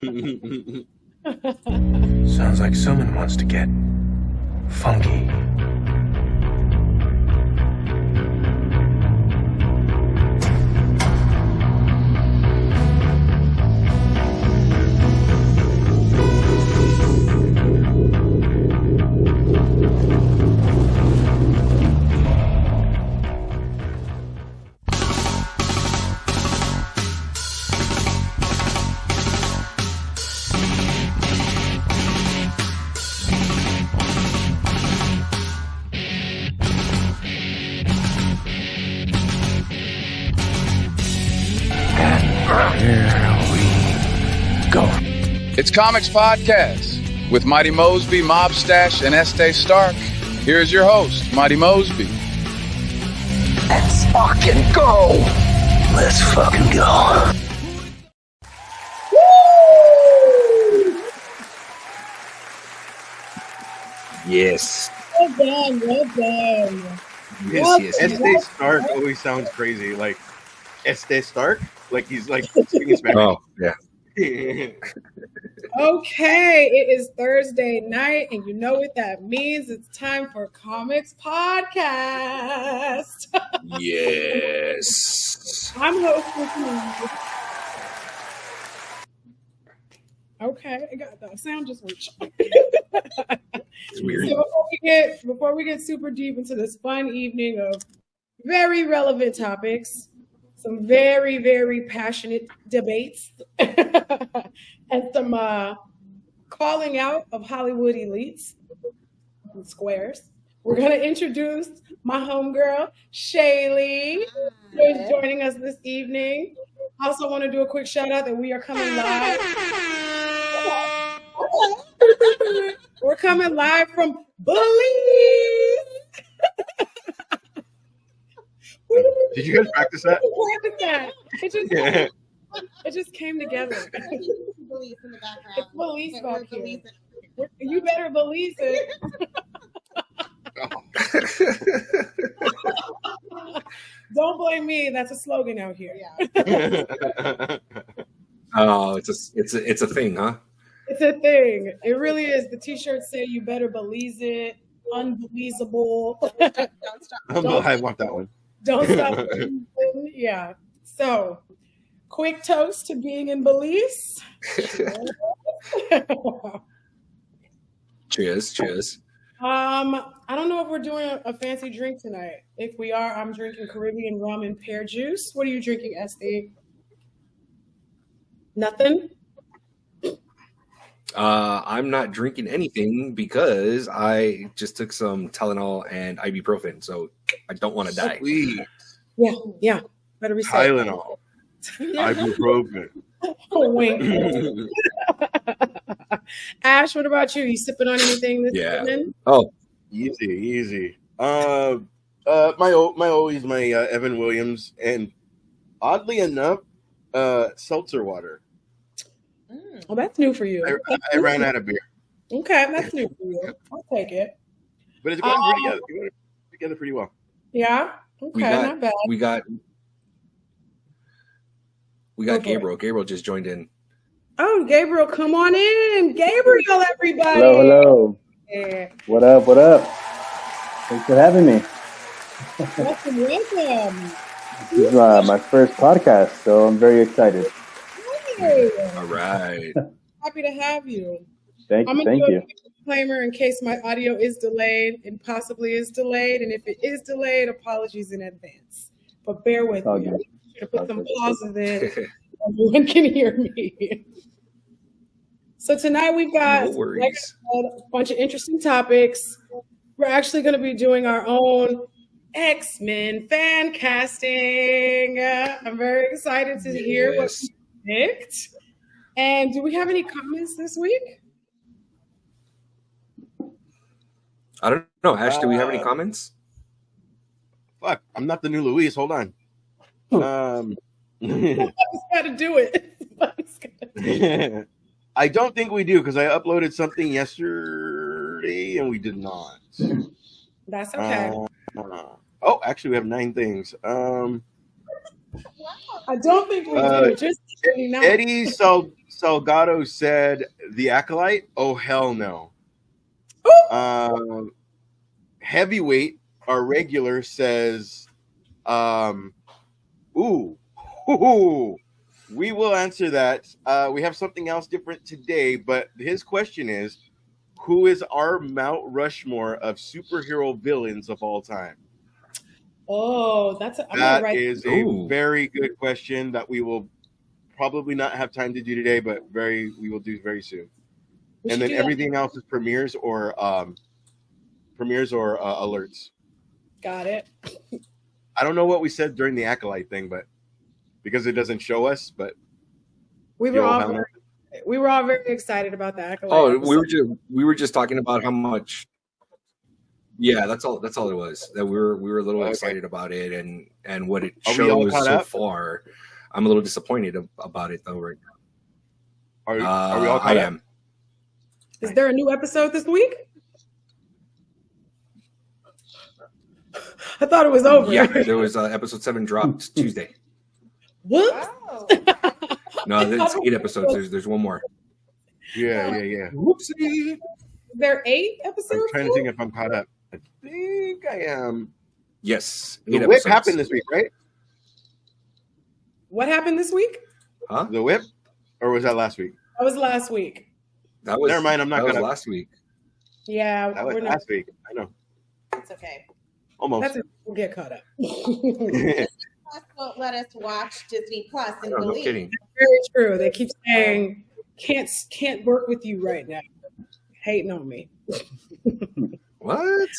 Sounds like someone wants to get funky. It's Comix Podcast with Mighty Mosby, Mob Stash, and Estee Stark. Here's your host, Mighty Mosby. Let's fucking go. Let's fucking go. Woo! Yes. Well done, well done. Yes. Estee Stark always sounds crazy. Like Estee Stark, like he's like speaking Spanish. Oh yeah. Okay, it is Thursday night, and you know what that means. It's time for Comix Podcast. Yes. I'm hosting. Okay, I got that sound just went. It's weird. So before we get super deep into this fun evening of very relevant topics, some very, very passionate debates, and some calling out of Hollywood elites and squares. We're going to introduce my homegirl, Shaylee, who is joining us this evening. I also want to do a quick shout out that we are coming live. We're coming live from Belize. Did you guys practice that? It just came together. Belize in the background. It's Belize back here. You better believe it. Don't blame me. That's a slogan out here. Yeah. Oh, it's a thing, huh? It's a thing. It really is. The t-shirts say you better believe it. Unbelievable. Don't stop. I want that one. Don't stop. Yeah. So, quick toast to being in Belize. Cheers. I don't know if we're doing a fancy drink tonight. If we are, I'm drinking Caribbean rum and pear juice. What are you drinking, Esty? Nothing? I'm not drinking anything because I just took some Tylenol and ibuprofen, so I don't want to die. Sweet. Yeah. Better be safe. Tylenol. Ibuprofen. Oh, wink. Ash, what about you? You sipping on anything this evening? Oh, Easy. My Evan Williams, and oddly enough, seltzer water. Oh, that's new for you. I ran out of beer, Okay, that's new for you. I'll take it. but it's going together pretty well. Yeah? Okay, not bad. we got Go for Gabriel. Gabriel just joined in. Oh, Gabriel, come on in. Gabriel, everybody. Hello. Yeah. What up? Thanks for having me. Welcome. This is my first podcast, so I'm very excited. Hey. All right. Happy to have you. Thank I'm you. going to do a disclaimer in case my audio is delayed and possibly is delayed. And if it is delayed, apologies in advance. But bear with me. Okay. I'm going to put some pauses in so everyone can hear me. So tonight we've got, No worries. like I said, a bunch of interesting topics. We're actually going to be doing our own X-Men fan casting. I'm very excited to hear what Yes. you picked. And do we have any comments this week? I don't know. Ash, do we have any comments? Fuck, I'm not the new Luis. Hold on. Somebody's got to do it. Somebody's gotta do it. I don't think we do because I uploaded something yesterday and we did not. That's okay. Oh, actually, we have 9 things. I don't think we do. Just Absolutely not. Eddie Salgado said the Acolyte. Oh hell no. Heavyweight, our regular, says, ooh, we will answer that. We have something else different today, but his question is, who is our Mount Rushmore of superhero villains of all time? Oh, I'm gonna That write. is a very good question that we will probably not have time to do today, but we will do very soon. We And should then do that. everything else is premieres or alerts. Got it. I don't know what we said during the Acolyte thing, but because it doesn't show us, but We were all very excited about the Acolyte. Oh, episode. we were just talking about how much. Yeah, that's all it was. That we were a little excited about it and what it Are we all shows caught so up? far. I'm a little disappointed about it though right now. Are we all caught I up? am. Is there a new episode this week? I thought it was over. Yeah, there was episode 7 dropped Tuesday. Whoops. Wow. No, it's 8 episodes. There's one more. Yeah. Whoopsie. Is there 8 episodes? I'm trying to think if I'm caught up. I think I am. Yes, 8 The whip episodes. happened this week, right? What happened this week? Huh? The whip, or was that last week? That was last week. That was Never mind, I'm not That was gonna- last week. Yeah, That was we're not. last week. I know, It's okay. almost. That's it. We'll get caught up. Plus won't let us watch Disney Plus and Oh, no believe. kidding. Very true. They keep saying can't work with you right now. Hating on me. What?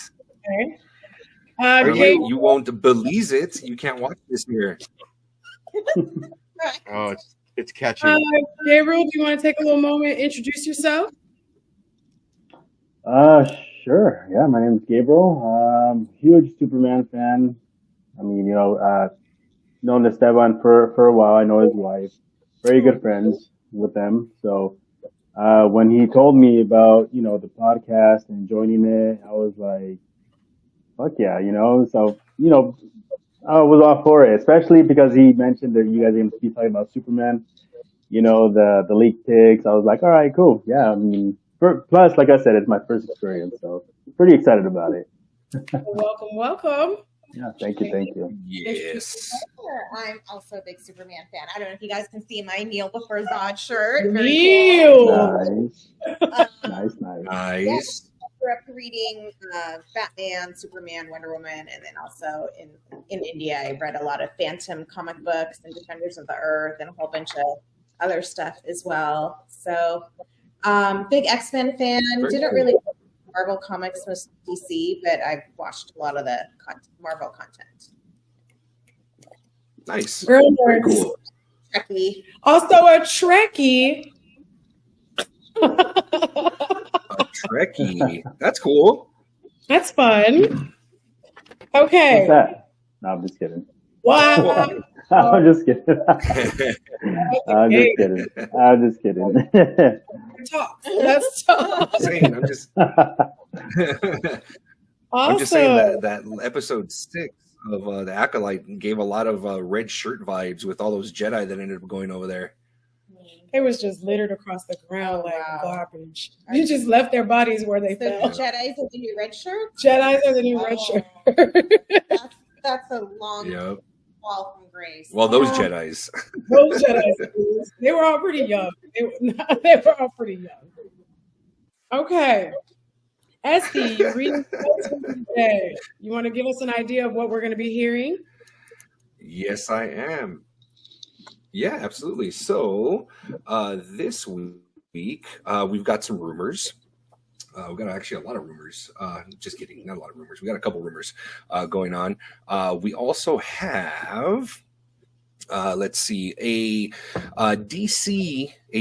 Okay. You won't believe it. You can't watch this here. Oh, it's catching. Gabriel, do you want to take a little moment, introduce yourself? Sure. Yeah, my name is Gabriel. Huge Superman fan. I mean, known Esteban for a while. I know his wife. Very good friends with them. So when he told me about, the podcast and joining it, I was like, fuck yeah, So, I was all for it, especially because he mentioned that you guys are going to be talking about Superman, the leak pics. I was like, all right, cool. Yeah, I mean, plus, like I said, it's my first experience, so pretty excited about it. Welcome. Yeah, thank you. Yes. I'm also a big Superman fan. I don't know if you guys can see my Kneel Before Zod shirt. Very Ew. Nice. Nice. I grew up reading Batman, Superman, Wonder Woman, and then also in India, I read a lot of Phantom comic books and Defenders of the Earth and a whole bunch of other stuff as well. So, big X-Men fan. Very Didn't cool. really Marvel comics, most DC, but I've watched a lot of the Marvel content. Nice. Real Very nerds. cool. Trekkie. Also a Trekkie. A Trekkie. That's cool. That's fun. What's Okay. that? No, I'm just kidding. Wow. I'm just kidding. I'm just kidding. Talk. Let's talk. I'm just I'm just saying Awesome. that episode 6 of the Acolyte gave a lot of red shirt vibes with all those Jedi that ended up going over there. It was just littered across the ground like Wow. garbage. You just left their bodies where they So fell. Jedi's are the new red shirt. Jedi's are the new red shirt. That's a long Yep. fall from grace. Well, those Jedis. Those Jedi's, they were all pretty young. They were all pretty young. Okay. Esty, you're reading today. You want to give us an idea of what we're going to be hearing? Yes, I am. Yeah, absolutely. So this week we've got some rumors. We've got actually a lot of rumors. Just kidding, not a lot of rumors. We got a couple rumors going on. We also have, let's see, a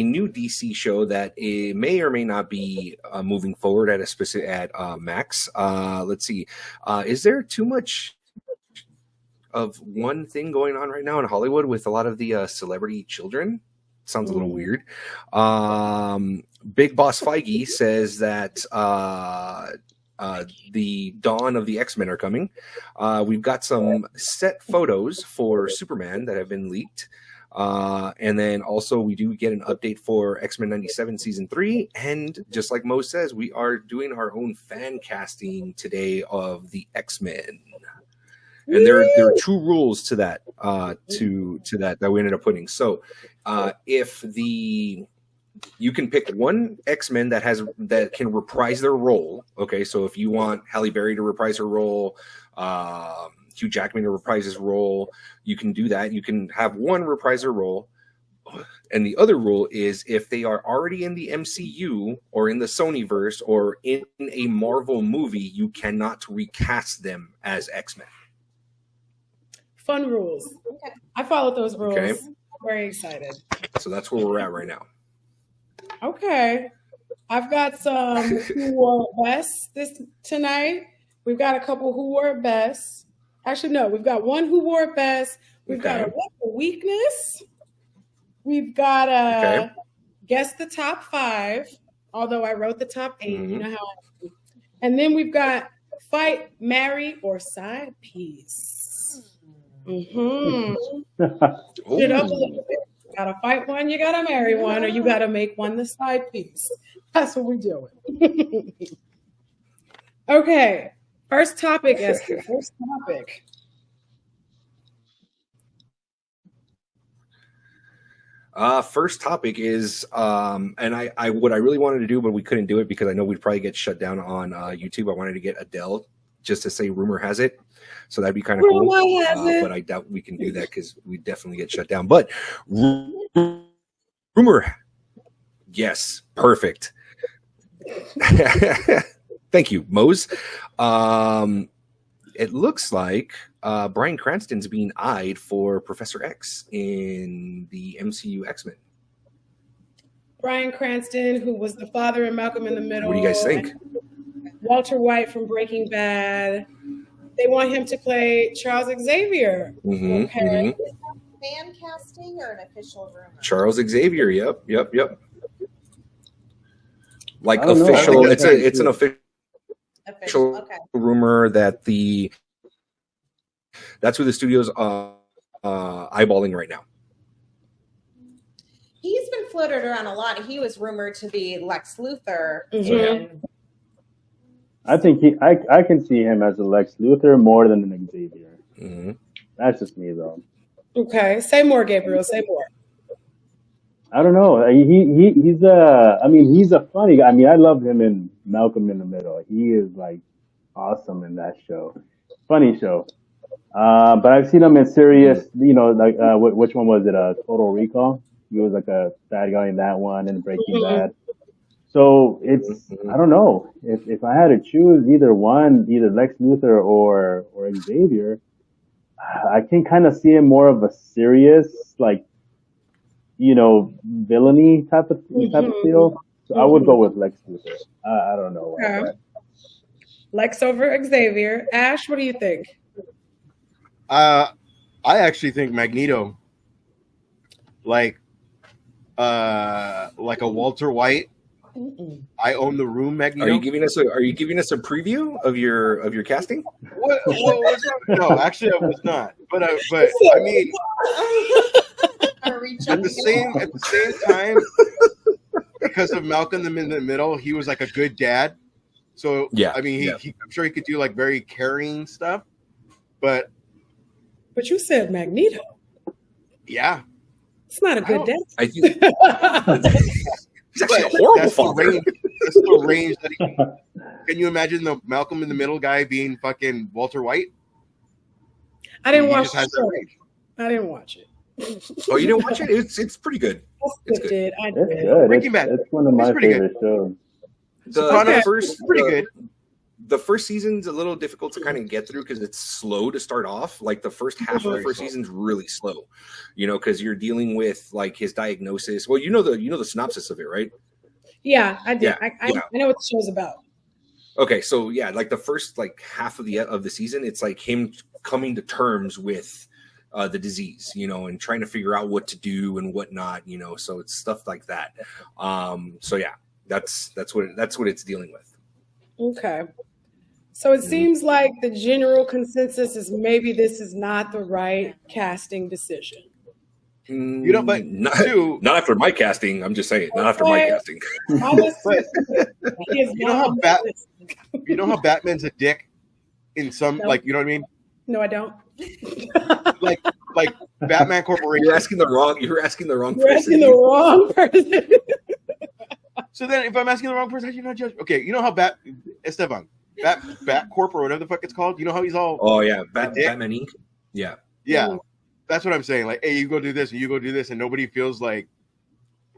new DC show that it may or may not be moving forward at Max. Let's see. Is there too much of one thing going on right now in Hollywood with a lot of the celebrity children? Sounds a little weird. Big Boss Feige says that the dawn of the X-Men are coming. We've got some set photos for Superman that have been leaked. And then also we do get an update for X-Men 97 season 3. And just like Mo says, we are doing our own fan casting today of the X-Men. And there are two rules to that, that we ended up putting. So you can pick one X-Men that can reprise their role. Okay, so if you want Halle Berry to reprise her role, Hugh Jackman to reprise his role, you can do that. You can have one reprise their role. And the other rule is if they are already in the MCU or in the Sonyverse or in a Marvel movie, you cannot recast them as X-Men. Fun rules. Okay. I followed those rules. Okay. Very excited. So that's where we're at right now. Okay. I've got some who wore it best tonight. We've got a couple who wore it best. Actually, no, we've got one who wore it best. We've got a weakness. We've got a guess the top 5, although I wrote the top 8. You know how I am. And then we've got fight, marry, or side piece. It up a little bit. You gotta fight one, you gotta marry one, or you gotta make one the side piece. That's what we're doing. Okay. First topic, Esther. First topic. First topic is, and I what I really wanted to do, but we couldn't do it because I know we'd probably get shut down on YouTube. I wanted to get Adele just to say rumor has it. So that'd be kind of cool. But I doubt we can do that because we definitely get shut down. But rumor, yes, perfect. Thank you, Mose. It looks like Bryan Cranston's being eyed for Professor X in the MCU X-Men. Bryan Cranston, who was the father in Malcolm in the Middle. What do you guys think? Walter White from Breaking Bad. They want him to play Charles Xavier. Fan casting or an official rumor? Charles Xavier. Yep. Like official. It's an official rumor that that's who the studio's eyeballing right now. He's been floated around a lot. He was rumored to be Lex Luthor. I think I can see him as a Lex Luthor more than an Xavier. That's just me, though. Okay, say more, Gabriel. Say more. I don't know. He's a funny guy. I mean, I love him in Malcolm in the Middle. He is like awesome in that show. Funny show. But I've seen him in serious. Which one was it? Total Recall. He was like a bad guy in that one, and Breaking Bad. So it's I don't know if I had to choose either Lex Luthor or Xavier. I can kind of see him more of a serious, like, villainy type of feel. So I would go with Lex Luthor. I don't know. Lex over Xavier. Ash, what do you think? I actually think Magneto, like a Walter White. I own the room, Magneto. Are you giving us a preview of your casting? What was that? No, actually, I was not. But I mean, at the same time, because of Malcolm in the Middle, he was like a good dad. So yeah, I mean, I'm sure he could do like very caring stuff. But you said Magneto. Yeah, it's not a good dad. I think. He's actually a horrible father. That's the range that he. Can you imagine the Malcolm in the Middle guy being fucking Walter White? I didn't watch it. I didn't watch it. Oh, you didn't watch it? It's pretty good. It's good. I did. It's good. Breaking Bad. It's one of my favorite shows. The first season's a little difficult to kind of get through because it's slow to start off. Like the first half of the first season's really slow, because you're dealing with like his diagnosis. Well, you know the synopsis of it, right? Yeah, I did. Yeah, I know what the show's about. Okay, so yeah, like the first like half of the season, it's like him coming to terms with the disease, and trying to figure out what to do and what not, So it's stuff like that. So yeah, that's what it's dealing with. Okay. So it seems like the general consensus is maybe this is not the right casting decision. You know, but not, two, not after my casting. I'm just saying, not after my Okay. casting. but You you know how Batman's a dick in some, No. like, you know what I mean? No, I don't. Like Batman Corporation. You're asking the wrong. You're asking the wrong You're person. asking the wrong person. So then, if I'm asking the wrong person, how do you not judge? Okay, you know how Esteban, Bat Corp or whatever the fuck it's called. You know how he's all, Oh yeah, dick? Batman Inc. Yeah. yeah. That's what I'm saying. Like, hey, you go do this and you go do this, and nobody feels like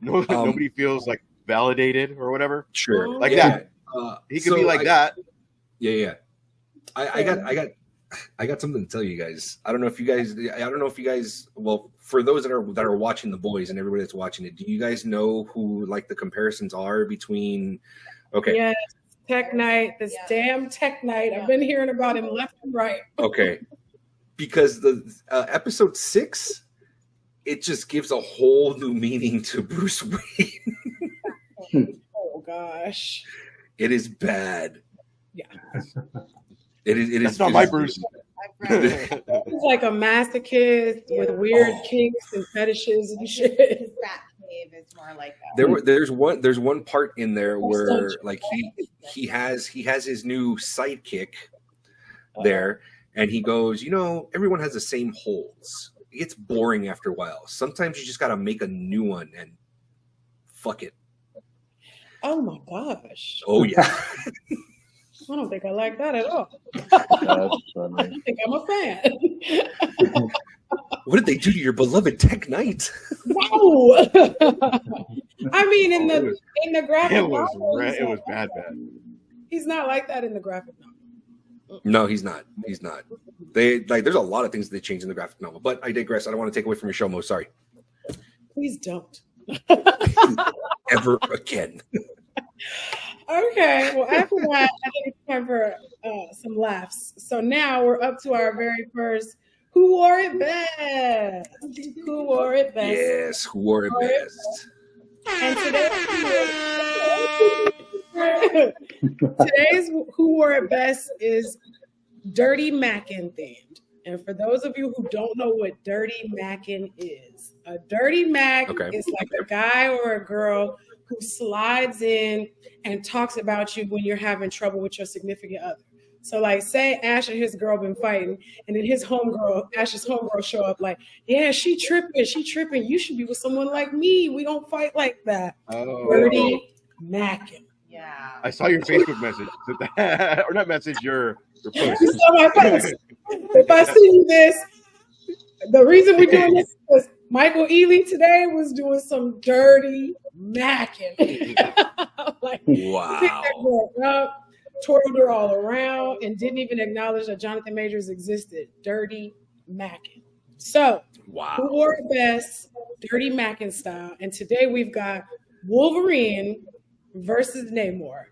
nobody feels like validated or whatever. Sure. Like Yeah. that. He could be like that. Yeah, yeah. I got something to tell you guys. I don't know if you guys. Well, for those that are watching The Boys and everybody that's watching it, do you guys know who like the comparisons are between? Okay. Yes, Tech Knight. This damn Tech Knight. I've been hearing about him left and right. Okay. Because the episode 6, it just gives a whole new meaning to Bruce Wayne. Oh gosh. It is bad. Yeah. It is. That's not my Bruce. I've read He's like a masochist with weird kinks and fetishes and shit. Bat Cave is more like that. There's one part in there where so like he has his new sidekick there, and he goes, everyone has the same holes. It gets boring after a while. Sometimes you just gotta make a new one and fuck it. Oh my gosh. Oh yeah. I don't think I like that at all. That's funny. I think I'm a fan. What did they do to your beloved Tech Knight? No. I mean, in the graphic It was novel, it was bad. he's not like that in the graphic novel. No, he's not. He's not. They like. There's a lot of things they changed in the graphic novel, but I digress. I don't want to take away from your show, Mo. Sorry. Please don't. Ever again. Okay, well, after that, I think it's time for some laughs. So now we're up to our very first Who Wore It Best? Who Wore It Best? Yes. Who wore it best? And today's Who Wore It Best is Dirty Mackin themed. And for those of you who don't know what Dirty Mackin is, a Dirty Mac is like a guy or a girl who slides in and talks about you when you're having trouble with your significant other. So like say Ash and his girl been fighting, and then Ash's homegirl show up like, yeah, she tripping. You should be with someone like me. We don't fight like that. Oh. Dirty Mackin. Yeah. I saw your Facebook message. Or not message, your post. You saw my post. If I see this, the reason we're doing this is because Michael Ealy today was doing some dirty macking. Like, Wow. Picked that girl up, twirled her all around, and didn't even acknowledge that Jonathan Majors existed. Dirty macking. So, Wow. Who wore it best? Dirty macking style. And today we've got Wolverine versus Namor.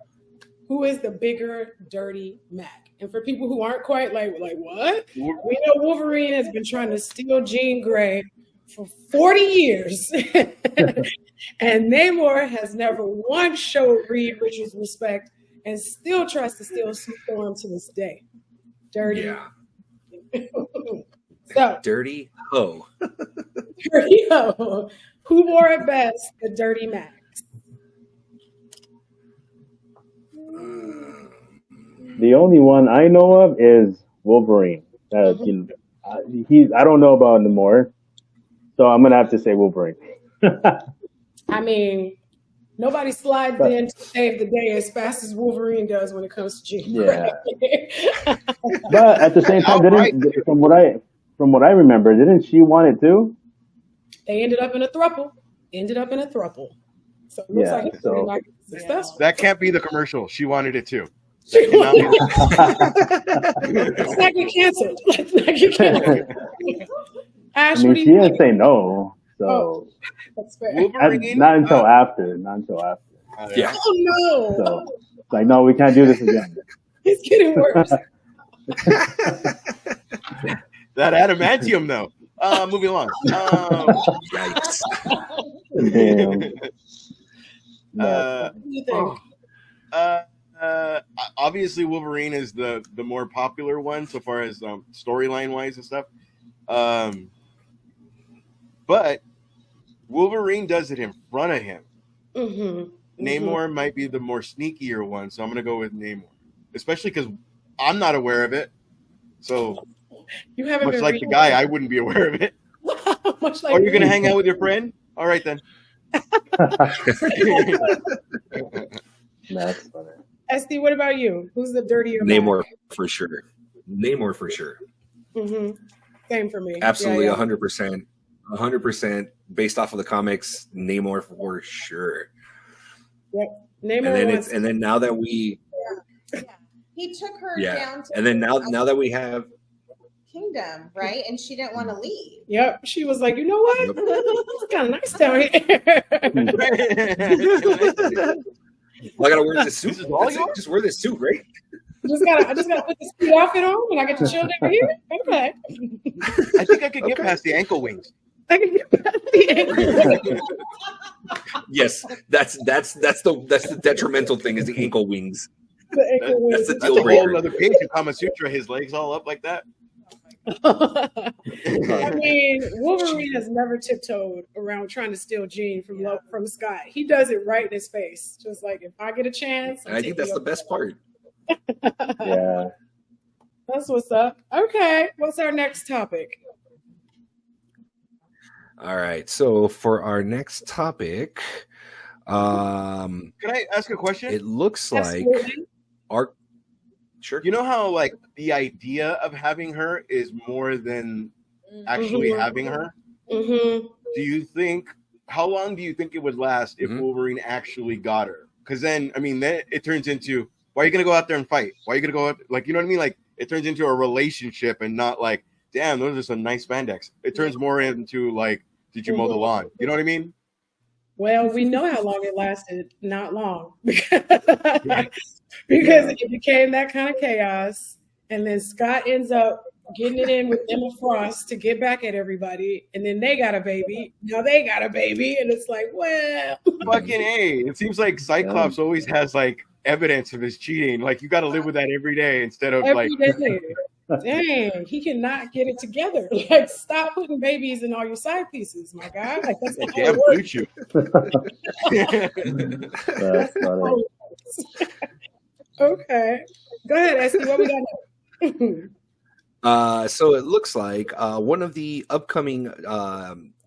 Who is the bigger dirty Mac? And for people who aren't quite like what? We know Wolverine has been trying to steal Jean Grey for 40 years. And Namor has never once showed Reed Richards respect and still tries to steal Sue Storm to this day. Dirty. Yeah. So, Dirty hoe. dirty hoe. Who wore it best? The Dirty Mac. The only one I know of is Wolverine. I don't know about Namor, so I'm gonna have to say Wolverine. I mean, nobody slides in to save the day as fast as Wolverine does when it comes to Jean Grey. But at the same time, from what I remember, didn't she want it too? They ended up in a throuple. So it looks like it's pretty like successful. That can't be the commercial. She wanted it too. Let's not get canceled. Ash, I mean, she didn't say no, so that's fair. not until after. Yeah. Oh no! So it's like, no, we can't do this again. It's getting worse. That adamantium, though. Moving along. Yikes. Damn. What do you think? Obviously, Wolverine is the more popular one so far as storyline wise and stuff. But Wolverine does it in front of him. Mm-hmm. Namor might be the more sneakier one, so I'm gonna go with Namor, especially because I'm not aware of it. So You haven't much been like the reading guy, I wouldn't be aware of it. much like Are you gonna hang out with your friend? All right then. That's funny. SD, what about you? Who's the dirtier Namor for sure. Namor for sure. Mm-hmm. Same for me. Absolutely, Yeah, 100%. 100% based off of the comics. Namor for sure. Yep. Namor And then now that we Yeah. He took her yeah, down to and then now that we have kingdom, right? And she didn't want to leave. Yep. She was like, you know what? It's kind of nice down here. I gotta wear this suit. This is all That's it. yours? Just wear this suit, right? I just gotta put this cute outfit on and I get to chill down here. Okay. I think I could get past the ankle wings. I can get past the ankle. Yes, that's the detrimental thing is the ankle wings. The ankle That's the wings. deal That's a breaker. whole other page of Kama Sutra. His legs all up like that. I mean, Wolverine has never tiptoed around trying to steal Jean from Scott. He does it right in his face. Just like, if I get a chance. And I think that's the best part. Yeah. That's what's up. Okay. What's our next topic? All right. So for our next topic, Can I ask a question? it looks like Absolutely. our sure. You know how like the idea of having her is more than actually Mhm. having her? Mm-hmm. Do you think how long do you think it would last if Mhm. Wolverine actually got her? Because then I mean then it turns into why are you gonna go out there and fight? Why are you gonna go out like you know what I mean? Like it turns into a relationship and not like, damn, those are some nice spandex. It turns more into like, did you mow the lawn? You know what I mean? Well, we know how long it lasted. Not long. Because it became that kind of chaos. And then Scott ends up getting it in with Emma Frost to get back at everybody. And then they got a baby. Now they got a baby. And it's like, well. Fucking A. It seems like Cyclops always has like evidence of his cheating. Like you gotta live with that every day instead of like Every day. Dang, he cannot get it together. Like, stop putting babies in all your side pieces, my guy. Like, that's not how damn it works. blue chew. That's funny. Okay. Go ahead, Esty. What we got now? So it looks like one of the upcoming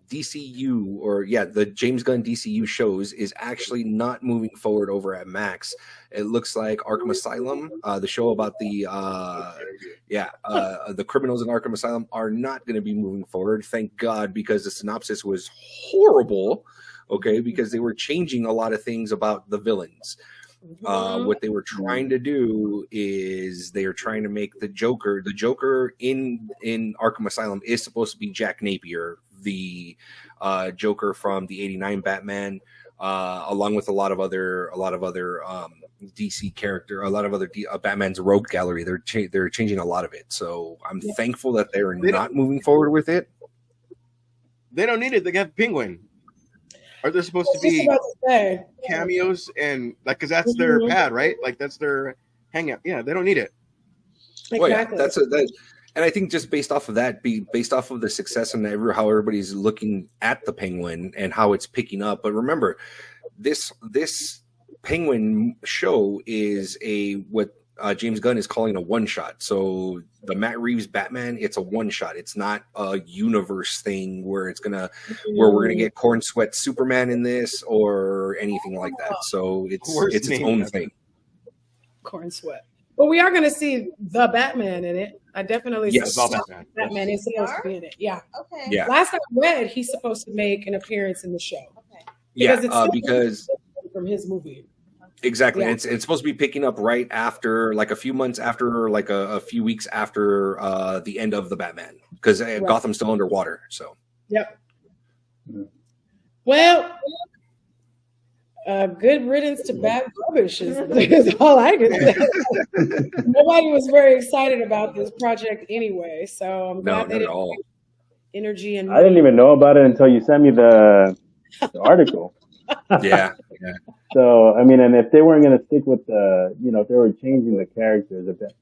DCU or the James Gunn DCU shows is actually not moving forward over at Max. It looks like Arkham Asylum, the show about the criminals in Arkham Asylum are not going to be moving forward. Thank God, because the synopsis was horrible. Okay, because they were changing a lot of things about the villains. What they were trying to do is they are trying to make the Joker in Arkham Asylum is supposed to be Jack Napier, the Joker from the '89 Batman, along with a lot of other DC character, a lot of other Batman's rogue gallery. They're changing a lot of it, so I'm thankful that they're not moving forward with it. They don't need it. They got Penguin. Are there supposed to be cameos and like because that's their pad, right? Like that's their hangout. Yeah, they don't need it. Exactly. Well, yeah, and I think just based off of that, based off of the success and how everybody's looking at the Penguin and how it's picking up. But remember, this Penguin show is what James Gunn is calling a one shot. So the Matt Reeves Batman, it's a one shot. It's not a universe thing where where we're gonna get Corn Sweat Superman in this or anything like that. So it's its own thing. Corn Sweat. But we are gonna see the Batman in it. I definitely saw Batman is supposed to be in it. Yeah. Okay. Yeah. Last I read, he's supposed to make an appearance in the show. Okay. Because from his movie. Exactly. Yeah. It's supposed to be picking up right after, like a few months after, like a few weeks after the end of the Batman, because Gotham's still underwater. So. Yep. Well, good riddance to bad rubbish is all I can say. Nobody was very excited about this project anyway, so I'm glad they didn't put energy and. I didn't even know about it until you sent me the article. Yeah. So I mean, and if they weren't going to stick with if they were changing the characters a bit,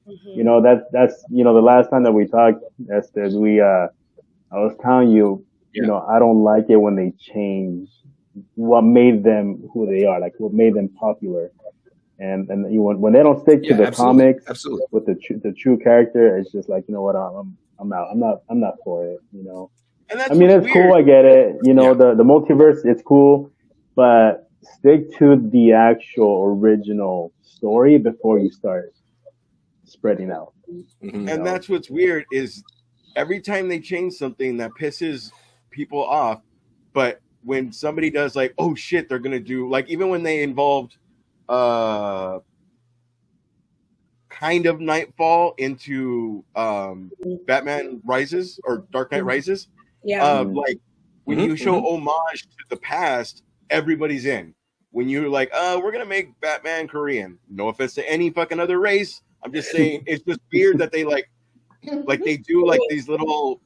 that's the last time that we talked, Esther, I was telling you, you know, I don't like it when they change what made them who they are, like what made them popular. And you know, when they don't stick to Yeah, the absolutely, comics absolutely. with the true character, it's just like, you know what, I'm out. I'm not for it. You know, And I that's mean, what's it's cool. weird. I get it. You know, Yeah, the multiverse, it's cool, but stick to the actual original story before you start spreading out. hmm You And know, that's what's weird is every time they change something that pisses people off, but when somebody does like, oh shit, they're gonna do like even when they involved uh kind of Nightfall into Batman Rises or Dark Knight Rises, Yeah. like when hmm you show hmm homage to the past, everybody's in. When you're like, we're gonna make Batman Korean. No offense to any fucking other race. I'm just saying it's just weird that they like they do like these little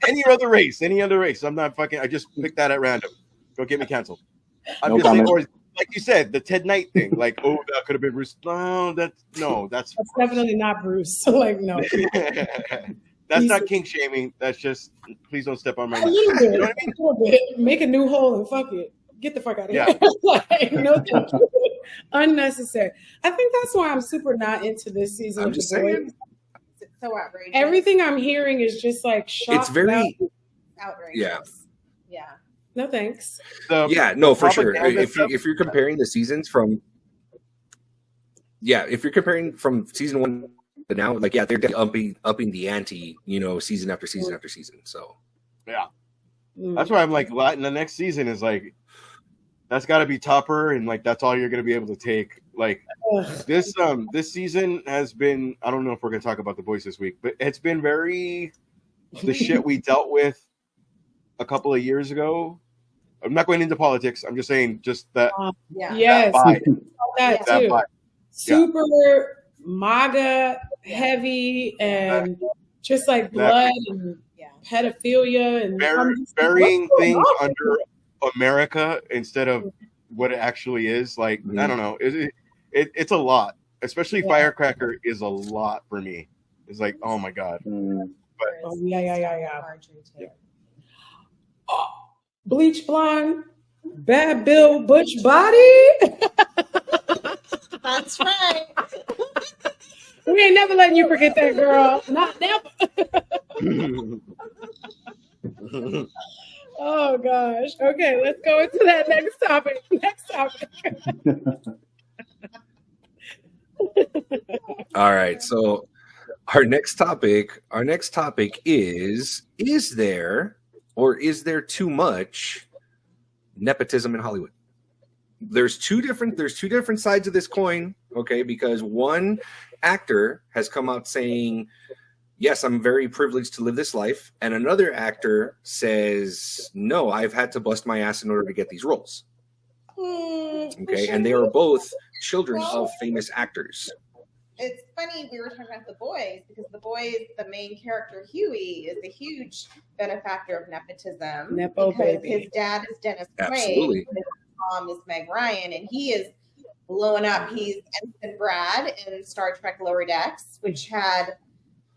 any other race, any other race. I'm not fucking. I just picked that at random. Don't get me canceled. I'm no just saying, comment. or like you said, the Ted Knight thing. Like, oh, that could have been Bruce. That's That's definitely not Bruce. Like, no, come on. that's not kink shaming. That's just please don't step on my A knee. little You bit. know what I mean? A little bit. Make a new hole and fuck it. Get the fuck out of Yeah. here. Like, no, thank you. Unnecessary. I think that's why I'm super not into this season I'm of just The Boys. saying, It's so outrageous. Everything I'm hearing is just like shock it's very value. outrageous. Yeah. No thanks. yeah, no, for sure. propaganda If stuff- you're comparing the seasons from if you're comparing from season 1 to now, like they're definitely upping the ante, you know, season after season after season. So yeah, Mm. that's why I'm like, the next season is like, that's got to be topper, and like that's all you're gonna be able to take. Like Ugh. this season has been. I don't know if we're gonna talk about The Boys this week, but it's been very the shit we dealt with a couple of years ago. I'm not going into politics. I'm just saying, just that Yeah. Yes, vibe. that Yeah. That too. vibe. Super MAGA heavy and just like blood and Yeah. pedophilia and Burying what's going things on? under America instead of what it actually is. Like I Mhm. don't know. It's a lot. Especially Yeah. Firecracker is a lot for me. It's like, oh my god. Mm. Oh, yeah. Marjorie Taylor. Oh, bleach blonde, bad Bill Butch body. That's right. We ain't never letting you forget that, girl. Not never. Oh gosh. Okay, let's go into that next topic. Next topic. all right, so our next topic is there or is there too much nepotism in Hollywood? There's two different sides of this coin, okay? Because one actor has come out saying, yes, I'm very privileged to live this life, and another actor says, no, I've had to bust my ass in order to get these roles. Okay, and they are both children of famous actors. It's funny we were talking about The Boys because The Boys, the main character Huey, is a huge benefactor of nepotism. Nepo because baby. his dad is Dennis Absolutely. Quaid, and his mom is Meg Ryan, and he is blowing up. He's Ensign Brad in Star Trek Lower Decks, which had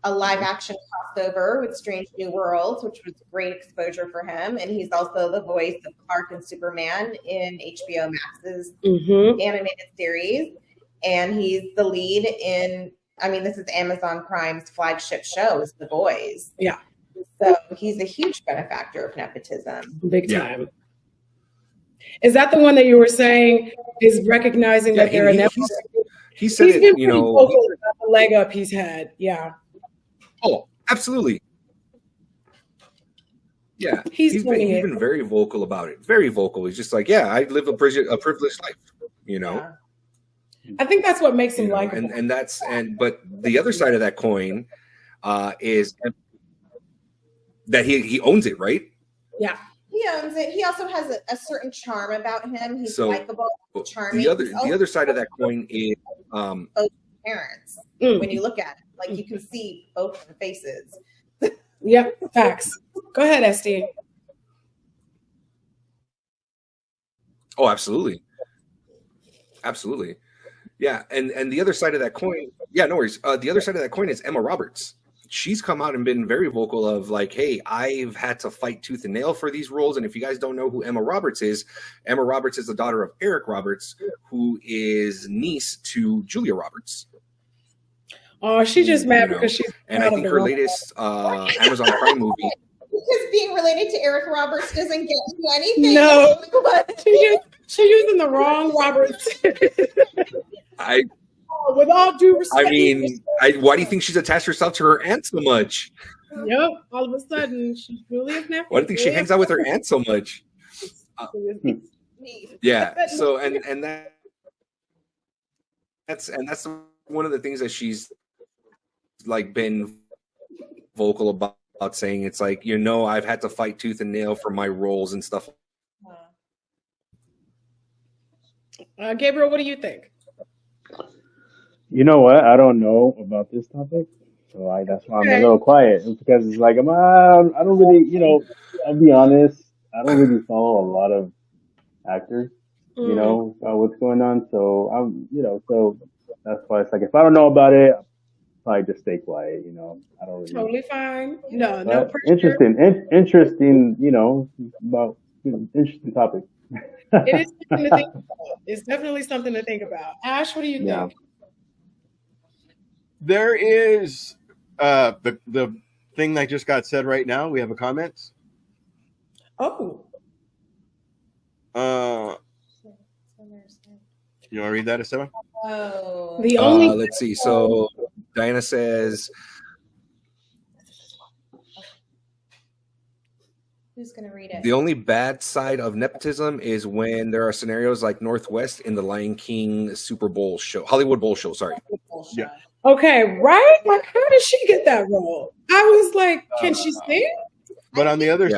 a live action crossover with Strange New Worlds, which was great exposure for him. And he's also the voice of Clark and Superman in HBO Max's Mm-hmm. animated series. And he's the lead in, I mean, this is Amazon Prime's flagship show, is The Boys. Yeah. So he's a huge benefactor of nepotism. Big Yeah. time. Is that the one that you were saying is recognizing Yeah, that they're a nepo? he said He's it, been you pretty know. vocal about the leg up he's had. Yeah. Oh, absolutely. Yeah, He's winning it. been very vocal about it. Very vocal. He's just like, yeah, I live a privileged life. You know. Yeah. I think that's what makes him You know, likable. but the other side of that coin is that he owns it, right? Yeah. He owns it. He also has a certain charm about him. He's So, likable, charming. The other He's also the other side of that coin is parents. Mm. When you look at it, like you can see both of the faces. Yep. Facts. Go ahead, SD. oh, absolutely, yeah, and the other side of that coin, yeah, no worries. The other side of that coin is Emma Roberts. she's come out and been very vocal of like, hey, I've had to fight tooth and nail for these roles. And if you guys don't know who Emma Roberts is the daughter of Eric Roberts, who is niece to Julia Roberts. Oh, she's just mad because she's. And I think her latest Amazon Prime movie. Because being related to Eric Roberts doesn't get you anything. No, she's using the wrong Roberts. With all due respect. I mean, why do you think she's attached herself to her aunt so much? Yep. All of a sudden, she's Julia's nephew. Why do you think she hangs out with her aunt so much? Yeah. So and that's one of the things that she's like been vocal about saying. It's like, I've had to fight tooth and nail for my roles and stuff. Gabriel, what do you think? You know what? I don't know about this topic, so that's why I'm a little quiet. It's because it's like I don't really, I'll be honest, I don't really follow a lot of actors, what's going on. So so that's why it's like if I don't know about it, I'll probably just stay quiet. I don't really. Totally fine. No pressure. Interesting. About interesting topic. It is something to think about. It's definitely something to think about. Ash, what do you think? There is the thing that just got said right now. We have a comment. Oh. You want to read that, Esteban? Oh. The only let's see. So Diana says, who's going to read it? the only bad side of nepotism is when there are scenarios like Northwest in the Lion King Super Bowl show, Hollywood Bowl show. Sorry. Yeah. Okay, right? Like, how did she get that role? I was like, can she sing? But on the other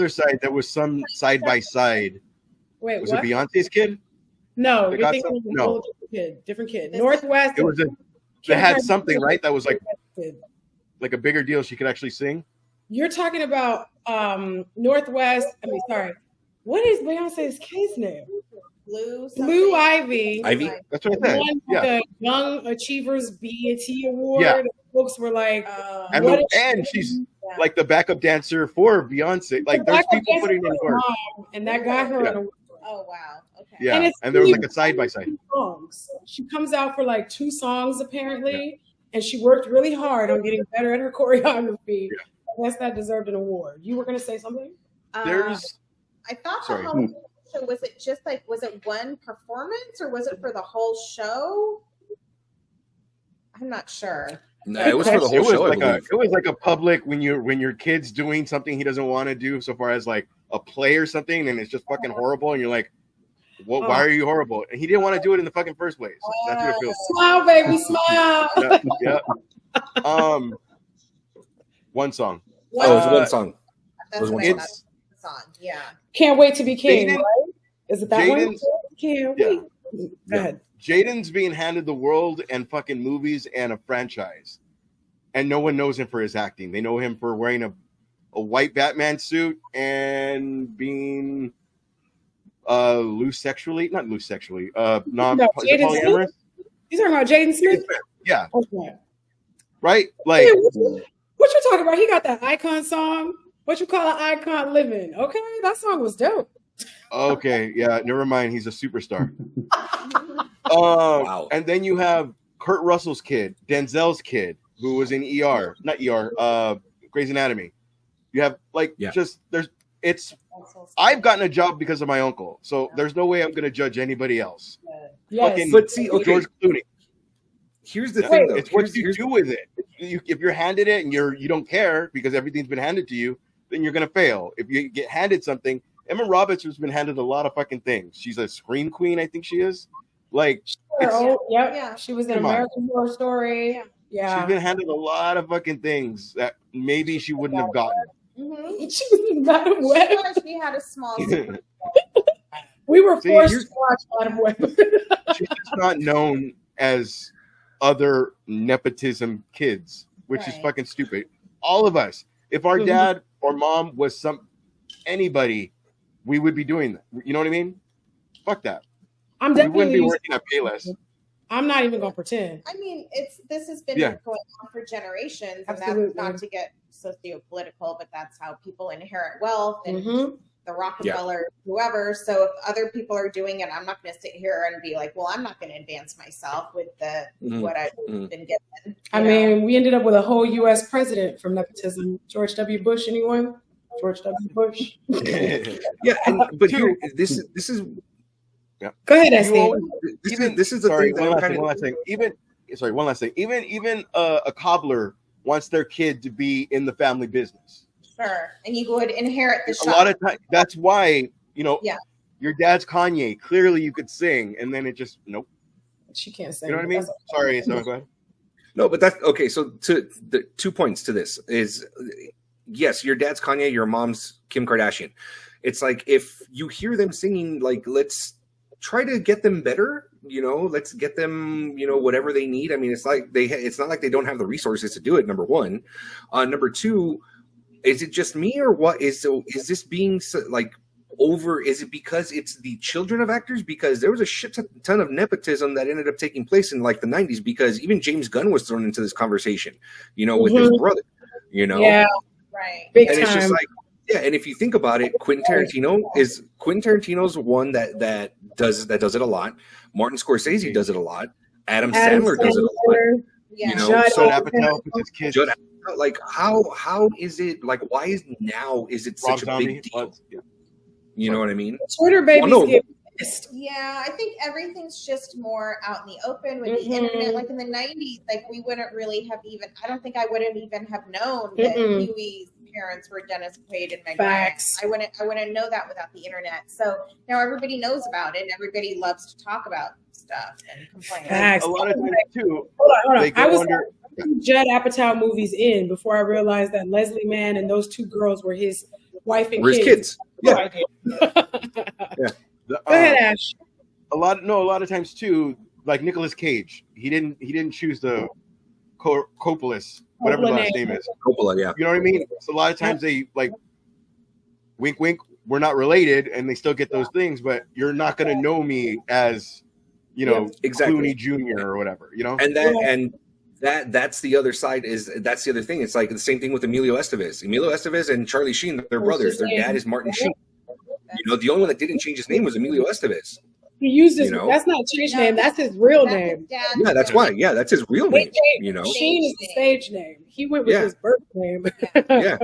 side, there was some side by side. Wait, was what? it Beyonce's kid? No, They you're got thinking of some- no. different kid. Northwest. It was they had something, right? That was like a bigger deal. She could actually sing. You're talking about Northwest. Sorry. What is Beyonce's kid's name? Blue Ivy. That's what I said. Won the Young Achievers BET Award. Yeah. The folks were like, and she's like the backup dancer for Beyonce. Like there's people putting in work. And that got her an award. Oh wow. Okay. Yeah. And there was like a side by side. Songs. She comes out for like 2 songs apparently, and she worked really hard on getting better at her choreography. Yeah. I guess that deserved an award. You were going to say something? There's. I thought Sorry. the Halloween show, was it one performance or was it for the whole show? I'm not sure. No, it was for the whole show. It was like a public when your kid's doing something he doesn't want to do, so far as like a play or something, and it's just fucking horrible, and you're like, "What? Why are you horrible?" And he didn't want to do it in the fucking first place. That's what it feels Smile, baby, smile. Yeah. One song. Oh, it was one song. That's one what song. song. Yeah. Can't wait to be king, Jaden- right? Is it that one? Jaden's- Can't Yeah. wait. Go ahead. Jaden's being handed the world and fucking movies and a franchise, and no one knows him for his acting. They know him for wearing a white Batman suit and being loose sexually, not loose sexually, No, is it Jaden polyamorous. You talking about Jaden Smith? Yeah, Okay. right. Like, Yeah, what you talking about? He got that icon song. What you call an icon living? Okay, that song was dope. okay, yeah, never mind. He's a superstar. Wow. And then you have Kurt Russell's kid, Denzel's kid, who was in Grey's Anatomy. You have I've gotten a job because of my uncle, so there's no way I'm going to judge anybody else. Yes. Fucking But see, okay. George Clooney. Here's the thing, though. It's what you do with it. If you're handed it and you don't care because everything's been handed to you, then you're going to fail. If you get handed something, Emma Roberts has been handed a lot of fucking things. She's a screen queen, I think she is. Like, Yeah. She was in American Horror Story. Yeah. she's been handed a lot of fucking things that maybe she wouldn't have gotten. Mm-hmm. She was in Madam Web. She had a small. We were See, forced to watch Madam Web. She's just not known as other nepotism kids, which is Right. fucking stupid. All of us, if our dad or mom was anybody, we would be doing that. You know what I mean? Fuck that. I'm We wouldn't be definitely working at Payless. I'm not even gonna pretend. I mean, this has been Yeah. going on for generations, and Absolutely. that's not to get socio-political, but that's how people inherit wealth and Mhm. the Rockefellers, whoever. So if other people are doing it, I'm not going to sit here and be like, well, I'm not going to advance myself with what I've been given. I mean, we ended up with a whole U.S. president from nepotism. George W. Bush, anyone? George W. Bush. Yeah, but here, this is Go ahead, You Estee. always- this is the sorry, thing that one I'm last kind thing, of. one last thing. One last thing. Even a cobbler wants their kid to be in the family business. Sure. And you would inherit the A shop. lot of times, that's why Yeah. your dad's Kanye. Clearly, you could sing, and then it just nope. She can't say. You know what I mean? That's- Sorry, so go ahead. No, but that's okay. So to the 2 points to this is, yes, your dad's Kanye, your mom's Kim Kardashian. It's like if you hear them singing, like, let's try to get them better. Let's get them, whatever they need. I mean, it's not like they don't have the resources to do it. Number one, number two, is it just me or what? Is this being like over? Is it because it's the children of actors? Because there was a shit ton of nepotism that ended up taking place in like the 90s. Because even James Gunn was thrown into this conversation, with his brother. Yeah, Right. big and time. it's just like, yeah. And if you think about it, Quentin Tarantino's one that does it a lot. Martin Scorsese does it a lot. Adam Sandler does it a lot. Yeah. Judd Judd Apatow puts his kids. Judd, like how is it like? Why is it Rob such a Zombie. big deal? Yeah. You know what I mean? Twitter babies no. get pissed. Yeah, I think everything's just more out in the open with the internet. Like in the 90s, like we wouldn't really have I don't think I wouldn't even have known that Huey's parents were Dennis Quaid and Meg Ryan. Facts. I wouldn't know that without the internet. So now everybody knows about it and everybody loves to talk about stuff and complain. Facts. A lot of times too, Hold they on. go I was under. Judd Apatow movies in before I realized that Leslie Mann and those two girls were his wife and Where's kids. kids? Yeah. Go ahead, Ash. A lot of times too, like Nicolas Cage, he didn't choose the Coppolis, whatever the Coppola last name. name is. Coppola, yeah. You know what I mean? So a lot of times they like wink wink, we're not related, and they still get those things, but you're not gonna know me as Exactly. Clooney Jr. or whatever, And that's the other side. That's the other thing. It's like the same thing with Emilio Estevez and Charlie Sheen. They're brothers. Their dad is Martin Sheen. The only one that didn't change his name was Emilio Estevez. He used his. That's not a change name. That's his reil name. Yeah, that's why. Yeah, that's his real name. Sheen is the stage name. He went with his birth name. Yeah.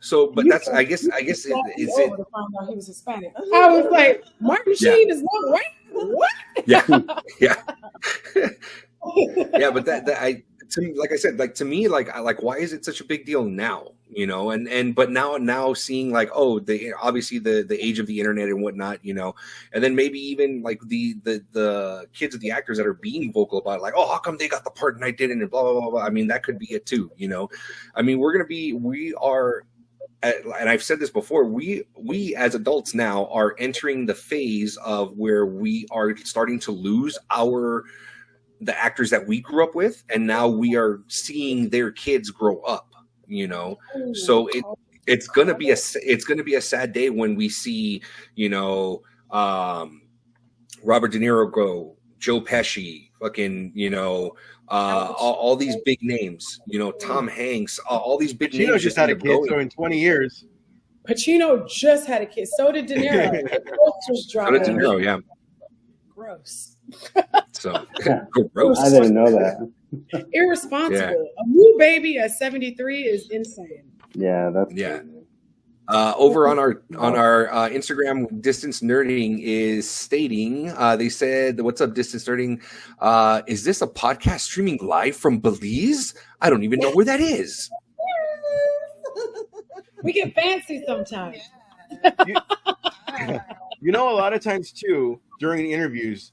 So, but that's. I guess. Is it? To find out he was Hispanic. I was like, Martin Sheen is not white. What? Yeah. Yeah, but like I said, like to me, like why is it such a big deal now? But now seeing like, oh, obviously the age of the internet and whatnot, and then maybe even like the kids of the actors that are being vocal about it, like, oh, how come they got the part and I didn't, and blah blah blah blah. I mean, that could be it too. I mean, we are. And I've said this before, we as adults now are entering the phase of where we are starting to lose the actors that we grew up with, and now we are seeing their kids grow up, so it's gonna be a sad day when we see Robert De Niro go, Joe Pesci, fucking all these big names, Tom Hanks, all these big names just had a kid, so in 20 years Pacino just had a kid. So did De Niro. Just dropped. De Niro, yeah. Gross. So gross. I didn't know that. Irresponsible. Yeah. A new baby at 73 is insane. Yeah, that's over on our Instagram, Distance Nerding is stating, they said, "What's up, Distance Nerding? Is this a podcast streaming live from Belize? I don't even know where that is." We get fancy sometimes. a lot of times too during interviews,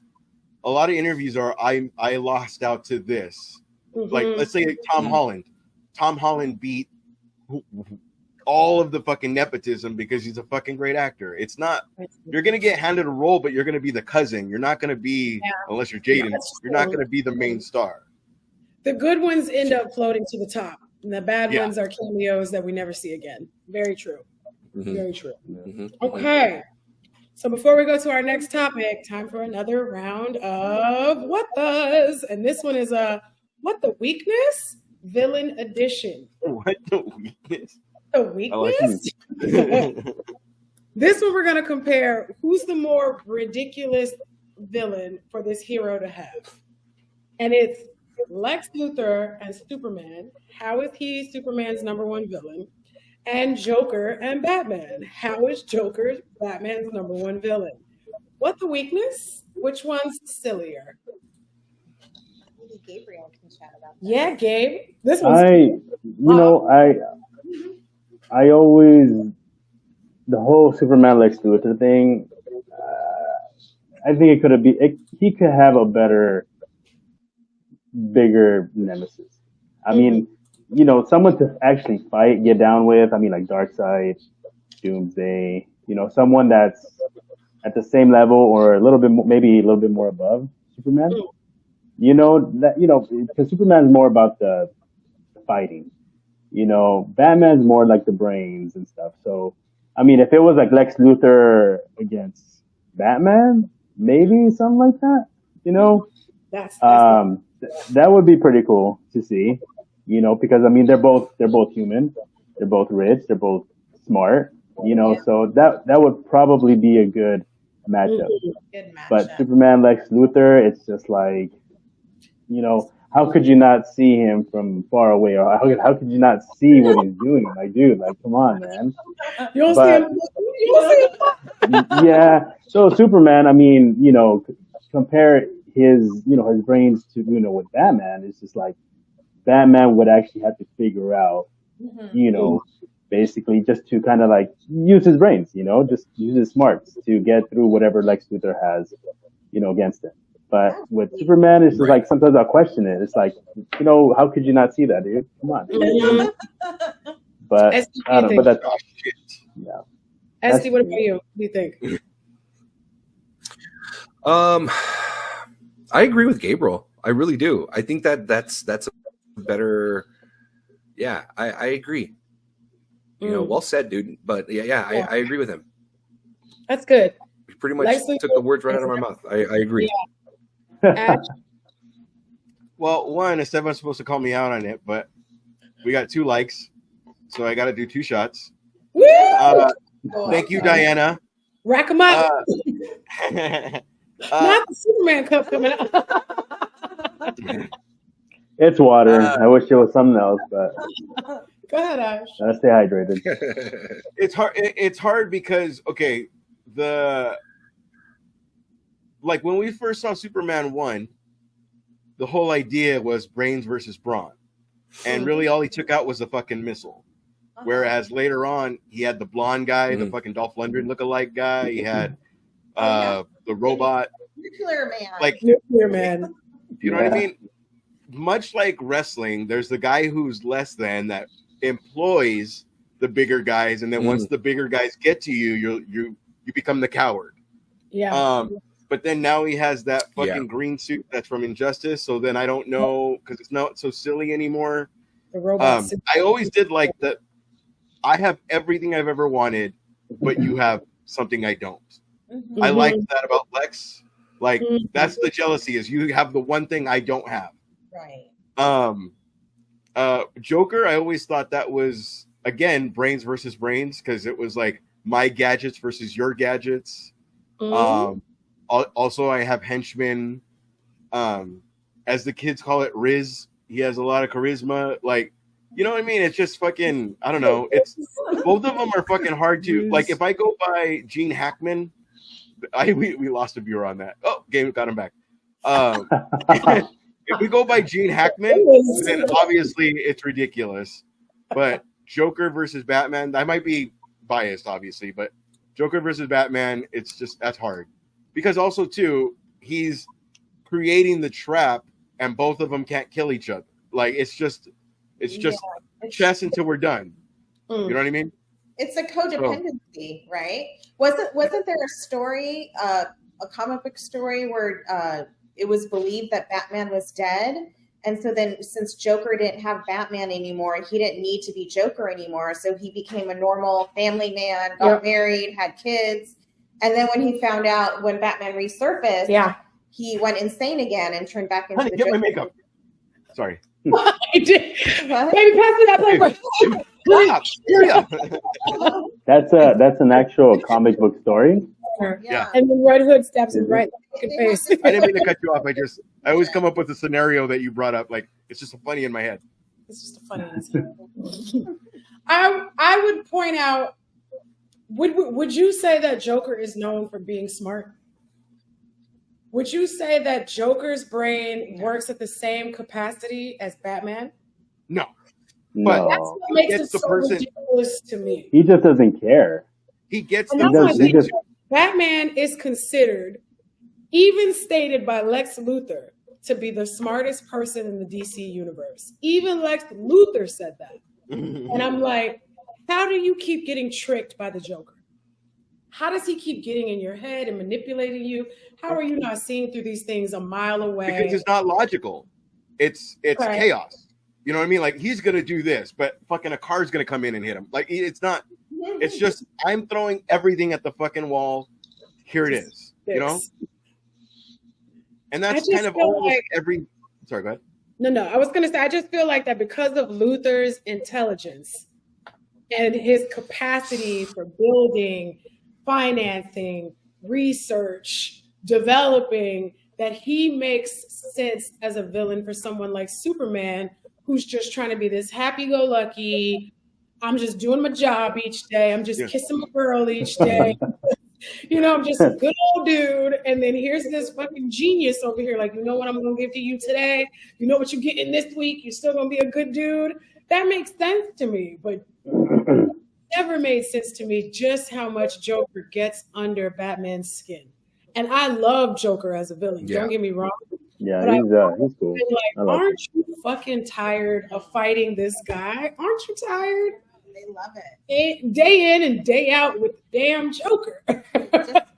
a lot of interviews are I lost out to this. Like let's say Tom Holland beat all of the fucking nepotism because he's a fucking great actor. It's not, you're going to get handed a role, but you're going to be the cousin. You're not going to be, unless you're Jaden, you're not going to be the main star. The good ones end up floating to the top, and the bad ones are cameos that we never see again. Very true. Very true. Okay. So before we go to our next topic, time for another round of What Does? And this one is a What the Weakness? Villain edition. What the weakness? The I like weakness? This one we're going to compare who's the more ridiculous villain for this hero to have. And it's Lex Luthor and Superman. How is he Superman's number one villain? And Joker and Batman. How is Joker Batman's number one villain? What the weakness? Which one's sillier? Maybe Gabriel can chat about that. Yeah, Gabe. This one's I always, the whole Superman Lex Luthor thing, I think he could have a bigger nemesis. I mean, someone to actually fight, get down with. I mean, like Darkseid, Doomsday. Someone that's at the same level or a little bit, maybe a little bit more above Superman. Because Superman's more about the fighting. Batman's more like the brains and stuff. So, I mean, if it was like Lex Luthor against Batman, maybe something like that. that's That would be pretty cool to see. Because I mean they're both human, they're both rich, they're both smart. So that would probably be a good matchup. Good matchup. But Superman Lex Luthor, it's just like, how could you not see him from far away, or how could you not see what he's doing? Like, dude, like, come on, man. You don't see him. You don't see him. Yeah. So Superman, I mean, compare his brains to with Batman. It's just like Batman would actually have to figure out, basically just to kind of like use his brains, just use his smarts to get through whatever Lex Luthor has, against him. But with Superman, it's just like sometimes I'll question it. It's like, how could you not see that, dude? Come on. But I don't know. But that's yeah. Esty, what about you? What do you think? I agree with Gabriel. I really do. I think that's a better. Yeah, I agree. Well said, dude. But I agree with him. That's good. He pretty much took the words right out of my mouth. I agree. Yeah. Well, one, Esteban's supposed to call me out on it, but we got 2 likes, so I got to do 2 shots. Woo! Thank you, Diana. Rack them up. Not the Superman cup coming up. It's water. I wish it was something else, but Go ahead, Ash. gotta stay hydrated. It's hard. It's hard because like when we first saw Superman 1, the whole idea was brains versus brawn, and really all he took out was the fucking missile. Whereas later on, he had the blonde guy, the fucking Dolph Lundgren lookalike guy. He had the robot, Nuclear Man. like Nuclear Man. you know what I mean. Much like wrestling, there's the guy who's less than that employs the bigger guys, and then once the bigger guys get to you, you become the coward. Yeah. But then now he has that fucking green suit that's from Injustice. So then I don't know, because it's not so silly anymore. The robot. I always did like that. I have everything I've ever wanted, but you have something I don't. I like that about Lex. Like that's the jealousy, is you have the one thing I don't have. Right. Joker, I always thought that was, again, brains versus brains, because it was like my gadgets versus your gadgets. Also, I have henchmen. As the kids call it, Riz. He has a lot of charisma. Like, you know what I mean? It's just fucking, I don't know. It's both of them are fucking hard to, like, if I go by Gene Hackman, we lost a viewer on that. Oh, Game got him back. If we go by Gene Hackman, then obviously it's ridiculous. But Joker versus Batman, I might be biased, obviously, but Joker versus Batman, it's just, that's hard. Because also, too, he's creating the trap, and both of them can't kill each other. Like, it's just chess until we're done. You know what I mean? It's a codependency, right? Wasn't there a story, a comic book story where it was believed that Batman was dead, and so then since Joker didn't have Batman anymore, he didn't need to be Joker anymore, so he became a normal family man, got married, had kids, And then when he found out when Batman resurfaced, Yeah. he went insane again and turned back into Honey, the get my Joker. makeup. Sorry. I did. What? Baby, pass me that paper. Hurry up. Hurry up. That's an actual comic book story. Yeah. And then Red Hood stabs him Is it? right in the fucking face. I didn't mean to cut you off. I always come up with a scenario that you brought up. Like, it's just funny in my head. It's just a funny answer. I would point out, would you say that Joker is known for being smart? Would you say that Joker's brain works at the same capacity as Batman? No. No, That's what makes It's it the so person- ridiculous to me. he just doesn't care. He gets And the that's why I he think just- Batman is considered, even stated by Lex Luthor, to be the smartest person in the DC universe. Even Lex Luthor said that. And I'm like, how do you keep getting tricked by the Joker? How does he keep getting in your head and manipulating you? How are you not seeing through these things a mile away? because it's not logical. It's Right. chaos. You know what I mean? Like, he's gonna do this, but fucking a car's gonna come in and hit him. Like, it's not. It's just I'm throwing everything at the fucking wall. Here it is. You know, and I that's just kind of feel almost like- every. Sorry, go ahead. No, I was going to say, I just feel like that because of Luther's intelligence and his capacity for building, financing, research, developing, that he makes sense as a villain for someone like Superman, who's just trying to be this happy-go-lucky, I'm just doing my job each day, I'm just Yeah. kissing my girl each day. You know, I'm just a good old dude. And then here's this fucking genius over here. Like, you know what I'm going to give to you today? You know what you're getting this week? You're still going to be a good dude? That makes sense to me. But never made sense to me just how much Joker gets under Batman's skin. And I love Joker as a villain. Yeah. Don't get me wrong. Yeah, But he's cool. I'm I like, like aren't you fucking tired of fighting this guy? Aren't you tired? They love it. Day in and day out with the damn Joker.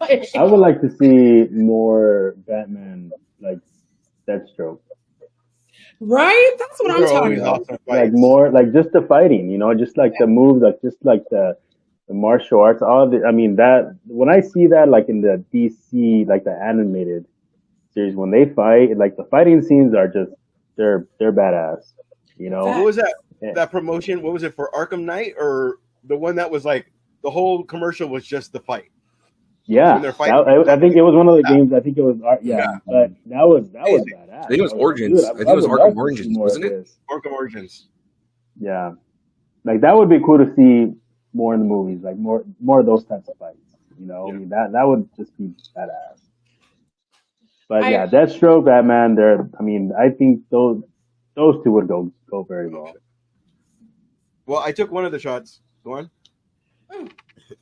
I would like to see more Batman like Deathstroke. Right? That's what I'm They're talking always about. awesome Like fights. more like just the fighting, you know, just like the moves, like just like the martial arts, all the I mean that when I see that like in the DC like the animated series when they fight, like the fighting scenes are just they're badass. You know? What was that? Yeah. That promotion? What was it for Arkham Knight or the one that was like the whole commercial was just the fight? Yeah, When they're fighting. I think it was one of the games. I think it was but that was badass. I think it was like, Origins. dude, I think it was would Arkham love to see Origins, more of wasn't it? this. Arkham Origins. Yeah, like that would be cool to see more in the movies, like more of those types of fights. You know, I mean, that would just be badass. But yeah, Deathstroke, Batman. I mean, I think those two would go very well. Well, I took one of the shots. Go on.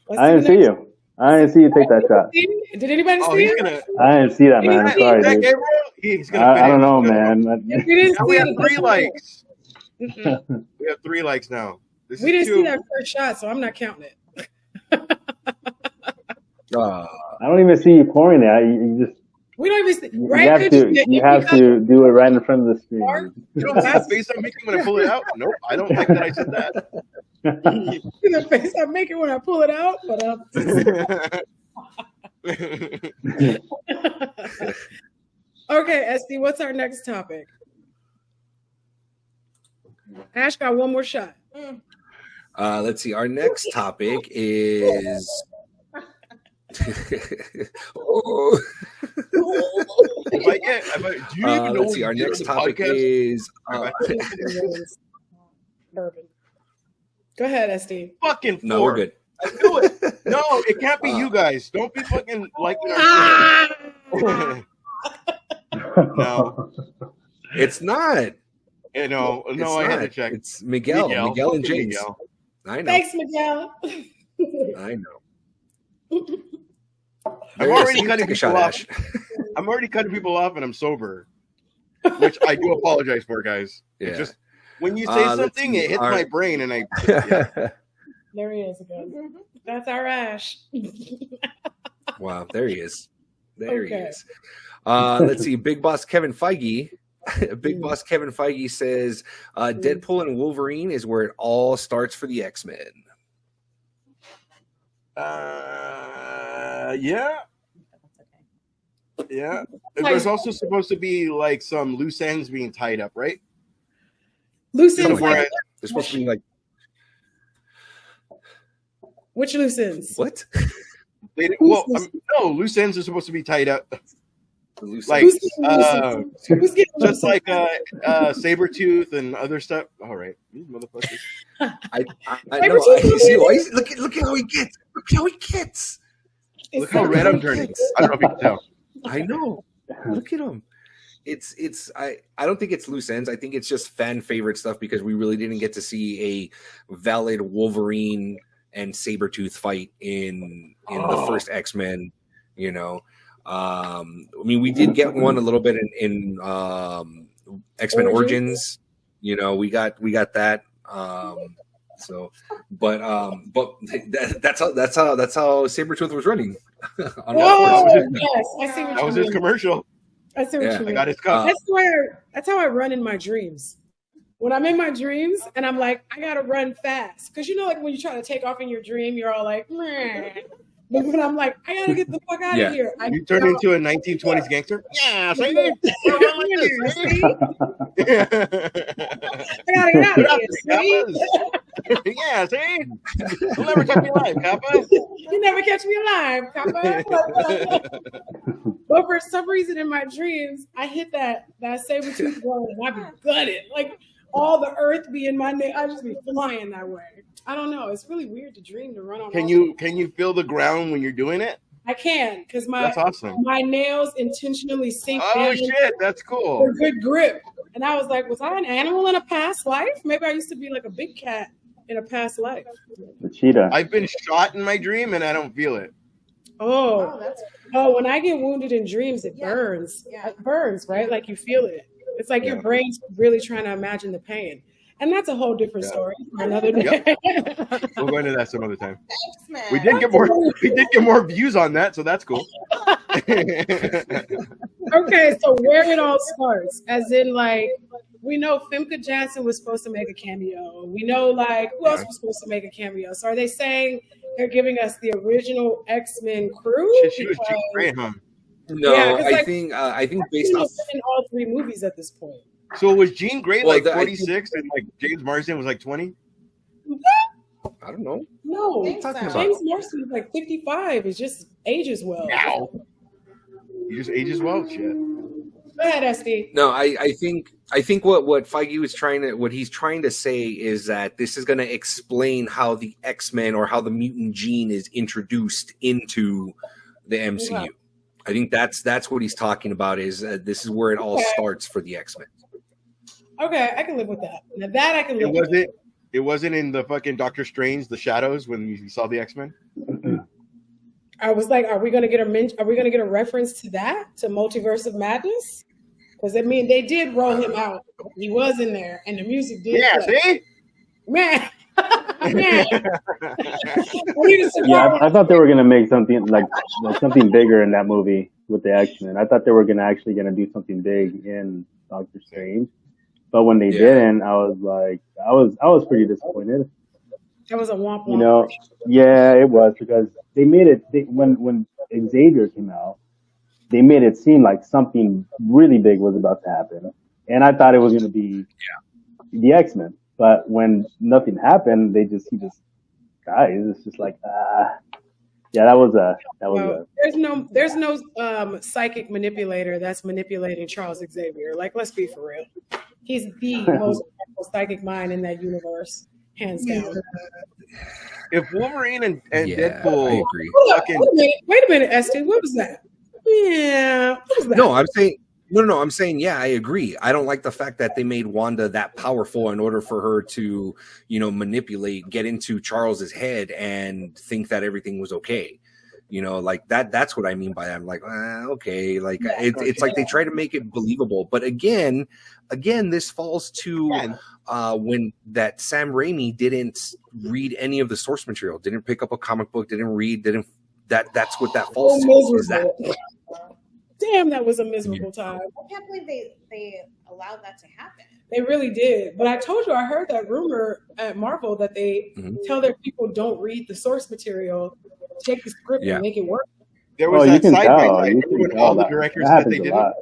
Let's I didn't see you. I didn't see you take that shot. Did anybody Oh, see he's it? gonna. I didn't see that, man. I'm sorry, Is that dude. Gabriel? He's gonna. I don't know, finish. man. If we didn't Now see we have it, 3 likes. Mm-mm. We have 3 likes now. This We is didn't 2. see that first shot, so I'm not counting it. Uh, I don't even see you pouring it. You just We don't even see. you Right? have to do it right in front of the screen. You don't see the face I'm making when I pull it out? Nope. I don't like that I said that. See the face I make it when I pull it out, but okay, Esty, what's our next topic? Ash got one more shot. let's see. Our next topic is. Oh. Like, yeah, do you even know Let's see. Our next topic is. Bourbon. Go ahead, Esty. fucking No, we're 4. good. I knew it. No, it can't be you guys. Don't be fucking liking our Ah! No. It's not. You know, It's no, I had to not. check. It's Miguel and Fucking James. Miguel. I know. Thanks, Miguel. I know. I'm There it is. already You cutting take a shot, people off. Ash. I'm already cutting people off and I'm sober, which I do apologize for, guys. It Yeah. just when you say Let's something, see. it hits Our- my brain, and I. Yeah. There he is again. That's our Ash. Wow, there he is. There he Okay. is. Let's see. Big Boss Kevin Feige. Big Boss Kevin Feige says Deadpool and Wolverine is where it all starts for the X-Men. Yeah, That's okay. yeah. And there's also supposed to be like some loose ends being tied up, right? Loose Something ends, like like that. They're supposed to be like which loose ends? what? Well, no, loose ends are supposed to be tied up. The loose Like, ends. Who's getting just loose like saber tooth and other stuff. All right, these motherfuckers. I Saber know. tooth I see. movie? Why? Look at how he gets. Look how he gets. Look how red I'm turning. I don't know if you can tell. I know. Look at him. It's I don't think it's loose ends. I think it's just fan favorite stuff because we really didn't get to see a valid Wolverine and Sabretooth fight in the first X-Men, you know. I mean, we did get one a little bit in X-Men Origins. You know, we got that. So, but that's how Sabretooth was running. On Oh, Netflix. yes, I see what That you was mean. his commercial. I see what Yeah. you I mean. got his cup. That's how I run in my dreams. When I'm in my dreams and I'm like, I gotta run fast. Because you know, like when you try to take off in your dream, you're all like, meh. But when I'm like, I gotta get the fuck out Yeah. of here. I You turn into a 1920s gangster. Yeah, see? See? Yeah, I gotta get out of here. See? yeah, see? You'll never catch me alive, Kappa. You never catch me alive, Kappa. But for some reason in my dreams, I hit that saber tooth bone and I be gutted. Like all the earth be in my neck. I just be flying that way. I don't know. It's really weird to dream to run on. Can you feel the ground when you're doing it? I can because That's awesome. my nails intentionally sink Oh down shit, that's cool. for good grip. And I was like, was I an animal in a past life? Maybe I used to be like a big cat in a past life. The cheetah. I've been shot in my dream and I don't feel it. Oh, that's when I get wounded in dreams, it burns. Yeah. It burns, right? Like you feel it. It's like your Yeah. brain's really trying to imagine the pain. And that's a whole different story for another day. We'll go into that some other time. thanks, man. We did get more views on that, so that's cool. Okay, so where it all starts, as in like, we know Femke Janssen was supposed to make a cameo. We know like who else was supposed to make a cameo. So are they saying they're giving us the original X-Men crew? Shit, she was Jean Grey, huh? No, Yeah, 'cause, I like, think based off. in all three movies at this point. So was Jean Grey Well, like I 46 and like James Marsden was like 20? I don't know. No, Think talking so. about? James Marsden is like 55. It just ages well. Now. You just ages well, shit. Go ahead, Esty. No, I think what Feige is he's trying to say is that this is going to explain how the X-Men or how the mutant gene is introduced into the MCU. Yeah. I think that's what he's talking about. Is this is where it all starts for the X-Men. Okay, I can live with that. Now that I can live with. It wasn't in the fucking Doctor Strange, the Shadows, when you saw the X-Men. I was like, are we gonna get a reference to that, to Multiverse of Madness? Because I mean, they did roll him out. He was in there, and the music did. Yeah, play. see? Man. Man. Yeah, I thought they were gonna make something like something bigger in that movie with the X-Men. I thought they were gonna do something big in Doctor Strange, but when they didn't, I was like, I was pretty disappointed. That was a womp womp. You know, yeah, it was because they made it when Xavier came out, they made it seem like something really big was about to happen, and I thought it was gonna be the X-Men. But when nothing happened, he just dies. It's just like, yeah, that was No, there's no psychic manipulator that's manipulating Charles Xavier. Like, let's be for real. He's the most powerful psychic mind in that universe, hands down. If Wolverine and I Deadpool, agree. Hold up, wait a minute, Esty. What was that? Yeah, what was that? No, I'm saying no. I'm saying yeah, I agree. I don't like the fact that they made Wanda that powerful in order for her to, manipulate, get into Charles's head, and think that everything was okay. Like that. That's what I mean by that. I'm like, okay. Like it's like they try to make it believable, but again, this falls to when that Sam Raimi didn't read any of the source material, didn't pick up a comic book, that's what that falls to. Is that. Damn, that was a miserable time. I can't believe they allowed that to happen. They really did. But I told you, I heard that rumor at Marvel that they tell their people don't read the source material, take the script and make it work. There was you that can side by tell. side. You Remember can when all tell the that directors that said they happens a didn't? lot.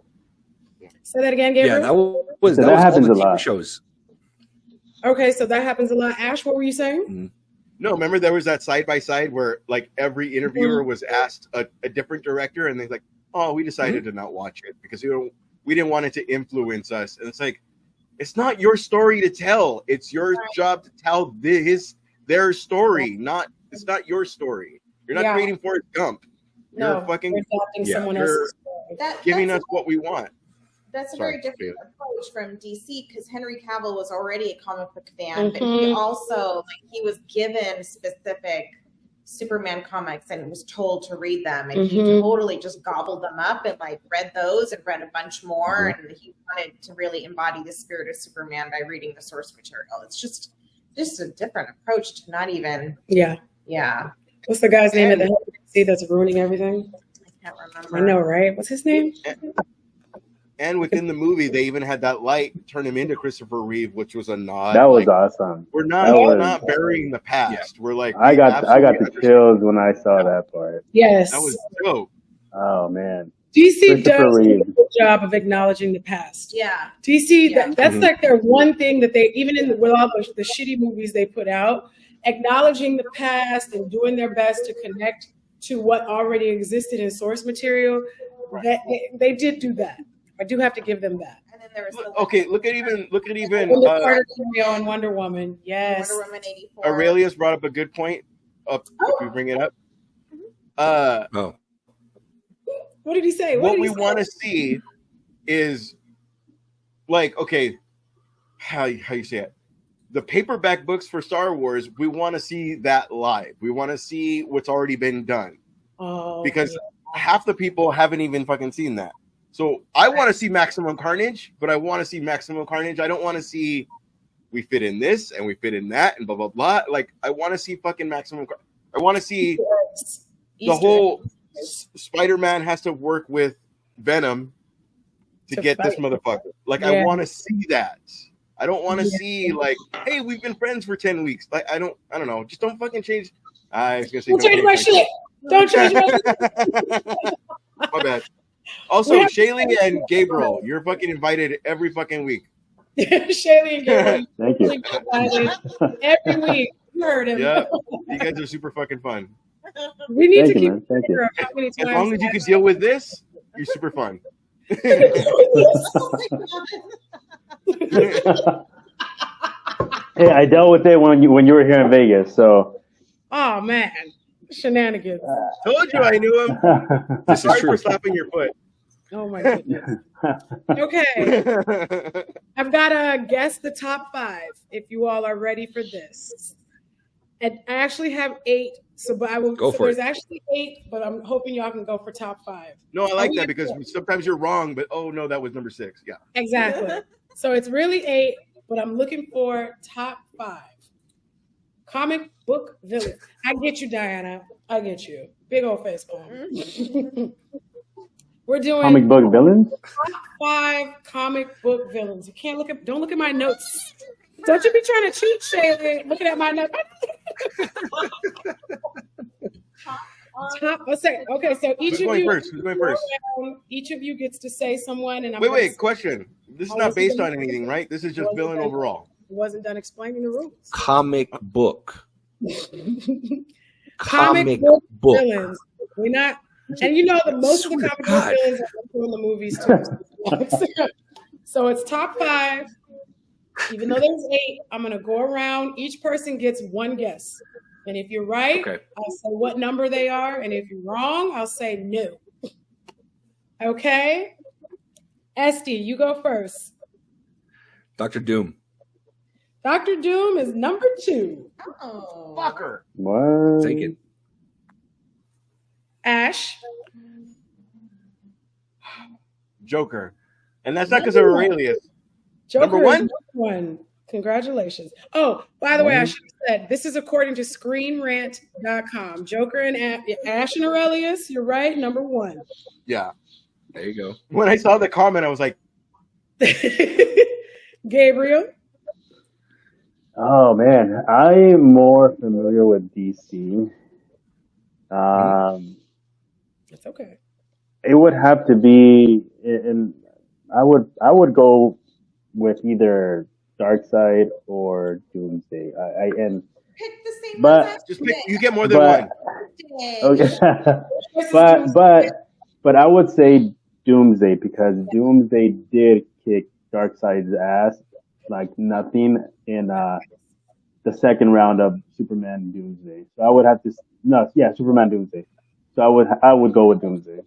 Say that again, Yeah, Gabriel. that was So that that was all happens the a TV lot. shows. Okay, so that happens a lot. Ash, what were you saying? Mhm. No, remember there was that side by side where like every interviewer Mm-hmm. was asked a different director, and they're like, "Oh, we decided to not watch it because we didn't want it to influence us." And it's like, it's not your story to tell. It's your job to tell their story. It's not your story. You're not Yeah. creating Forrest Gump. You're No, fucking they're adopting Yeah. someone you're else's story. giving us what we want. That's a Sorry, very different Taylor. approach from DC because Henry Cavill was already a comic book fan, but he also he was given specific Superman comics and was told to read them, and he totally just gobbled them up and like read those and read a bunch more, and he wanted to really embody the spirit of Superman by reading the source material. It's just a different approach to not even Yeah. What's the guy's name at the DC that's ruining everything? I can't remember. I know, right? What's his name? And within the movie, they even had that light turn him into Christopher Reeve, which was a nod. That was awesome. We're not burying the past. We're like, I got the absolutely chills when I saw that part. Yes. That was dope. Oh man. DC Christopher does Reeve. a good job of acknowledging the past. Yeah. DC, Yeah. that's like their one thing that they, even with all the shitty movies they put out, acknowledging the past and doing their best to connect to what already existed in source material. That they did do that. I do have to give them that. And then there was Look at even And the Carter cameo and Wonder Woman. Yes. Wonder Woman 84. Aurelius brought up a good point. If we bring it up. Oh, What did he say? What did we he say? want to see is like, okay, how you say it? The paperback books for Star Wars, we want to see that live. We want to see what's already been done. Because half the people haven't even fucking seen that. So I want to see Maximum Carnage, but I want to see Maximum Carnage. I don't want to see we fit in this and we fit in that and blah blah blah. Like I want to see fucking Maximum. I want to see the whole Spider-Man has to work with Venom to get this motherfucker. Like I want to see that. I don't want to see like, hey, we've been friends for 10 weeks. Like I don't know. Just don't fucking change. I was gonna say don't change my shit. Don't change my shit. My bad. Also, Shaylee and Gabriel, you're fucking invited every fucking week. Shaylee and Gabriel. Thank you. Every week. You heard him. Yeah, you guys are super fucking fun. We need Thank to you, keep man. Thank you. how many As times long as you can deal with this, you're super fun. Hey, I dealt with it when you were here in Vegas, so. Oh man, shenanigans. Told you I knew him. this is Sorry true. for slapping your foot. Oh my goodness. Okay, I've got to guess the top 5 if you all are ready for this. And I actually have 8, but I will. Go for there's it. actually 8, but I'm hoping y'all can go for top 5. No, I like that because sometimes you're wrong, but oh no, that was number 6. Yeah. Exactly. So it's really 8, but I'm looking for top 5. Comic book villain. I get you, Diana. I get you. Big old face palm. We're doing Comic book villains? top 5 comic book villains. You can't don't look at my notes. Don't you be trying to cheat, Shaylee, looking at my notes. Okay, so each Who's of going you first? Who's going first? each of you gets to say someone, and I'm Wait, question. This is Oh, not this based is- on anything, right? This is just Wasn't villain that- overall. wasn't done explaining the rules. Comic book. Comic book villains. We're not, and you know the most of the Swear to comic book God. villains are from the movies too. So it's top 5. Even though there's 8, I'm gonna go around. Each person gets one guess, and if you're right, Okay. I'll say what number they are, and if you're wrong, I'll say no. Okay, Esty, you go first. Dr. Doom. Dr. Doom is number 2. Oh. Fucker. What? Take it. Ash. Joker. And that's not because of Aurelius. Joker Number is one? number 1. Congratulations. Oh, by the way, I should have said this is according to ScreenRant.com. Joker and Ash and Aurelius, you're right, number 1. Yeah. There you go. When I saw the comment, I was like, Gabriel. Oh man, I'm more familiar with DC. It's okay. It would have to be, and I would go with either Darkseid or Doomsday. And Pick the same ones but I Just pick. picked. You get more than one. okay, This is but Doomsday. but I would say Doomsday because Doomsday did kick Darkseid's ass like nothing in the second round of Superman Doomsday. So I would have to no, yeah, Superman Doomsday. So I would go with Doomsday.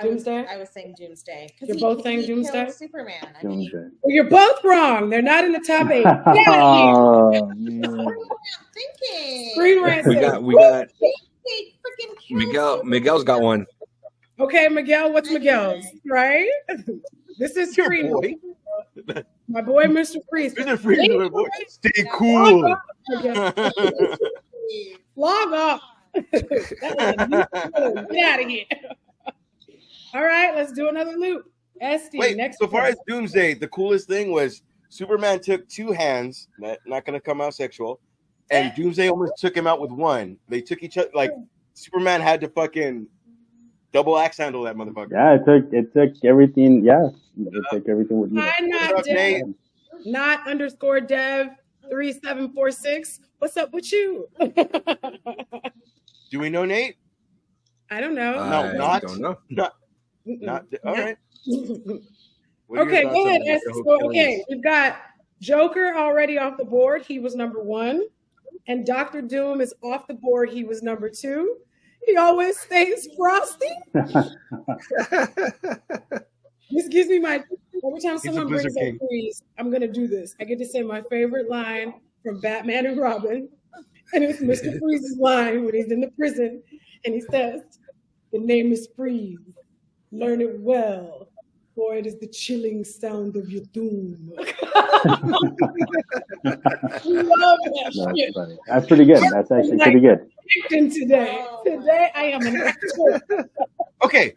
Doomsday? I was saying Doomsday. 'Cause You're both saying he killed Doomsday? Superman. I mean, Doomsday. Well, you're both wrong. They're not in the top 8. Get out of here. Oh man. what am I thinking? Screen Rant We says, got we got They freaking killed Superman. Miguel's got one. okay, Miguel, what's Miguel's? Right? This is Your Screen boy. Rant. My boy, Mr. Freeze. Mr. Freeze, my boy. Stay Log cool. off, Miguel. Log off. Get out of here. All right, let's do another loop. Esty, Wait, next so far one. as Doomsday, the coolest thing was Superman took 2 hands, not going to come out sexual, and Doomsday almost took him out with 1. They took each other, like, Superman had to fucking double axe handle that motherfucker. Yeah, it took everything. Yeah, it took everything with you. Hi, What's not up, Dev, Nate? not underscore Dev 3746. What's up with you? Do we know Nate? I don't know. I not. don't know. Not all right. What are your Okay, thoughts go on ahead, Mr. Esty. Hope So, Killings? okay, we've got Joker already off the board. He was number 1. And Dr. Doom is off the board. He was number 2. He always stays frosty. This gives me my every time a someone Blizzard brings up King. Freeze, I'm gonna do this. I get to say my favorite line from Batman and Robin, and it's Mr. Freeze's line when he's in the prison, and he says, "The name is Freeze. Learn it well, for it is the chilling sound of your doom." Love that That's shit. funny. That's pretty good. That's actually pretty good. Acting today. Today I am an actor. Okay,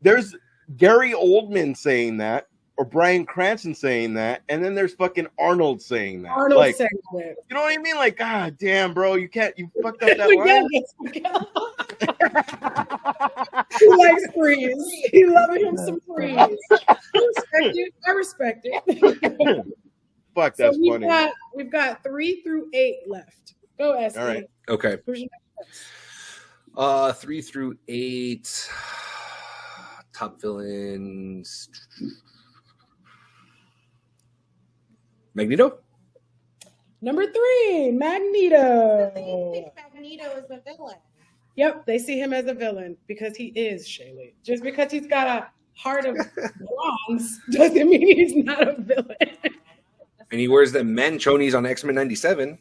there's Gary Oldman saying that, or Bryan Cranston saying that, and then there's fucking Arnold saying that. Arnold like, saying that. you know what I mean? Like, god damn, bro, you fucked up that Miguel line. gets Miguel. He likes Freeze. He loves him some Freeze. I respect it. Fuck, So that's funny. we've got 3 through 8 left. Go, Esty. All right. Okay. Who's your next? 3 through 8. Top villains. Magneto? Number 3, They Magneto. think Magneto is the villain. Yep, they see him as a villain because he is, Shaylee. Just because he's got a heart of bronze doesn't mean he's not a villain. And he wears the Manchonis on X-Men 97.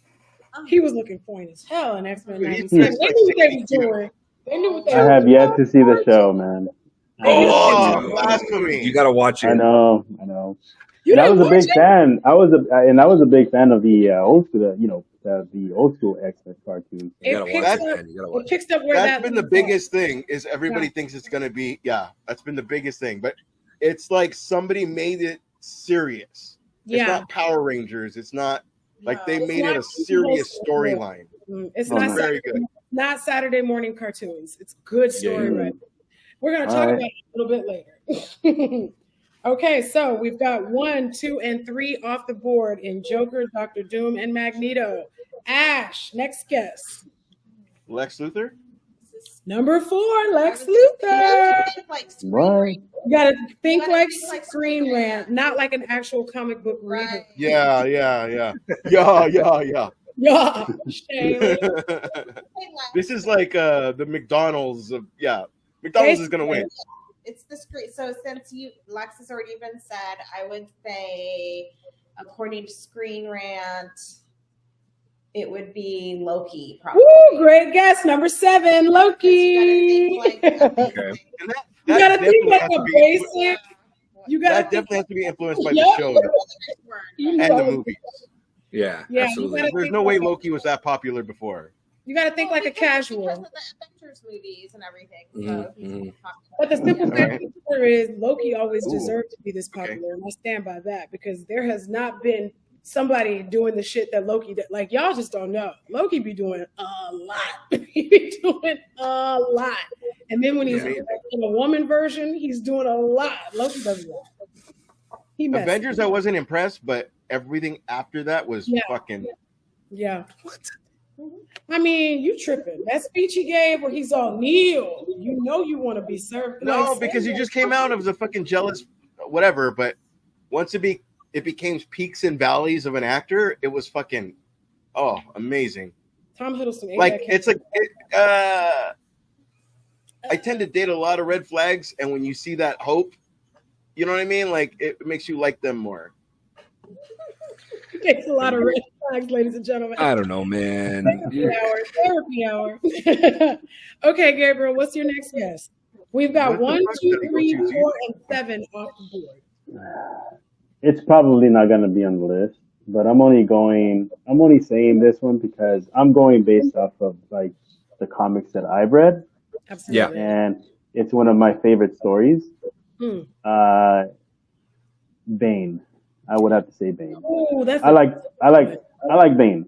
He was looking fine as hell in X-Men He's 97. They knew what they was doing. They knew what they I were have doing. yet to see the show, man. Oh, dude. blasphemy. You got to watch it. I know. You And I didn't was a watch big it? fan. I was a big fan of the old school, the old school X-Men cartoons. You got to watch picks it, up- man. You got to It watch it. picks up where That's that been the leaves off. biggest thing is everybody thinks it's gonna be that's been the biggest thing. But it's like somebody made it serious. It's Yeah. not Power Rangers. It's not like they No. made it a It's not serious Super Bowl. storyline. It's Oh, not no. Very good. not Saturday morning cartoons. It's good story Yeah. writing. We're gonna All talk right. about it a little bit later. Okay, so we've got 1, 2, and 3 off the board in Joker, Dr. Doom, and Magneto. Ash, next guess. Lex Luthor. Number 4, Lex Luthor. Like What? You gotta think You gotta like think like Screen Screen Rant, Rant. not like an actual comic book reader. Right. Yeah. Yeah, Shaylee. This is like the McDonald's of McDonald's is gonna win. It's the screen. So since Lex has already been said, I would say, according to Screen Rant, it would be Loki. Probably. Woo, great guess. Number 7, Loki. You gotta think like Okay. And that You gotta think definitely like has a to be basic. You gotta that think, definitely has to be influenced by Yeah. the show you and know, the movies. Yeah, Yeah, you absolutely. gotta- There's no way Loki was that popular before. you gotta think like a casual. Because of the Avengers movies and everything. So Mhm, he's mhm. popular. But the simple All fact right. of the matter is Loki always Ooh. deserved to be this popular, and I stand by that because there has not been somebody doing the shit that Loki did. Like, y'all just don't know. Loki be doing a lot. He be doing a lot. And then when he's in a woman version, he's doing a lot. Loki does a lot. Avengers, I wasn't impressed, but everything after that was fucking. Yeah. What? I mean, you tripping. That speech he gave where he's all kneel. You know you want to be served. No, because he just came out of the fucking jealous whatever, but once it became peaks and valleys of an actor, it was fucking amazing. Tom Hiddleston, like it's like I tend to date a lot of red flags, and when you see that hope, you know what I mean? Like it makes you like them more. It's a lot of red flags, ladies and gentlemen. I don't know, man. Therapy hour. Okay, Gabriel, what's your next guess? We've got 1, 2, 3, 4, and 7 off the board. It's probably not going to be on the list, but I'm only saying this one because I'm going based off of like the comics that I've read. Absolutely. Yeah. And it's one of my favorite stories. Bane. I would have to say Bane. Oh, I like Bane.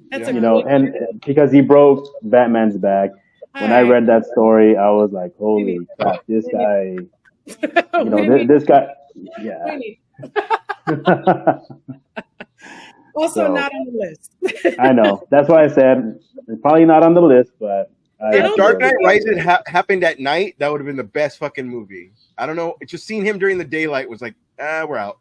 That's and because he broke Batman's back. When I read that story, I was like, "Holy crap! This guy, this guy, yeah." Also, not on the list. I know. That's why I said it's probably not on the list, but if Dark Knight Rises happened at night, that would have been the best fucking movie. I don't know. Just seeing him during the daylight was like, we're out.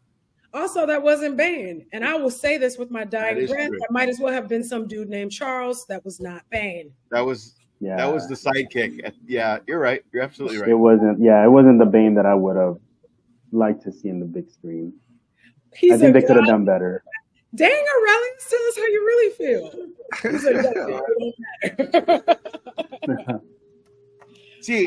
Also, that wasn't Bane. And I will say this with my dying breath. True. That might as well have been some dude named Charles. That was not Bane. That was the sidekick. Yeah, you're right. You're absolutely right. It wasn't the Bane that I would have liked to see in the big screen. I think they could have done better. Dang, Aurelius, tell us how you really feel. See,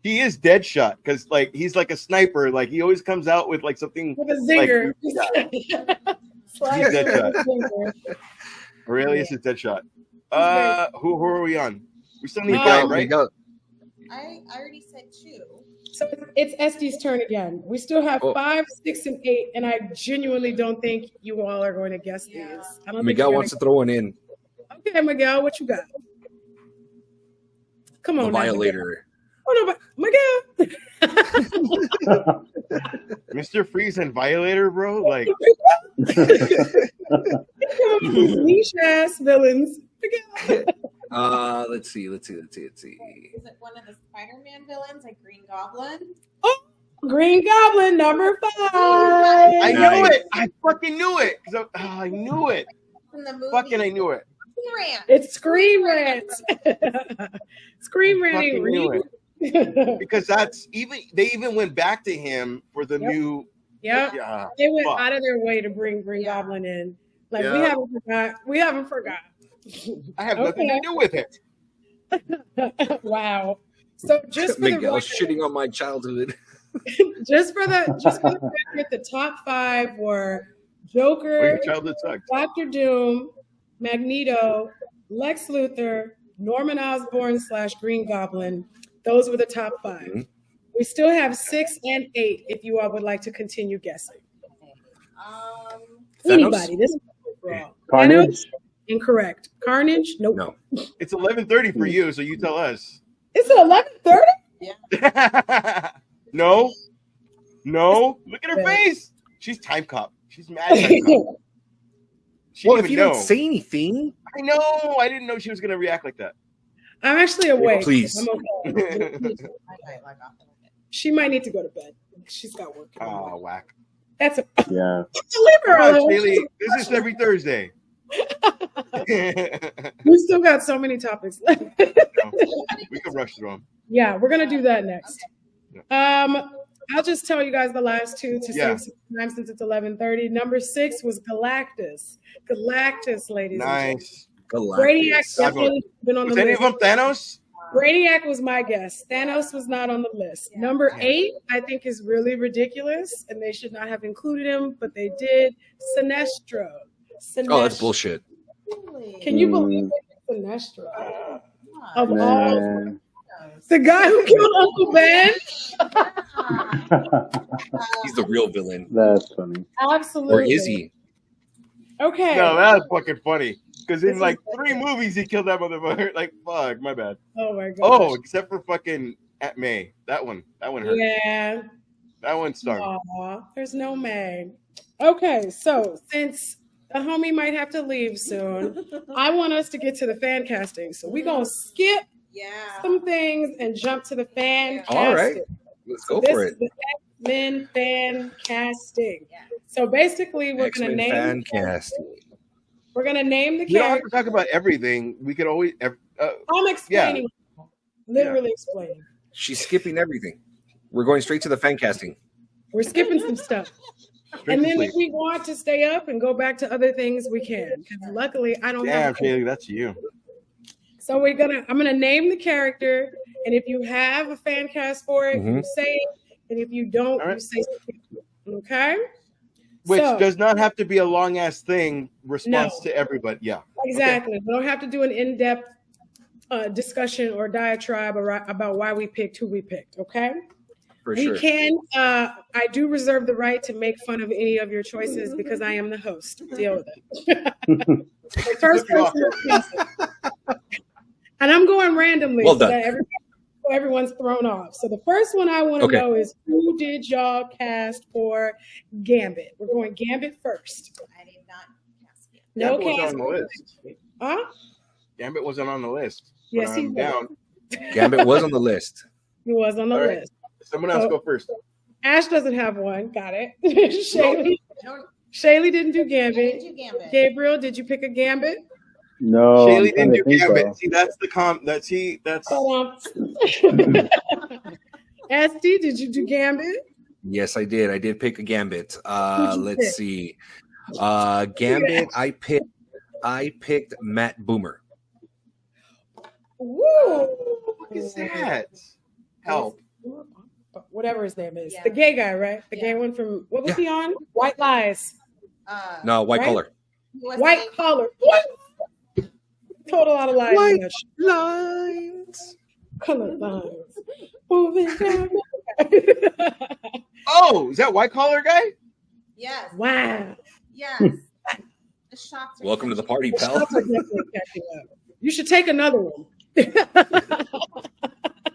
he is Deadshot because like he's like a sniper. Like he always comes out with like something with a zinger. He's Deadshot. Aurelius is Deadshot. Who are we on? We still need 5, right? I already said 2. So it's Este's turn again. We still have 5, 6, and 8, and I genuinely don't think you all are going to guess these. I don't Miguel wants to throw one in. Okay, Miguel, what you got? Come on, the Violator. Oh no, Miguel. Mr. Freeze and Violator, bro. Like niche ass villains. Miguel. Let's see. Is it one of the Spider-Man villains, like Green Goblin? Oh, Green Goblin, number 5. I knew it. I fucking knew it. I knew it. From the movie. Fucking, I knew it. It's Scream Rant. Scream Rant. Because they even went back to him for the new. Yeah, they went out of their way to bring Green Goblin in. Like we haven't forgot. I have nothing to do with it. Wow. So just for Miguel shitting on my childhood. just for the record, the top 5 were Joker, Dr. Doom, Magneto, Lex Luthor, Norman Osborn / Green Goblin. Those were the top 5. Mm-hmm. We still have 6 and 8 if you all would like to continue guessing. Anybody. This is wrong. Carnage? Incorrect. Carnage? Nope. No. It's 11:30 for you, so you tell us. Is it 11:30? Yeah. No. Look at her face. She's time cop. She's mad time cop. If you don't say anything. I know. I didn't know she was going to react like that. I'm actually awake. Please. I'm okay. She might need to go to bed. She's got work. Oh, whack. That's a yeah. This is every Thursday. We still got so many topics left. We can rush through them. Yeah, we're gonna do that next. I'll just tell you guys the last 2 to save some time since it's 11:30. Number 6 was Galactus. Galactus, ladies. Nice. Brainiac definitely been on the list. Was any of them Thanos? Brainiac was my guess. Thanos was not on the list. Yeah. Number 8, I think, is really ridiculous, and they should not have included him, but they did. Sinestro. Oh, that's bullshit. Can you believe it? Sinestro. Of all, the guy who killed Uncle Ben. He's the real villain. That's funny. Absolutely. Or is he? Okay. No, that's fucking funny. Because in This like is 3 movies, he killed that motherfucker. Like, fuck, my bad. Oh my god. Oh, except for fucking Aunt May. That one hurt. Yeah. That one stung. Aw, there's no May. Okay, so since the homie might have to leave soon, I want us to get to the fan casting. So we're gonna skip some things and jump to the fan casting. All right, let's go for it. This is the X-Men fan casting. So basically, we're gonna X-Men name fan casting. We're gonna name the We don't have character. to talk about everything. We could always. I'm explaining, literally explaining. She's skipping everything. We're going straight to the fan casting. We're skipping some stuff. And then if we want to stay up and go back to other things, we can. Because luckily, I don't Damn, have. Shaylee, that's you. So I'm gonna name the character, and if you have a fan cast for it, you say it, and if you don't, you say something. Okay. Which does not have to be a long ass thing. Response No. to everybody. Yeah. Exactly. We don't have to do an in-depth discussion or diatribe about why we picked who we picked. Okay. For We sure. can. I do reserve the right to make fun of any of your choices because I am the host. Deal with it. The first person, and I'm going randomly Well so done. that everyone's thrown off. So the first one I want to know is who did y'all cast for Gambit? We're going Gambit first. I did not cast it. No Gambit wasn't cast. on the list. Huh? Gambit wasn't on the list. Yes, But he I'm was. down. Gambit was on the list. He was on the All right. list. Someone else So- go first. Ash doesn't have one. Got it. Shaylee didn't do I didn't Gambit. do Gambit. Gabriel, did you pick a Gambit? No, I'm Shaylee trying didn't to do think, Gambit. though. See, that's the that's Hold on. Esty, did you do Gambit? Yes, I did. I did pick a Gambit. Who'd you Let's pick? see. Gambit. I picked Matt Boomer. Woo! What is that? Help. Whatever his name is. Yeah. The gay guy, right? The gay Yeah. one from, what was he on? White Lies. No, white Right? collar. Who was White it? collar. What? Told a lot of lies. in White that shit. lines. Color lines. Moving down. Oh, is that white collar guy? Yes. Wow. Yes. The shots are Welcome to the catching party, The pal. shots are definitely catching up. You should take another one.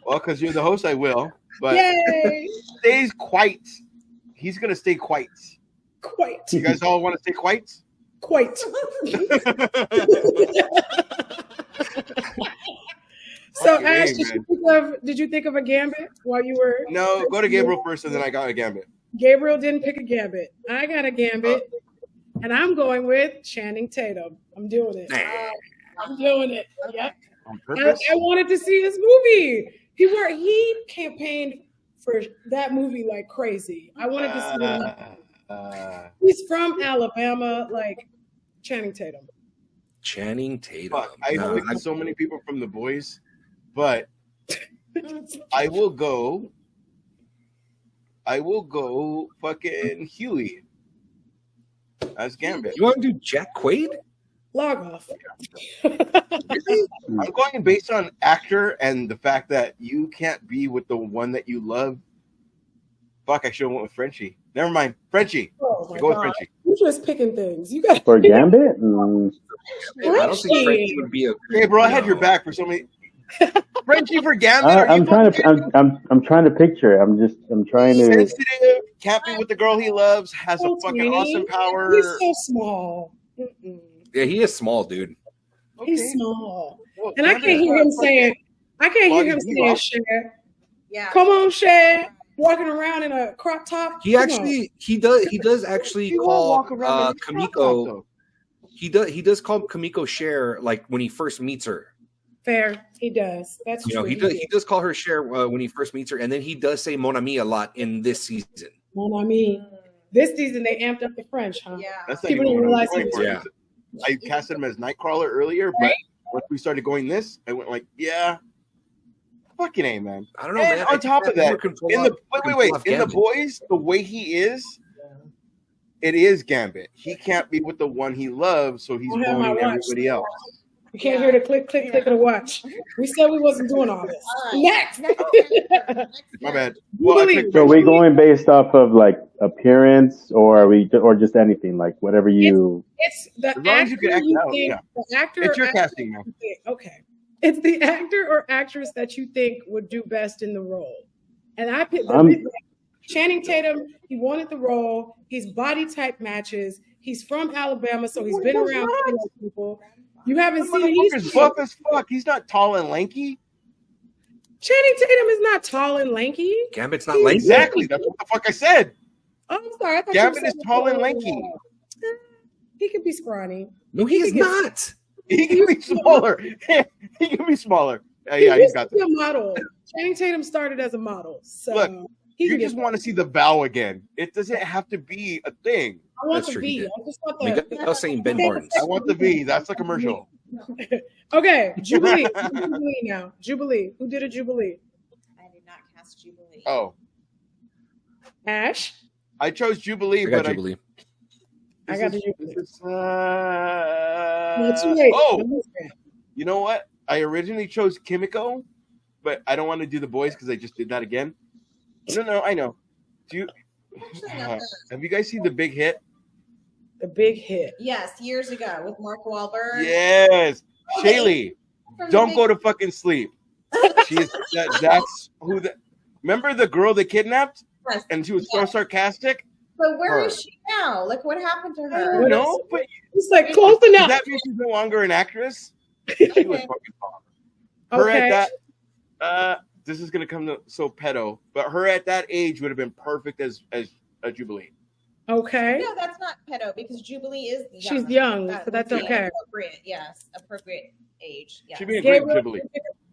Well, because you're the host, I will. But Yay! stays quite. He's gonna stay quite. Quite. You guys all want to stay quite? Quite. So, Fucking Ash, A, did you think of a Gambit while you were? No, go to Gabriel first, and then I got a Gambit. Gabriel didn't pick a Gambit. I got a Gambit, and I'm going with Channing Tatum. I'm doing it. I'm doing it. Yep. On I purpose? wanted to see his movie. He campaigned for that movie like crazy. I wanted to see him. He's from Alabama, like Channing Tatum. Channing Tatum. Fuck, I Nah, picked so many people from The Boys, but I will go fucking Huey as Gambit. you want to do Jack Quaid? Log off. I'm going based on actor and the fact that you can't be with the one that you love. Fuck, I should have went with Frenchie. Never mind. Frenchie. Oh my Go with God. Frenchie. You're just picking things. You got For Gambit? I don't think Frenchie would be a. Hey, bro, I had your No. back for so many. Frenchie for Gambit? Are I'm you trying fucking to. I'm trying to picture. I'm trying to. sensitive, can't be with the girl he loves, has a Oh, fucking Tiny. awesome power. He's so small. Mm-mm. Yeah, he is small, dude. He's small. Well, And I Gambit can't is hear not him saying, Bobby saying, Bebop. Cher. Yeah. Come on, Cher. Walking around in a crop top. He Come actually he does actually He won't call walk around in a crop top, Kamiko. though. He does call Kamiko Cher like when he first meets her. on. Fair. He does. That's You know, true. he does call her Cher when he first meets her, and then he does say Mon Ami a lot in this season. Well, I mean, this season they amped up the French, huh? Yeah. That's not People even don't what I was realize going he for. was- I casted him as Nightcrawler earlier, but Right. once we started going this, I went like, yeah, fucking A, man. I don't know, And man. on top of that, in the wait, in the Gambit. Boys, the way he is, it is Gambit. He can't be with the one he loves, so he's Don't have my boning watch. everybody else. You can't hear the click, click, click of the watch. We said we wasn't doing all this. All right. Next. My bad. Well, I picked So are we going based off of like appearance, or are we, or just anything, like whatever you? It's the As long as you actor can act you out, think, yeah. the actor It's your or casting now. actress you think- Okay. It's the actor or actress that you think would do best in the role. And I picked Channing Tatum. He wanted the role. His body type matches. He's from Alabama, so he's been around people. You haven't seen it. He's buff as fuck. He's not tall and lanky. Channing Tatum is not tall and lanky. Gambit's not lanky. Exactly. That's what the fuck I said. Oh, I'm sorry. I thought Gambit you is said tall and tall. lanky. He could be scrawny. No, he is not. He can be smaller. He can be smaller. Yeah, He he's used got to be that. a model. Channing Tatum started as a model, so Look, he You can just get. want to see the bow again. It doesn't have to be a thing. I want That's the true, he V. did. I just want Miguel saying Ben Okay. Barnes. I want the V. That's a commercial. Okay, Jubilee. Jubilee now. Jubilee. Who did a Jubilee? I did not cast Jubilee. Oh, Ash. I chose Jubilee, I got but Jubilee. I got the Jubilee. This is, No, too late. oh, No, you know what? I originally chose Kimiko, but I don't want to do the boys because I just did that again. No, I know. Do you? Actually, not the- Have you guys seen The Big Hit? the big hit. Yes, years ago with Mark Wahlberg. Yes, Shaylee. From the Don't big- go to fucking sleep. She's that's who the. Remember the girl they kidnapped Yes. and she was so sarcastic. But where her. is she now? Like, what happened to What her? No, but It's like close does enough. that mean she's no longer an actress? She was Okay. fucking bomb. Her Okay. at that. This is gonna come to so pedo, but her at that age would have been perfect as a Jubilee. Okay. No, that's not pedo because Jubilee is young. She's young, so would that's be okay. Appropriate, yes, appropriate age. Yes. She'd be a great Gabriel, Jubilee.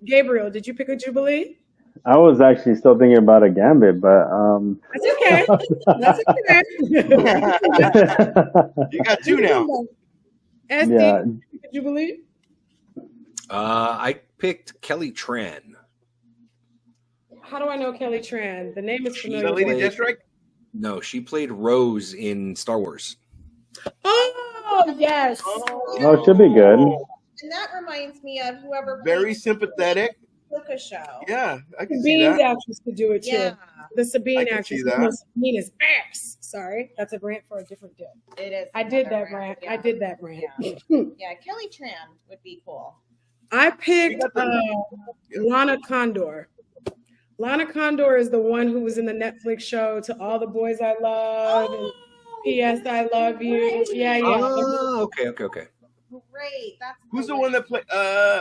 Gabriel, did you pick a Jubilee? I was actually still thinking about a Gambit, but That's okay. That's okay. You got two now. SD, yeah, Jubilee. I picked Kelly Tran. How do I know Kelly Tran? The name is She's Is familiar. that Lady Wait. Deathstrike? No, she played Rose in Star Wars. Oh yes. oh, it should be good. And that reminds me of whoever Very played sympathetic. the Luca show. Yeah, I can see Sabine's that. actress could do it too. Yeah, The Sabine I can actress. see that. No, Sabine is ass. Sorry, that's a rant for a different day. it is. I did another that rant. Yeah. I did that rant. Yeah, Kelly Tran would be cool. I picked You got the- Lana Condor. Lana Condor is the one who was in the Netflix show To All the Boys I Love and P.S. I Love You. Great. Yeah. Oh, okay. Great. That's Who's the one that played?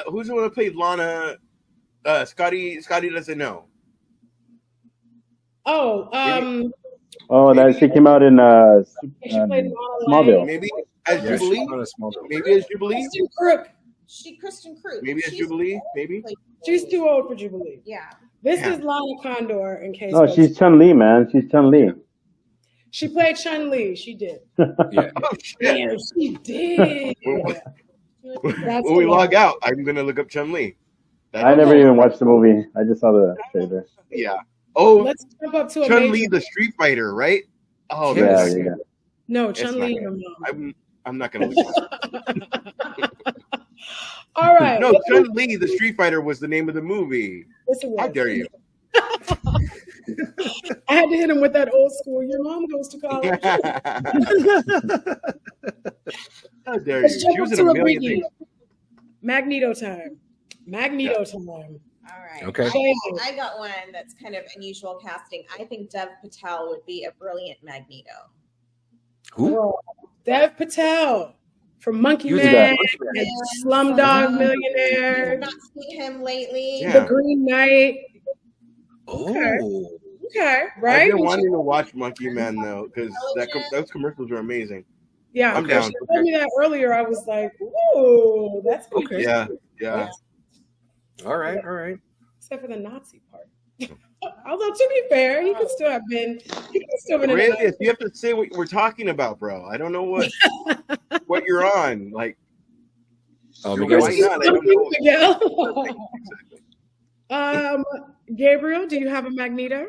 Who's the one that played Lana? Scotty doesn't know. Oh, Oh, that she came out in she played Lana Smallville. Lang. Maybe as Yeah, Jubilee. she's on a small bill. Maybe as Jubilee. Kristen Crook. Kristen Cruz. Maybe as Jubilee. Maybe. She's too old for Jubilee. Yeah. This Yeah. is Lana Condor, in case. No, she's Chun Li, man. She's Chun Li. She played Chun Li. She did. Yeah. Oh shit! Yeah, she did. That's When we a log lot. out, I'm gonna look up Chun Li. I never even watched the movie. I just saw the trailer. Yeah. Oh, Let's jump up to a Chun major. Li, the Street Fighter, right? Oh, Yeah, that's Yeah, yeah. No, It's Chun not Li. good. No. I'm not gonna look it up. All right. No, Chun Li, the Street Fighter, was the name of the movie. Yes, it was. How dare you? I had to hit him with that old school. Your mom goes to college. How dare you? Let's jump She was up in to a million biggie. things. Magneto time. Magneto time. All right. Okay. I got one that's kind of unusual casting. I think Dev Patel would be a brilliant Magneto. Who? Oh, Dev Patel from Monkey He was Man a- and Slumdog You've Millionaire, not seen him lately. Yeah. The Green Knight. Oh. Okay, I've right? been wanting to watch Monkey Man though, because those commercials are amazing. Yeah, I'm okay. down. She told me that earlier. I was like, "Ooh, that's good." Okay. Yeah. All right. Except for the Nazi part. Although to be fair, he could still have been. He could still have been. in the Radius, you have to say what we're talking about, bro. I don't know what you're on. Like, Oh, You're Miguel's why not? I don't know. Miguel. Gabriel, do you have a Magneto?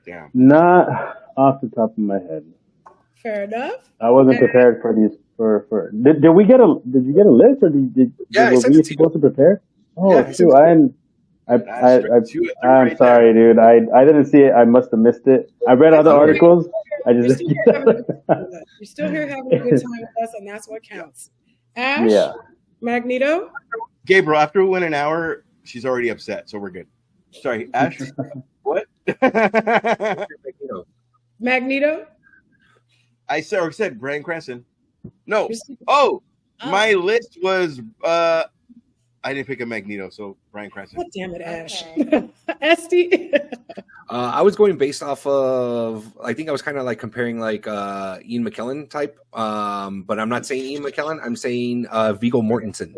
Damn. Not off the top of my head. Fair enough. I wasn't prepared for Did we get a did you get a list or Yeah, I were sent we it to you. supposed to prepare? Oh Yeah, I sent shoot, it I'm sorry, dude. I didn't see it. I must have missed it. I read other articles. I just You're still here having a good time with us, and that's what counts. Ash, yeah. Magneto. Gabriel, after we went an hour, she's already upset, so we're good. Sorry, Ash. What? Magneto. I said Bryan Cranston. No. Oh, my list was I didn't pick a Magneto, so Bryan Cranston. God damn it, Ash. Okay. Esty. I was going based off of. I think I was kind of like comparing like Ian McKellen type, but I'm not saying Ian McKellen. I'm saying Viggo Mortensen.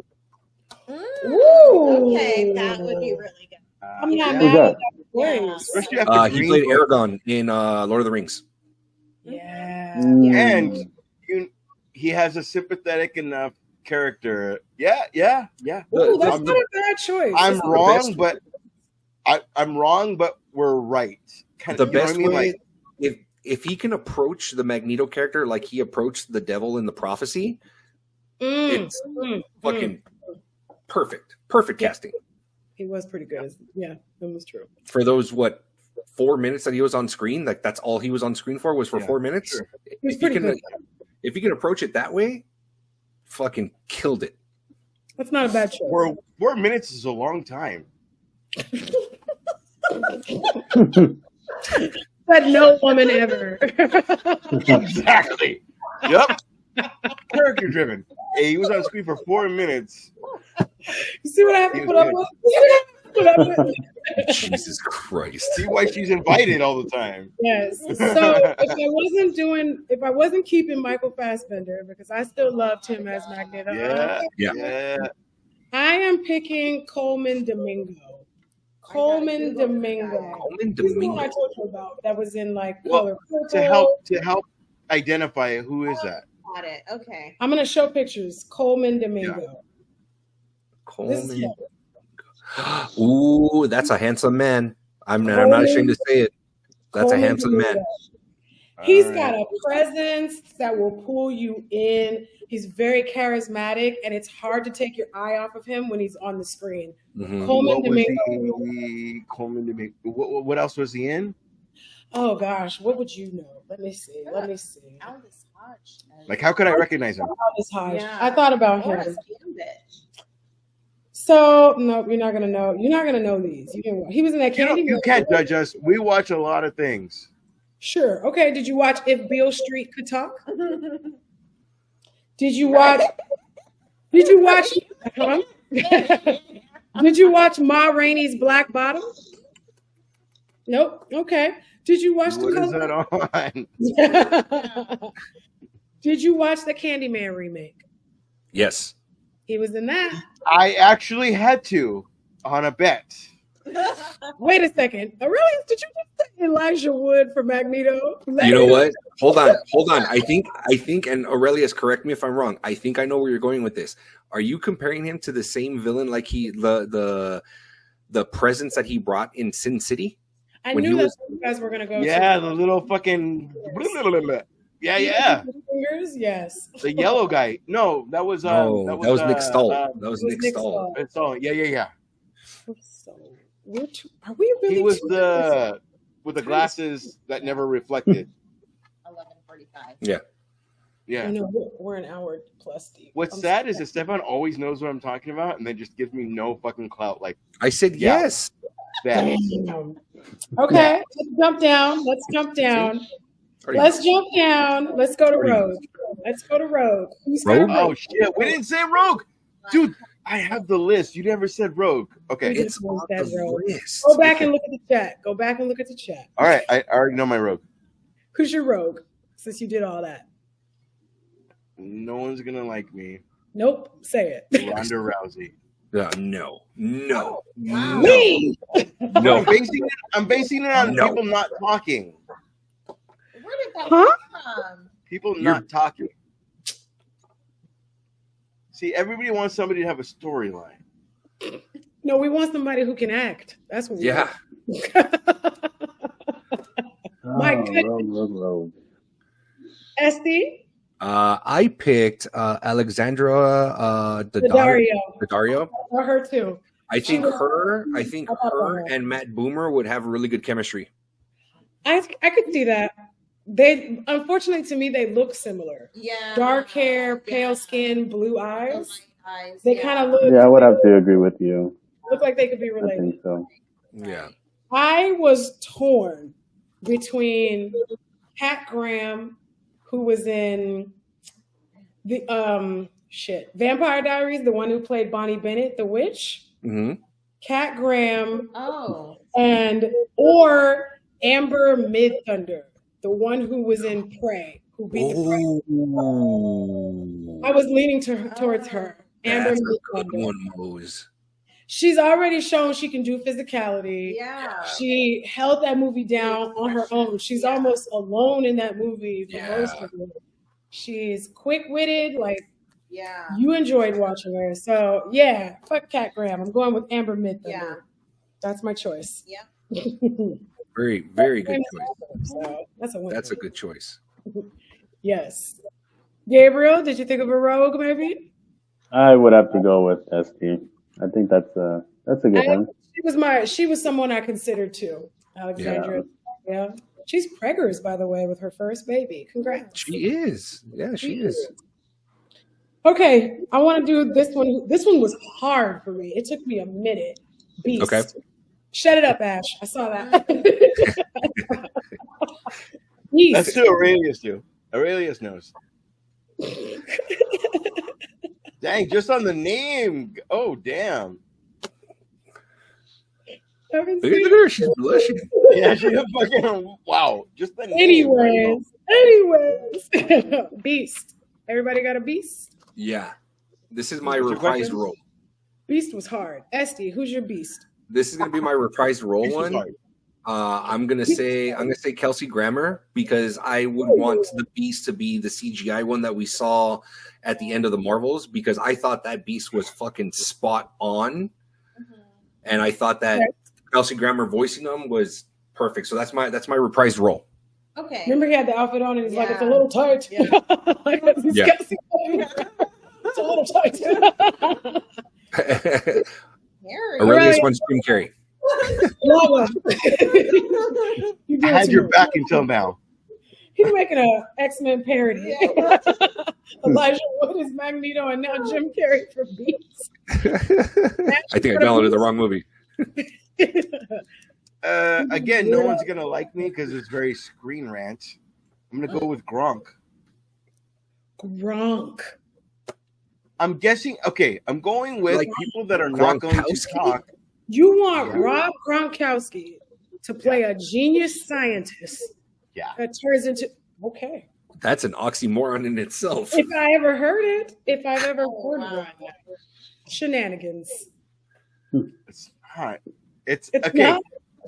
Ooh. Okay, that would be really good. I'm not Who's mad that? at that choice. Especially after He Green played Book. Aragorn in Lord of the Rings. Yeah. And he has a sympathetic enough character. Yeah. Ooh, that's The- not a bad choice. I'm That's wrong, but I'm wrong, but we're right. Kind the of, you know best what I mean? way, Like, if he can approach the Magneto character like he approached the devil in the prophecy, it's fucking perfect casting He was pretty good. Yeah, that was true. for those 4 minutes that he was on screen. Like that's all he was on screen for was for 4 minutes. sure. He was If you pretty can, good. if you can approach it that way, fucking killed it. That's not a bad choice. 4 minutes is a long time. But no woman ever. Exactly. Yep. Character driven. Hey, he was on screen for 4 minutes. You see what I have to He put was up with? You see what I have to put up with? Jesus Christ. See why she's invited all the time. Yes. So if I wasn't keeping Michael Fassbender, because I still loved him as Magneto, Yeah. I am picking Coleman Domingo. Coleman Domingo. This is the one I told you about that was in like color purple. To help identify who is that. Got it. Okay. I'm gonna show pictures. Coleman Domingo. This is Coleman. Ooh, that's a handsome man. I'm not ashamed to say it. That's a Coleman handsome man. Domingo. He's All right. got a presence that will pull you in. He's very charismatic, and it's hard to take your eye off of him when he's on the screen. Mhm. Coleman What was Domingo. Coleman Domingo. What else was he in? Oh gosh, what would you know? Let me see. Aldous Hodge. Like, how could I recognize him? Aldous Hodge. Yeah. I thought about Or him. as Gambit. So no, you're not gonna know. You're not gonna know these. You didn't. He was in that Candy. You can't judge us. We watch a lot of things. Sure. Okay. Did you watch If Beale Street Could Talk? Did you watch? Did you watch? Huh? Did you watch Ma Rainey's Black Bottom? Nope. Okay. Did you watch What is the that on? Did you watch the Candyman remake? Yes. He was in that. I actually had to on a bet. Wait a second. Oh, really? Did you just say Elijah Wood for Magneto? You know what? Hold on. I think, and Aurelius, correct me if I'm wrong. I think I know where you're going with this. Are you comparing him to the same villain, like the presence that he brought in Sin City? I when knew he that's was- what you guys were gonna go. Yeah, to. the little fucking. Yeah. Fingers, yes. The yellow guy. No, that was No, that was Nick Stahl. That was it was Nick Nick Stahl. Stahl. It's all. Yeah. So, are we really? He was too- the with the glasses that never reflected. 11:45. Yeah. Yeah. Oh, no, we're an hour plus deep. What's I'm sad is that Stefan always knows what I'm talking about, and then just gives me no fucking clout like I said Yeah. yes. that. Damn. Okay, let's jump down. Let's jump down. Let's jump down. Let's go to Rogue. Who's got Rogue? Oh shit, we didn't say Rogue, dude. I have the list. You never said Rogue. Okay. It's was on that the Rogue? list. Go back and look at the chat. All right. I already know my Rogue. Who's your Rogue? Since you did all that. No one's gonna like me. Nope. Say it. Ronda Rousey. No. Wow. Me. No. I'm basing it on No. people not talking. Where did that Huh? come from? People You're- not talking. See, everybody wants somebody to have a storyline. No, we want somebody who can act. That's what we Yeah. want. My goodness. Rogue. Esty? I picked Alexandra Daddario. Or her too. I think her her. and Matt Boomer would have really good chemistry. I could see that. They unfortunately to me they look similar. Yeah. Dark hair, pale skin, blue eyes. Eyes, They kind of look. Yeah, I would have to agree with you. Look like they could be I related. think so. Yeah. I was torn between Pat Graham, who was in the Vampire Diaries, the one who played Bonnie Bennett, the witch. Mm-hmm. Cat Graham, Oh. or Amber Midthunder, the one who was in Prey, who beat the Prey. I was leaning towards her. Amber That's a good Midthunder. one, Mose. She's already shown she can do physicality. Yeah. She held that movie down on her own. She's almost alone in that movie for most of it. She's quick-witted, like Yeah. you enjoyed watching her. So yeah, fuck Cat Graham. I'm going with Amber Midthunder. Yeah. That's my choice. Yeah. Very, very good choice. So that's a win. That's a good choice. Yes. Gabriel, did you think of a rogue maybe? I would have to go with ST. I think that's a good one. She was someone I considered too. Alexandra. Yeah. She's preggers, by the way, with her first baby. Congrats. She is. Yeah, she is. Okay, I want to do this one. This one was hard for me. It took me a minute. Beast. Okay. Shut it up, Ash. I saw that. Beast. That's who Aurelius do. Aurelius knows. Dang, just on the name. Oh, damn. Look Look at her. She's blushing. Yeah, she's a fucking wow. Just the name. Anyways. Beast. Everybody got a beast? Yeah. This is my What's your reprised question? role. Beast was hard. Esty, who's your beast? This is gonna be my reprised role Beast was one. hard. I'm gonna say Kelsey Grammer because I would want the Beast to be the CGI one that we saw at the end of the Marvels because I thought that Beast was fucking spot on, and I thought that Kelsey Grammer voicing them was perfect. So that's my reprised role. Okay. Remember he had the outfit on and he's like, it's a Yeah. little tight. Yeah. Like, it's Yeah. Kelsey. It's a little tight. Harry. Aurelius wants Jim Carrey. Lava. I had your back until now. He's making a X-Men parody. Yeah. Elijah Wood is Magneto and now Jim Carrey for Beast. I think I downloaded the wrong movie. Again, no one's gonna like me because it's very screen rant. I'm gonna go with Gronk. Gronk. I'm guessing. Okay, I'm going with Like people that are not going to Gronkowski? talk. You want Rob Gronkowski to play a genius scientist Yeah. that turns into okay. That's an oxymoron in itself. If I ever heard it, if I've ever heard wow. one. Shenanigans. It's not. It's It's okay. not?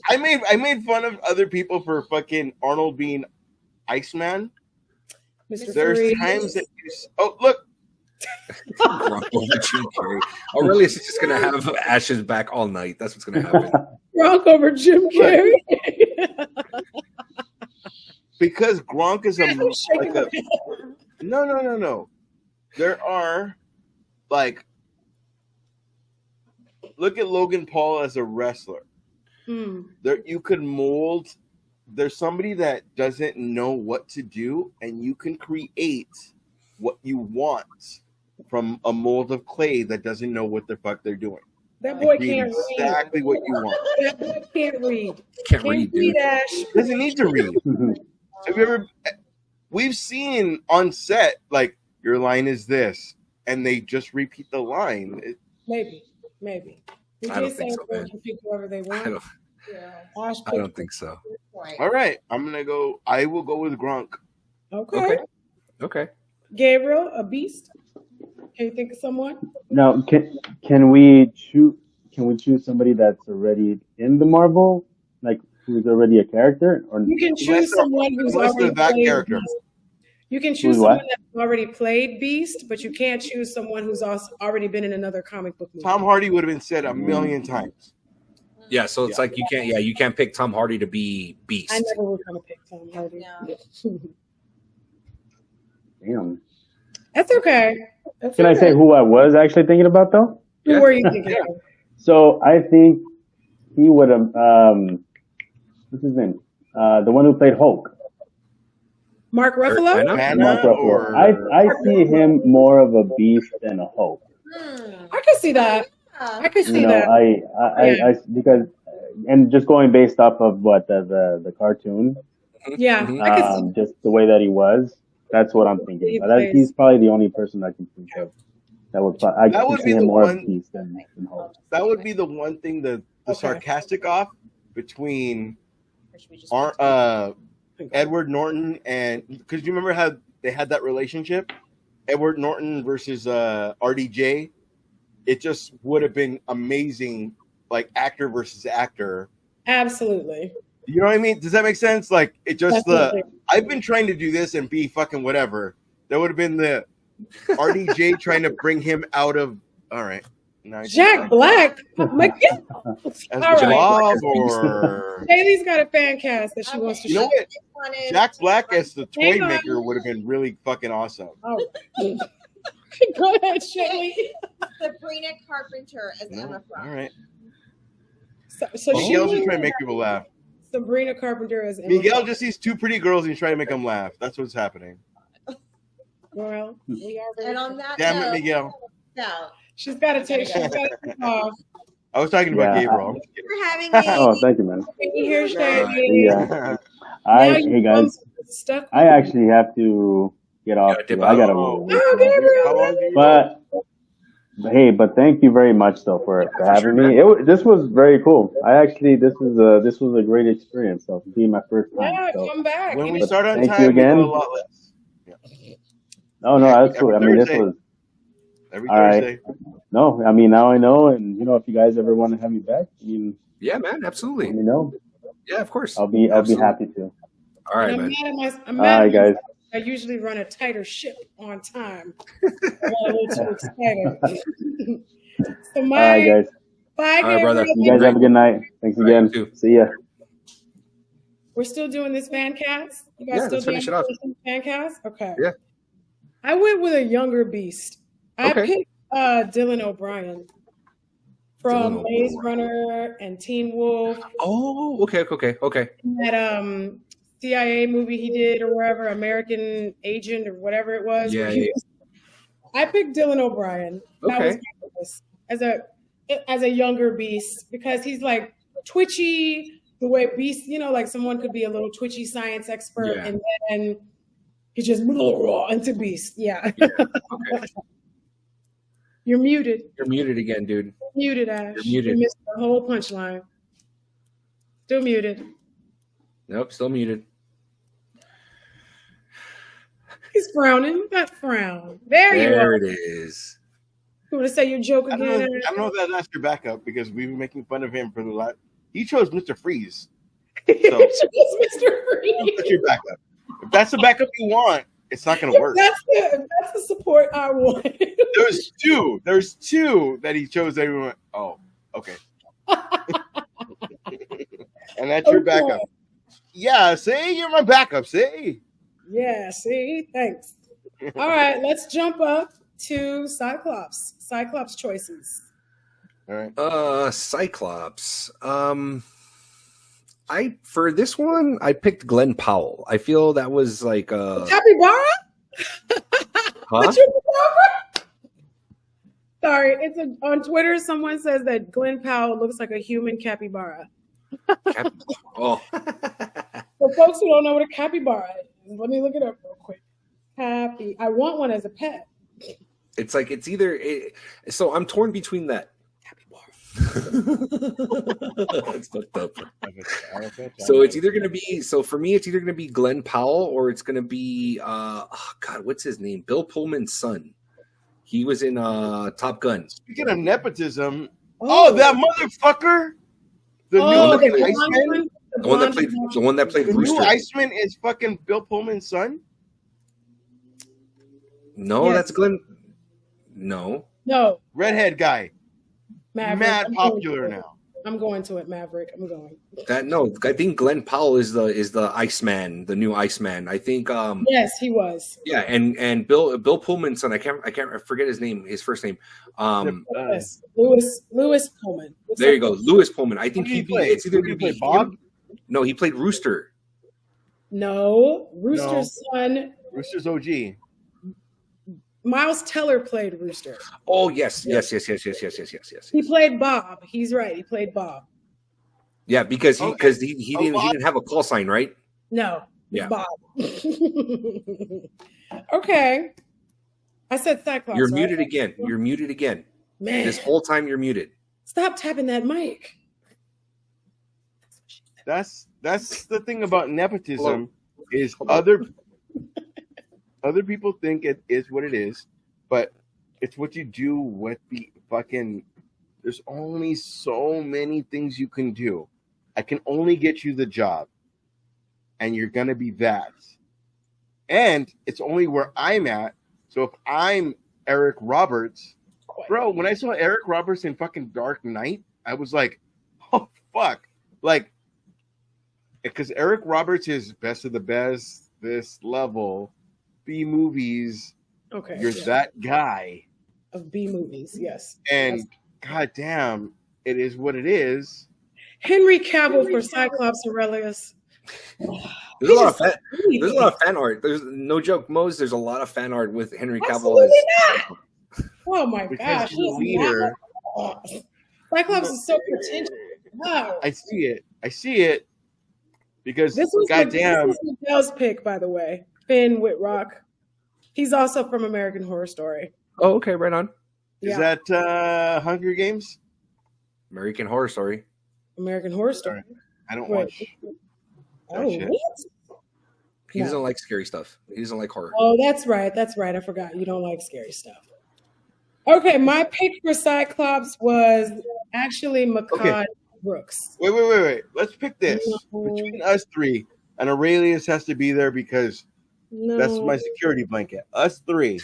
I made fun of other people for fucking Arnold being Iceman. Mr. There's Freeze. times that oh look, Gronk over Jim Carrey. Aurelius is just gonna have Ashes back all night. That's what's gonna happen. Gronk over Jim Carrey. because Gronk is I'm shaking like a no. There are like look at Logan Paul as a wrestler. There you could mold. There's somebody that doesn't know what to do, and you can create what you want from a mold of clay that doesn't know what the fuck they're doing. That boy Create can't read. exactly what you want. That boy can't read. Can't read, dude. Ash. Doesn't need to read. Have you ever? We've seen on set like your line is this, and they just repeat the line. Maybe. We I don't did think say so, they man. can pick whoever they I want. don't, Ash I don't think so. All right, I'm gonna go. I will go with Gronk. Okay. Okay. Gabriel, a beast. Can you think of someone? Now, can we choose somebody that's already in the Marvel, like who's already a character, or You can choose someone who's unless already they're that played character. Beast. You can choose Who's someone what? that's already played Beast, but you can't choose someone who's also already been in another comic book movie. Tom Hardy would have been said a million times. Yeah, so it's like you can't pick Tom Hardy to be Beast. I never was gonna pick Tom Hardy. No. damn? That's okay. That's Can I say who I was actually thinking about though? Who were you thinking of? So I think he would have. What's his name? The one who played Hulk. Mark Ruffalo? Banner? Mark Banner Ruffalo. or I see him more of a beast than a Hulk. I can see that. I can see You know, that. I because and just going based off of what the cartoon, Yeah, Mhm. I can see just the way that he was. That's what I'm thinking about. plays. He's probably the only person I can think of that would. I That can would see be him the more of a one- beast than Hulk. that would be the one thing the Okay. sarcastic off between Or should we just Edward Norton and because you remember how they had that relationship, Edward Norton versus RDJ. It just would have been amazing, like actor versus actor. absolutely. You know what I mean? Does that make sense? Like it just Definitely. I've been trying to do this and be fucking whatever. That would have been the RDJ trying to bring him out of. All right, now I Jack Black. McGill. as All the right. Blob or Haley's got a fan cast that she wants to you know show. what? Jack Black as the toy Hang on. maker would have been really fucking awesome. Oh. Go ahead, Shelly. Sabrina Carpenter as No? Emma All Frost. right. So Miguel's just she, trying to make people laugh. Sabrina Carpenter as Emma Miguel Frost. just sees two pretty girls and he's trying to make them laugh. That's what's happening. Well, we are And on that Damn note, it, Miguel. no, she's got to take off. I was talking about Yeah. Gabriel. I'm just kidding. for having me. Oh, thank you, man. Can you hear Shelly? Yeah. Now Hey you guys, stuck. I actually have to get off. Gotta dip I gotta Oh, roll. Oh, Gabriel. How long do you But hey, but thank you very much though for for having sure, me. This was very cool. This was a great experience. So being my first time. Yeah, So come back. When You we need- start on Thank time, you we go again. a lot less. no, that's cool. I Every mean, this Thursday. was Every All right. Thursday. no. I mean, now I know, and if you guys ever want to have me back, Yeah, man, let absolutely. me know. Yeah, of course. I'll be Absolutely. happy to. All right, I'm man. mad at my, I'm All mad right, at guys. I usually run a tighter ship on time. I got a little too excited. So All my right, guys. bye, All right, brother. Gabriel. You guys have a good night. Thanks All right, again. you too. See ya. We're still doing this fan cast. You guys Yeah, still let's doing finish it off. this fan cast? Okay. Yeah. I went with a younger beast. I Okay. picked Dylan O'Brien from Dylan Maze O'Brien. Runner and Teen Wolf. Oh, okay. That CIA movie he did or wherever, American Agent or whatever it was. Yeah, where he yeah. was- I picked Dylan O'Brien. That was Okay. my choice as a younger beast because he's like twitchy, the way beast, like someone could be a little twitchy science expert Yeah. and then he just into beast. Yeah. Okay. You're muted. You're muted again, dude. Muted, Ash. You're muted. You missed the whole punchline. Still muted. Nope, still muted. He's frowning. That frown. There you There are. it is. You want to say your joke I don't know. again? I don't know if that's your backup because we've been making fun of him for the last. He chose Mr. Freeze. It's Mr. Freeze. That's your backup. If that's the backup you want, it's not going to work. That's the support I want. There's two that he chose. That we went, oh, okay. And that's your Okay. backup. Yeah, see, you're my backup. See. Yeah, see? Thanks. All right, let's jump up to Cyclops. Cyclops choices. All right. Cyclops. For this one, I picked Glenn Powell. I feel that was like Capybara? huh? Sorry, on Twitter, someone says that Glenn Powell looks like a human capybara. Oh. For folks who don't know what a capybara is, let me look it up real quick. I want one as a pet. It's like it's either so I'm torn between that. It's fucked up. So it's either gonna be for me it's either gonna be Glenn Powell or it's gonna be God, what's his name? Bill Pullman's son. He was in Top Gun. Speaking of nepotism, that motherfucker, the new fucking Iceman. The one that played The Rooster. new Iceman is fucking Bill Pullman's son. No, Yes. that's Glenn. No. No, Redhead guy. Maverick. Mad popular now. I'm going to it, Maverick. I'm going. I think Glenn Powell is the Iceman, the new Iceman. I think Yes, he was. yeah, and Bill Pullman's son, I forget his name, his first name. Yes, Lewis Pullman. There you go, Lewis Pullman. I think it's either Who going did to he be play, Bob? him. No, he played Rooster. No, Rooster's son. Rooster's OG. Miles Teller played Rooster. Oh yes. He played Bob. He's right. He played Bob. Yeah, because he Okay. didn't have a call sign, right? No, Yeah. Bob. Okay. I said Cyclops. You're right? muted again. You're muted again. Man, This whole time you're muted. stop tapping that mic. That's the thing about nepotism is Hold on. other people think it is what it is, but it's what you do with the fucking. There's only so many things you can do. I can only get you the job, and you're gonna be that. And it's only where I'm at. So if I'm Eric Roberts, bro, when I saw Eric Roberts in fucking Dark Knight, I was like, oh fuck, like. Because Eric Roberts is best of the best, this level, B movies. Okay. You're that guy. Of B movies, yes. And Yes. goddamn, it is what it is. Henry Cavill for Cyclops Aurelius. There's a lot of fan art. There's no joke, Mose. There's a lot of fan art with Henry Cavill. Absolutely not. Oh my Because gosh. he's the leader. Cyclops is so pretentious. Wow. I see it. Because This was goddamn, Miguel's pick, by the way. Finn Whitrock. He's also from American Horror Story. Oh, okay, right on. is that Hunger Games? American Horror Story. American Horror Story. I don't Wait. watch. Oh, shit. what? He doesn't like scary stuff. He doesn't like horror. Oh, that's right. That's right. I forgot. You don't like scary stuff. Okay, my pick for Cyclops was actually Makad Brooks. Wait. Let's pick this No. between us three, and Aurelius has to be there because No. that's my security blanket. Us three.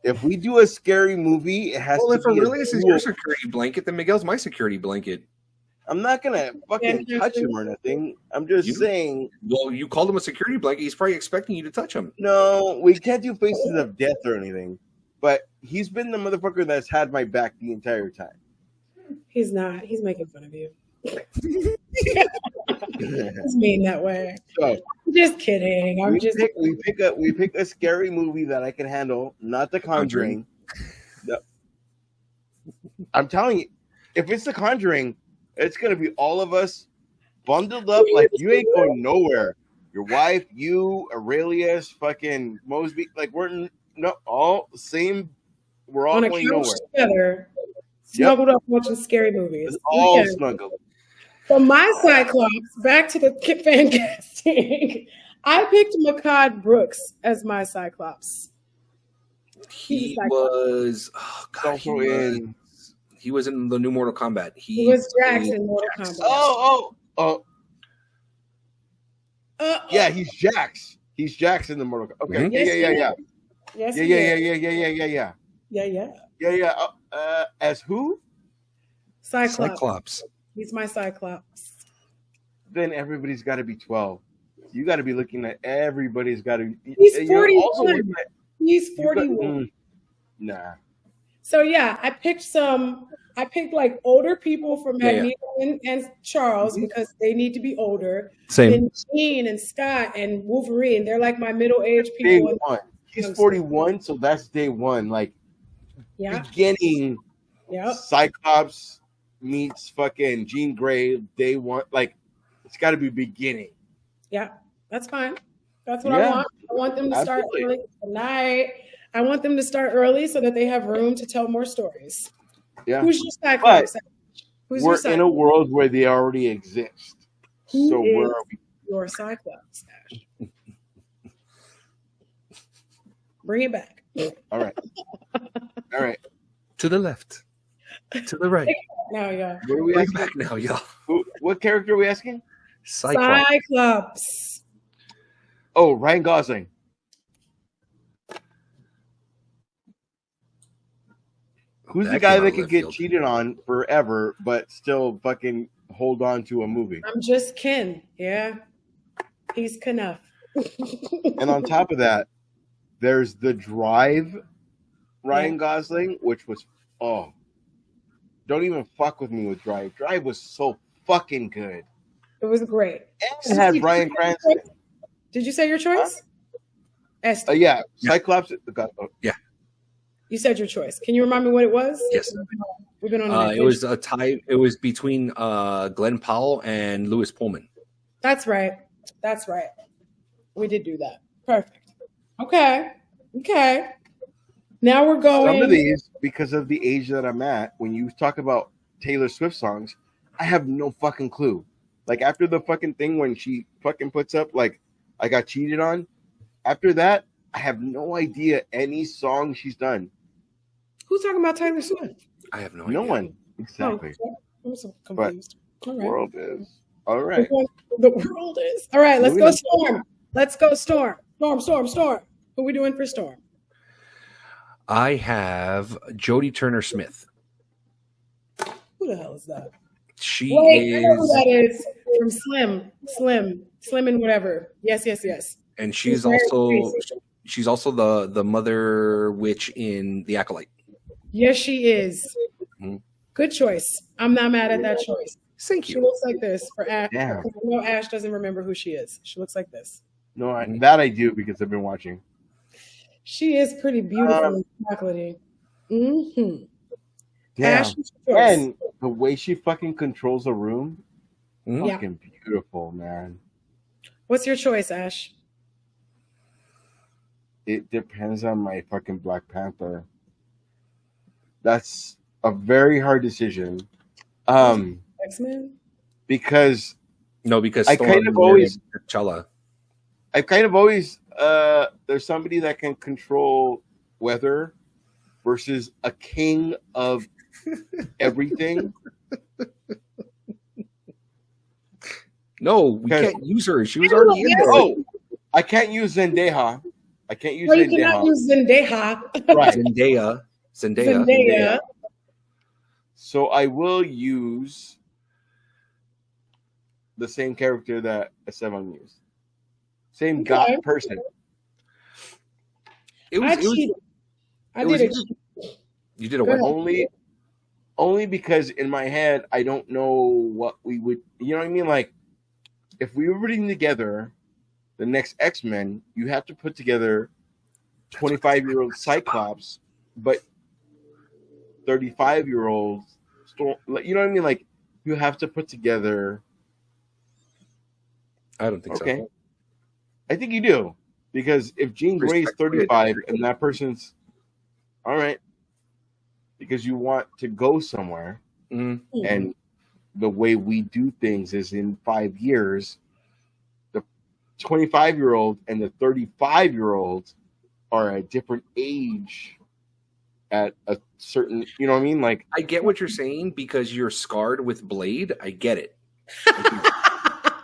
If we do a scary movie, it has Well, to if be. Aurelius is your security blanket, then Miguel's my security blanket. I'm not gonna fucking touch him or nothing. I'm just You- saying. Well, you called him a security blanket. He's probably expecting you to touch him. No, we can't do faces of death or anything. But he's been the motherfucker that's had my back the entire time. He's not. He's making fun of you. He's mean that way. So I'm just kidding. I'm just we pick a scary movie that I can handle, not The Conjuring. No. I'm telling you, if it's The Conjuring, it's gonna be all of us bundled up like you ain't going nowhere. Your wife, you, Aurelius, fucking Mosby, like we're all the same. We're all on a going couch nowhere. together, snuggled up watching scary movies. It's all Okay. snuggled. So my Cyclops, back to the fan casting. I picked Makad Brooks as my Cyclops. He was. Oh God, Also in. he was in the new Mortal Kombat. He was Drax in Mortal Kombat. Oh. Uh, Yeah, he's Jax. He's Jax in the Mortal Kombat. Okay. Mhm. Yes, he Yeah. Yes, he is. Yeah. As who? Cyclops. Cyclops. He's my Cyclops. Then everybody's got to be 12. You got to be looking at everybody's got to. He's you're 41. also looking at- He's you got- 41. Nah. So yeah, I picked like older people for Yeah, yeah. Magneto and Charles because they need to be older. Same. Then Jean and Scott and Wolverine, they're like my middle-aged Day people. one. He's 41, so that's day one. Like Yeah, beginning. yeah. Cyclops meets fucking Jean Grey. Day one. Like it's got to be beginning. Yeah, that's fine. That's what Yeah. I want. I want them to start Absolutely. early tonight. I want them to start early so that they have room to tell more stories. Yeah. Who's your Cyclops? Who's your We're in Cyclops? a world where they already exist. Who So is where are we? your Cyclops, Ash? Bring it back. All right. All right. To the left. To the right. Now, yeah. What are we Bring asking? back now, y'all. What character are we asking? Cyclops. Cyclops. Oh, Ryan Gosling. Who's the That guy came out that of could left get field. cheated on forever but still fucking hold on to a movie? I'm just Ken. Yeah. He's Knuff. And on top of that, there's the Drive Ryan Yeah. Gosling, which was don't even fuck with me with Drive. Drive was so fucking good. It was great. And it had Bryan Cranston. Did you say your choice? Esther. Yeah, Cyclops. You said your choice. Can you remind me what it was? Yes. We've been on an It was a tie. It was between Glenn Powell and Lewis Pullman. That's right. That's right. We did do that. Perfect. Okay. Now we're going. Some of these, because of the age that I'm at, when you talk about Taylor Swift songs, I have no fucking clue. Like after the fucking thing when she fucking puts up like I got cheated on, after that, I have no idea any song she's done. Who's talking about Taylor Swift? I have no idea. No one. Exactly. Oh, I'm so confused. All The right. world is. All right. The world is. All right, let's Moving go on. Storm. Let's go Storm. Storm. Who we doing for Storm? I have Jodie Turner Smith. Who the hell is that? She Wait, I know who is, that is from Slim and whatever. Yes. and She's she's very also the mother witch in The Acolyte. Yes, she is. Mhm. Good choice. I'm not mad at that choice. Thank She you. looks like this for Ash. Damn. I know Ash doesn't remember who she is. She looks like this. No, that I do because I've been watching. She is pretty beautiful and chocolatey. Mm-hmm. Damn. Ash, what's your choice? And the way she fucking controls a room, Mhm. Yeah. fucking beautiful, man. What's your choice, Ash? It depends on my fucking Black Panther. That's a very hard decision. X-Men? Because No, because I Storm kind of married always- T'Challa. I've kind of always there's somebody that can control weather versus a king of everything. No, we Because- can't use her. She was already in there. Oh, I can't use Zendaya. I can't use No, you cannot Zendaya. use Zendaya. Right. Zendaya. Zendaya. So I will use the same character that Esteban used. Same Okay. god person. It I was cheated. I it was did it. either- you did a Go what? ahead. Only because in my head I don't know what we would, you know what I mean? Like if we were putting together the next X-Men, you have to put together 25-year-old Cyclops, but 35-year-old Storm. You know what I mean? Like you have to put together. I don't think Okay, so. I think you do because if Jean Grey's Respectfully, 35 and that person's all right, because you want to go somewhere. Mhm. And the way we do things is in 5 years, the 25-year-old and the 35-year-old are a different age at a certain, you know what I mean? Like, I get what you're saying because you're scarred with Blade. I get it.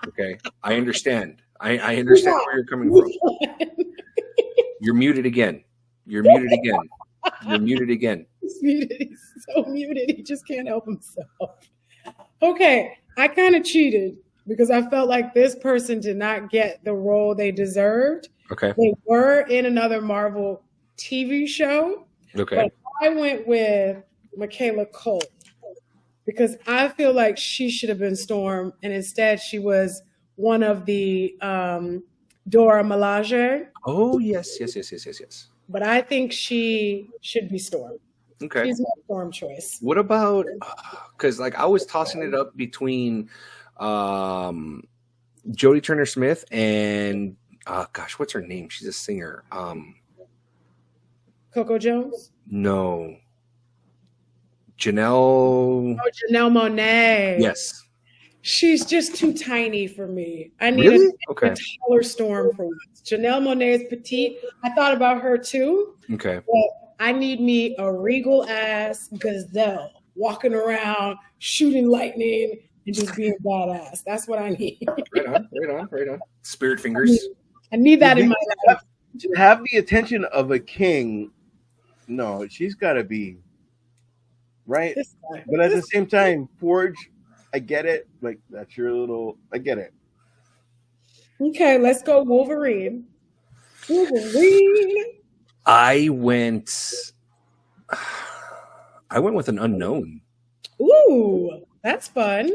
Okay, I understand. I understand where you're coming from. You're muted again. You're muted again. You're muted again. He's muted. He's so muted. He just can't help himself. Okay, I kind of cheated because I felt like this person did not get the role they deserved. Okay. They were in another Marvel TV show, Okay. but I went with Michaela Cole because I feel like she should have been Storm, and instead she was one of the Dora Milaje. Oh yes. But I think she should be Storm. Okay. She's my Storm choice. What about because like I was tossing it up between Jodie Turner Smith and gosh, what's her name? She's a singer. Coco Jones? No. Janelle. Oh, Janelle Monáe. Yes. She's just too tiny for me. I need Really? a Okay. taller Storm for once. Janelle Monáe is petite. I thought about her too, Okay. but I need me a regal ass gazelle walking around, shooting lightning, and just being badass. That's what I need. Right on. Spirit fingers. I need that in my life. to have the attention of a king, no, she's got to be right? This guy. But at the same time, Forge, I get it. Like that's your little. I get it. Okay, let's go Wolverine. Wolverine. I went with an unknown, Ooh, that's fun.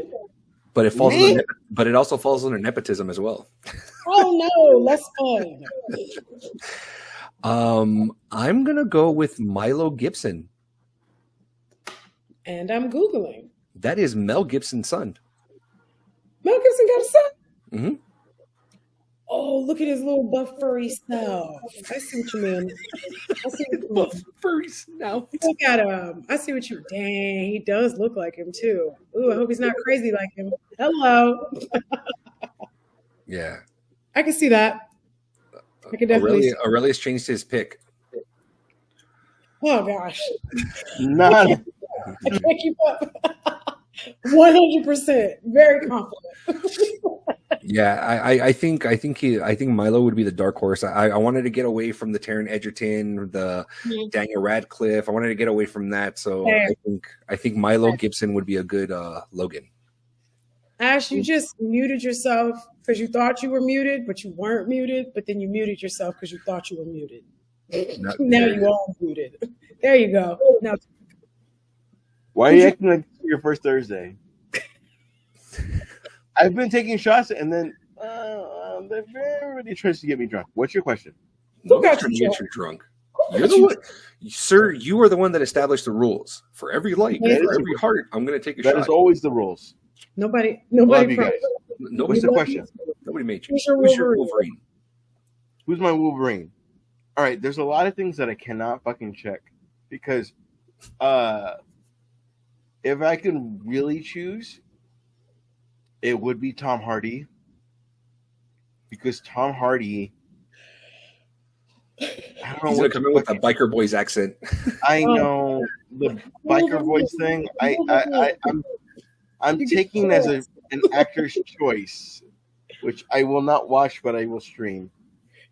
but Me? but it also falls under nepotism as well. Oh no, less fun. I'm gonna go with Milo Gibson. And I'm Googling. That is Mel Gibson's son. Mel Gibson got a son. Mm-hmm. Oh, look at his little buff furry self. I see what you mean. I see what you mean. Furry snout. Look at him. I see what you. Dang, he does look like him too. Ooh, I hope he's not crazy like him. Hello. Yeah. I can see that. I can definitely. Aurelius changed his pick. Oh gosh, Not. I can't keep up. 100%. Very confident. Yeah, I think Milo would be the dark horse. I wanted to get away from the Taron Egerton, the Daniel Radcliffe. I wanted to get away from that. So I think Milo Gibson would be a good Logan. Ash, you just muted yourself because you thought you were muted, but you weren't muted. But then you muted yourself because you thought you were muted. Now you are muted. There you go. Now, Why are you acting like it's your first Thursday? I've been taking shots, and then everybody tries to get me drunk. What's your question? who got Trying to you get you drunk? You're the one, sir. You are the one that established the rules. For every light, for every heart, I'm going to take a That shot. is always the rules. Nobody. Love you guys. Nobody, What's the question? nobody made you. Who's your Who's your Wolverine? Wolverine? Who's my Wolverine? All right, there's a lot of things that I cannot fucking check because if I can really choose, it would be Tom Hardy because Tom Hardy. I don't know He's what going to come in with a biker boy's accent. I know the biker voice thing. I'm taking as an actor's choice, which I will not watch, but I will stream.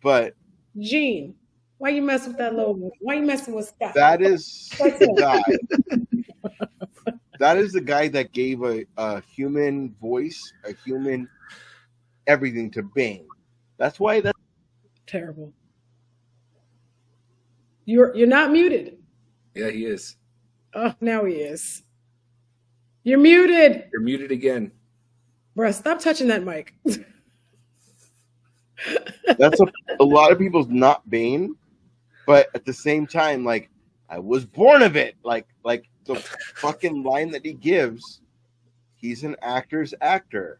But Gene, why you mess with that logo? Why you messing with Scott? that is the guy. That is the guy that gave a human voice, a human everything to Bane. That's why that's Terrible. You're not muted. Yeah, he is. Oh, now he is. You're muted. You're muted again. Bruh, stop touching that mic. that's a lot of people's not Bane, but at the same time, like I was born of it. Like the fucking line that he gives, he's an actor's actor,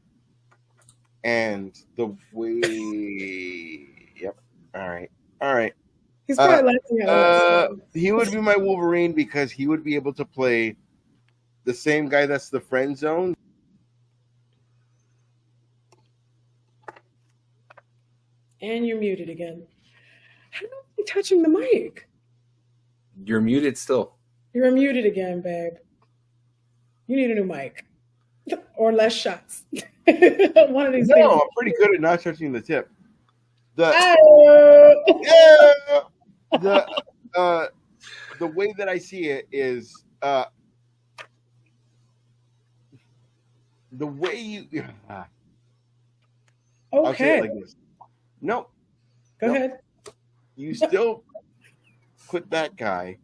and the way. Yep. All right. He's probably laughing at us. He would be my Wolverine because he would be able to play the same guy that's the friend zone. And you're muted again. How are you touching the mic? You're muted still. You're muted again, babe. You need a new mic. Or less shots. One of these No, things. I'm pretty good at not touching the tip. The way that I see it is the way you. I'll say Okay. it like this. No, Go ahead. you still put that guy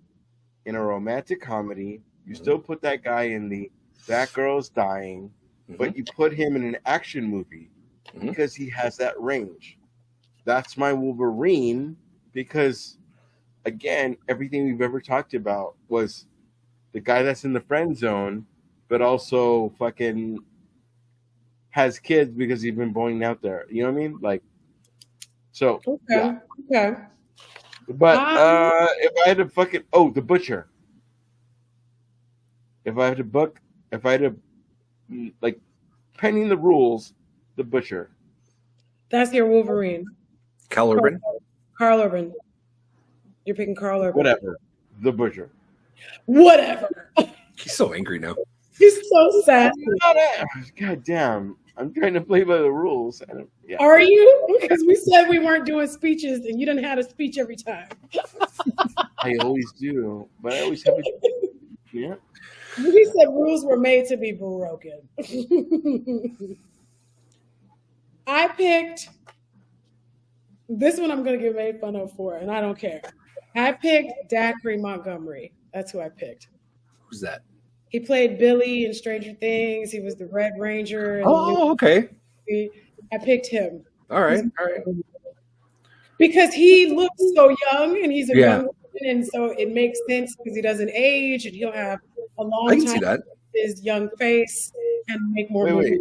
in a romantic comedy. You still put that guy in that girl's dying, but you put him in an action movie because he has that range. That's my Wolverine because, again, everything we've ever talked about was the guy that's in the friend zone, but also fucking has kids because he's been going out there. You know what I mean? Like, so. Okay. Yeah. Okay. But if I had to fucking the butcher. If I had to like pending the rules, the butcher. That's your Wolverine. Cal Urban. Carl Urban. You're picking Carl Urban. Whatever. The butcher. Whatever. He's so angry now. He's so sad. God damn. I'm trying to play by the rules. Are you? Because we said we weren't doing speeches and you done had a speech every time. I always do. But I always have a yeah. He said rules were made to be broken. I picked this one. I'm going to get made fun of for, and I don't care. I picked Dacre Montgomery. That's who I picked. Who's that? He played Billy in Stranger Things. He was the Red Ranger. In Oh, okay. I picked him. All right. All right. Because he looks so young, and he's a Yeah. young woman, and so it makes sense because he doesn't age, and he'll have a long I can time see that. with his young face and make more Wait, movies. wait.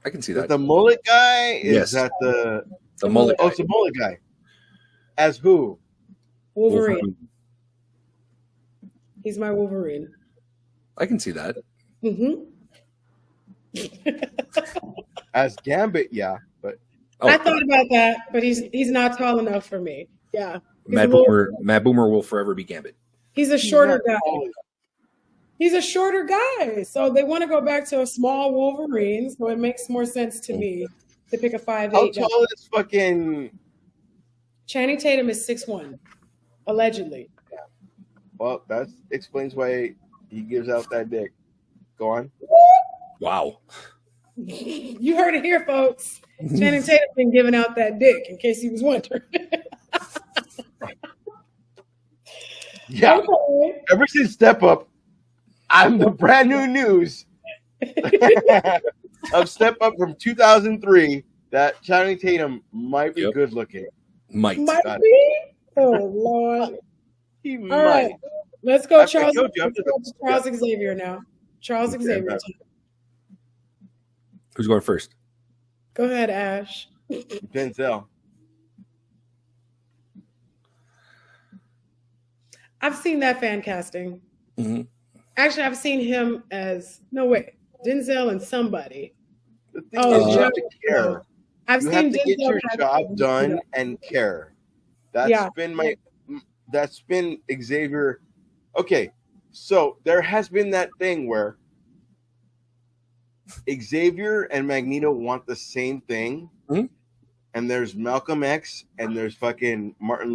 I can see Is that. the mullet guy? Yes. Is that the mullet. Oh, it's the mullet guy. As who? Wolverine. He's my Wolverine. I can see that. Mm-hmm. As Gambit, yeah. But Oh, I thought about that, but he's not tall enough for me. Yeah. Mad Boomer will forever be Gambit. He's a shorter guy. tall. He's a shorter guy. So they want to go back to a small Wolverine. So it makes more sense to me to pick a 5'8". How guy. tall is fucking? Channing Tatum is 6'1", allegedly. Well, that explains why he gives out that dick. Go on. Wow. You heard it here, folks. Channing Tatum been giving out that dick, in case he was wondering. Yeah. Okay. Ever since Step Up, I'm the brand new news of Step Up from 2003 that Channing Tatum might be good looking. Might. Might Got be. Oh Lord. He All might. right. Let's go, I Charles. told you, I'm Charles Xavier now. Charles Okay, Xavier. man. Who's going first? Go ahead, Ash. Denzel. I've seen that fan casting. Mhm. Actually, I've seen him as Denzel and somebody. The thing Oh, is, you have to Denzel. care. I've You seen have to get Denzel your cast- job done and care. That's Yeah. been Xavier. Okay, so there has been that thing where Xavier and Magneto want the same thing, Mhm. and there's Malcolm X and there's fucking Martin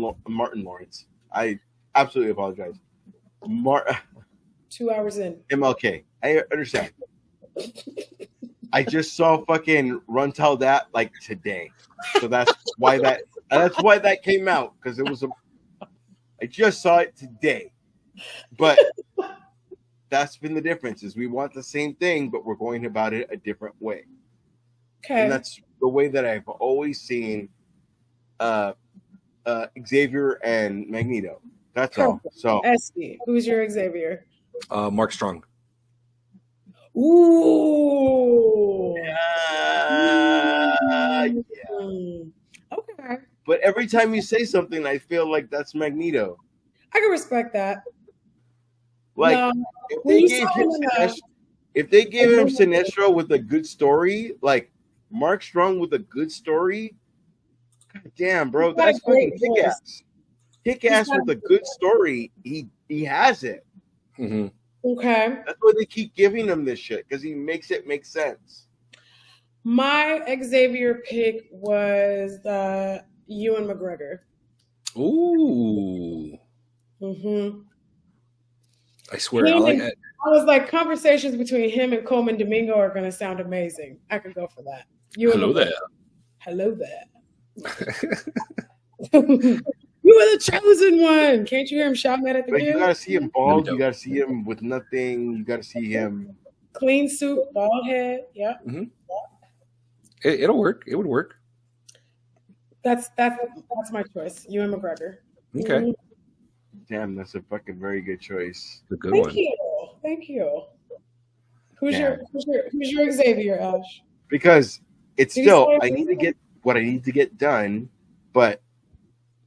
Lawrence. I absolutely apologize. 2 hours in. MLK. I understand. I just saw fucking Run Tell That like today, so that's why that came out, because it was I just saw it today, but that's been the difference. Is we want the same thing, but we're going about it a different way, Okay. and that's the way that I've always seen Xavier and Magneto. That's all. So Esty, who's your Xavier? Mark Strong. Ooh. yeah. Okay. But every time you say something, I feel like that's Magneto. I can respect that. Like No, if when they you gave saw him him in Sinestro with a good story, like Mark Strong with a good story, god damn, bro, He's got that's a great fucking kick ass. Kick ass got with a good story. He has it. Mm-hmm. Okay. That's why they keep giving him this shit, because he makes it make sense. My Xavier pick was Ewan McGregor. Ooh. Mm-hmm. I swear. I like it. I was like, conversations between him and Coleman Domingo are going to sound amazing. I could go for that. Ewan Hello McGregor. there. Hello there. You are the chosen one. Can't you hear him shouting that at the But you game? gotta see him bald, Let me you gotta see him with nothing, you gotta see him. Clean suit, bald head. Yeah. It'll work. It would work. That's my choice. Ewan McGregor. Okay. Damn, that's a fucking very good choice. A good Thank one. you. Thank you. Who's Yeah. your Xavier, Ash? Because it's Did you still, say- I need to get what I need to get done, but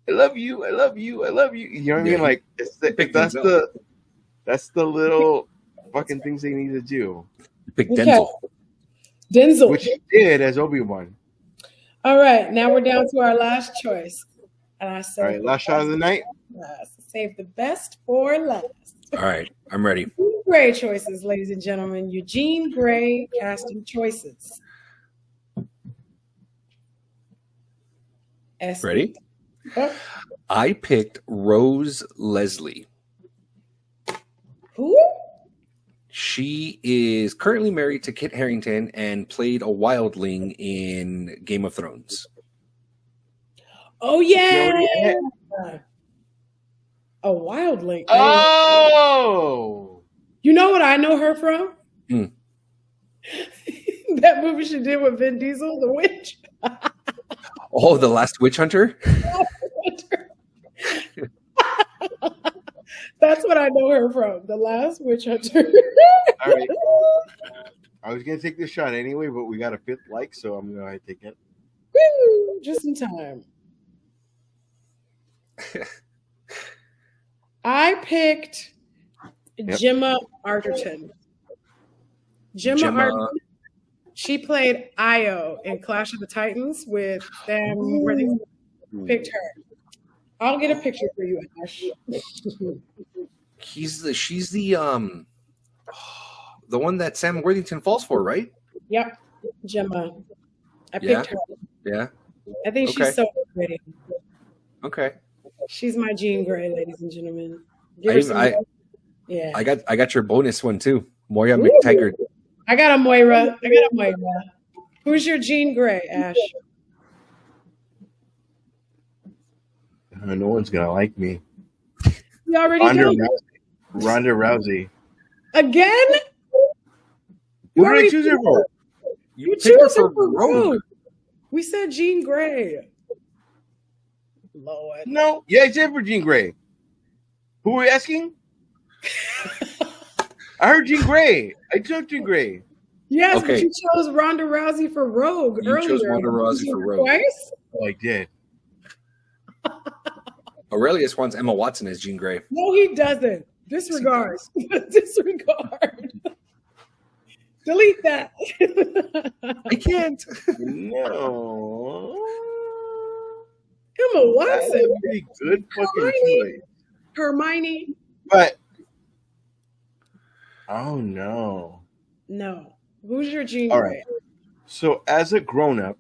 I love you, I love you, I love you. You know what I Yeah. mean? Like Pick that's Denzel. the little fucking things they need to do, Pick Okay. Denzel. Denzel. which he did as Obi-Wan. All right, now we're down to our last choice. And I All said, right, last shot of the night. Save the best for last. All right. I'm ready. Gray choices, ladies and gentlemen. Eugene Gray casting choices. Esty. Ready? Oh, I picked Rose Leslie. who? She is currently married to Kit Harington and played a wildling in Game of Thrones. Oh yeah, Yeah. a wildling. Oh, You know what I know her from? Hmm. That movie she did with Vin Diesel, The Witch. Oh, The Last Witch Hunter? That's what I know her from. The Last Witch Hunter. all right. I was gonna take this shot anyway, but we got a 5th like, so I'm gonna take it. Woo, just in time. I picked Gemma Arterton. Gemma Arterton. She played Io in Clash of the Titans with them where they picked her. I'll get a picture for you, Ash. She's the one that Sam Worthington falls for, right? Yep, Gemma. I picked her. Yeah. I think Okay. she's so pretty. Okay. She's my Jean Grey, ladies and gentlemen. Give her some love. Yeah. I got your bonus one too. Moira Ooh. McTaggart. I got a Moira. Who's your Jean Grey, Ash? No one's gonna like me. You already Ronda know. Rousey. Ronda Rousey. Again? Who did I already choose her for? You picked her choose her for Rogue. Rogue. We said Jean Grey. Lord. No, yeah, I said for Jean Grey. Who were you asking? I heard Jean Grey. I took Jean Grey. Yes, but Okay. you chose Ronda Rousey for Rogue You earlier. chose Ronda Rousey for Rogue. Twice? Oh, I did. Aurelius wants Emma Watson as Jean Grey. No, he doesn't. Disregard. Disregard. Delete that. I can't. No. Emma That's Watson. a pretty good fucking Hermione. choice. Hermione. But oh no. No. Who's your Jean All Grey? right. So as a grown up,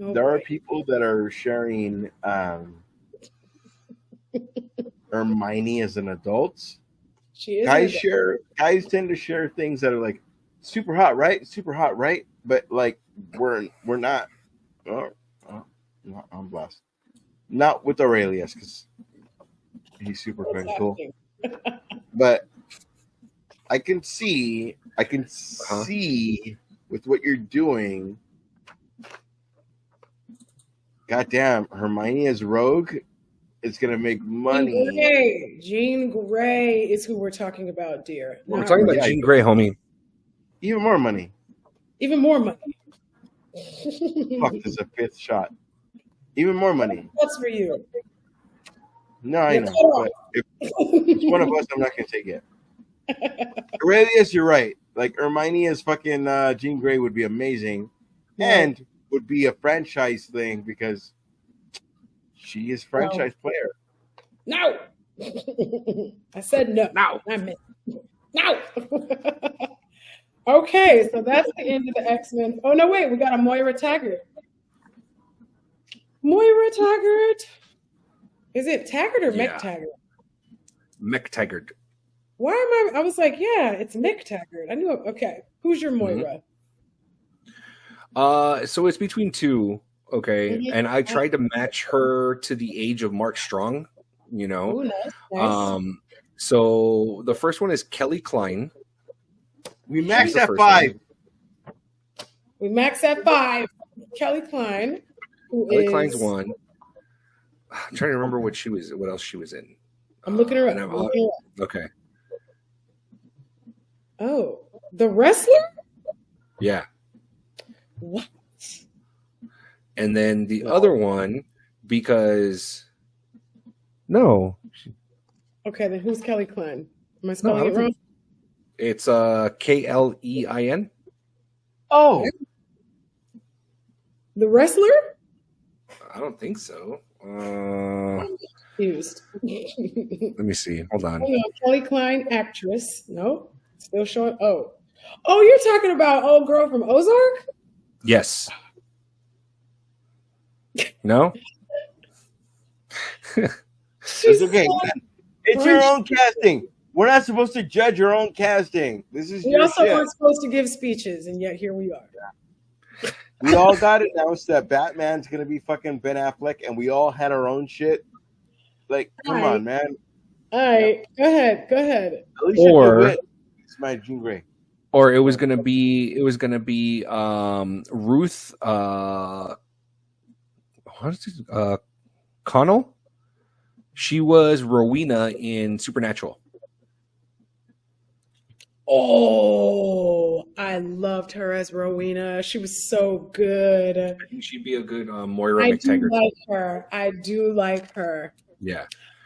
Oh, there are boy. people that are sharing Hermione as an adult. She is. Guys tend to share things that are like super hot, right? Super hot, right? But like we're not. Oh, no, I'm blessed. Not with Aurelius because he's super vengeful. But I can see with what you're doing. Goddamn, Hermione as Rogue is gonna make money. Jean Grey is who we're talking about, dear. We're Not talking about Yeah. Jean Grey, homie. Even more money. even more money. Fuck, there's a 5th shot. Even more money. What's for you? No, I You're know. cut off. But if it's one of us, I'm not gonna take it. Aurelius, you're right. Like Hermione as fucking Jean Grey would be amazing, and would be a franchise thing because she is franchise player. No. I said no. No. I meant no. Okay, so that's the end of the X-Men. Oh no, wait, we got a Moira Taggart. Moira Taggart. Is it Taggart or Yeah. Mick Taggart? McTaggart. Why am I was like, yeah, it's Mick Taggart. I knew it. Okay. Who's your Moira? So it's between two, okay, Mhm. and I tried to match her to the age of Mark Strong, you know. Ooh, nice. So the first one is Kelly Klein. We She's maxed the at first 5. We max at 5. Kelly Klein. Kelly Klein's one. I'm trying to remember what else she was in. I'm looking her up. And I'm- I'm looking her up. Okay. Oh, the wrestler? Yeah. What? And then the other one, because no, Okay, then who's Kelly Klein? Am I no, I spelling don't it wrong? think it's Klein. Oh, The wrestler? I don't think so. Confused. Let me see. Hold on. Hang on, Kelly Klein, actress. No, still showing. Oh, you're talking about old girl from Ozark? Yes. No. She's it's okay. so It's your own casting. We're not supposed to judge our own casting. This is We your also shit. weren't supposed to give speeches, and yet here we are. We all got announced that Batman's gonna be fucking Ben Affleck, and we all had our own shit. Like, come Right. on, man. All right, go ahead. Alicia Or- DeWitt is my Jean Grey. Or it was gonna be Ruth what is it? Connell. She was Rowena in Supernatural. Oh, I loved her as Rowena. She was so good. I think she'd be a good Moira I do McTaggart. like her. I do like her. Yeah,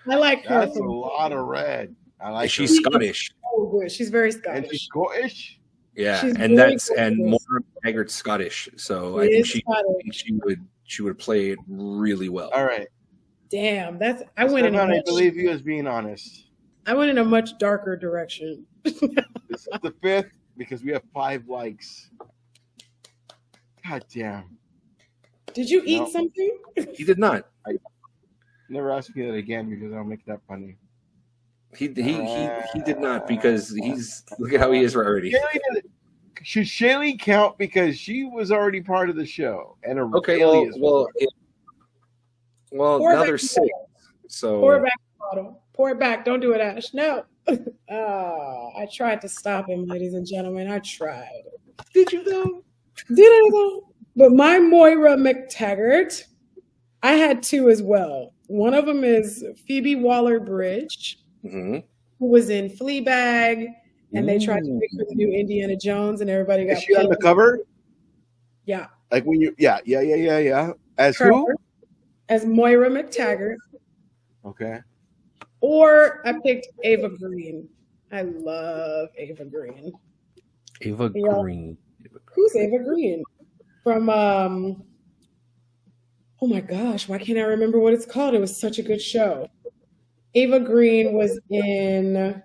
I like her. That's a lot of red. I like she's her. Scottish. so good. She's very And she's Scottish. Scottish. Yeah, She's and very that's and gorgeous. Moira McTaggart's Scottish, so She I think is Scottish. she would play it really well. All right. Damn, that's I went in a Stefan, I much, believe you as being honest. I went in a much darker direction. This is the 5th because we have 5 likes. God damn. Did you eat No. something? He did not. Never ask me that again because I'll make that funny. He did not because he's look at how he is already. Should Shaylee count because she was already part of the show and a Okay, alias well, Pour it now back there's in 6. Pour it So back in the bottle. Pour it back. Don't do it, Ash. No. I tried to stop him, ladies and gentlemen. I tried. did you though? Did I though? But my Moira McTaggart, I had 2 as well. One of them is Phoebe Waller-Bridge, Mm-hmm. who was in Fleabag, and they tried to make her the new Indiana Jones, and everybody got Is she on the pissed. cover? Yeah. Like when you, yeah. As Her who? as Moira McTaggart. Okay. Or I picked Ava Green. I love Ava Green. Ava Yeah. Green. Who's Ava Green? From oh my gosh, why can't I remember what it's called? It was such a good show. Ava Green was in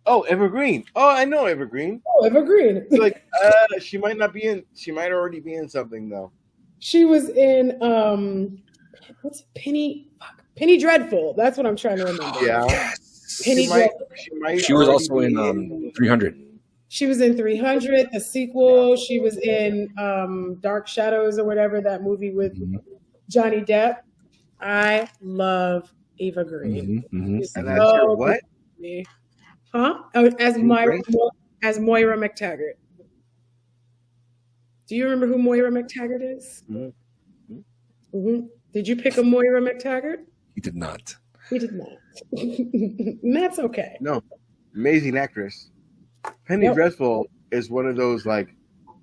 Oh, Evergreen. Oh, I know Evergreen. Ava Green. Like, she might not be in. She might already be in something though. She was in what's Penny Dreadful. That's what I'm trying to remember. Yeah. Penny She might. Dreadful. She was already also be in 300. She was in 300, the sequel. She was in Dark Shadows or whatever, that movie with Johnny Depp. I love Ava Green. She's And that's your so what? good to me. Huh? Oh, as Moira McTaggart. Do you remember who Moira McTaggart is? Mm-hmm. Did you pick a Moira McTaggart? He did not. We did not. And that's okay. No. Amazing actress. Penny Yep. Dreadful is one of those like,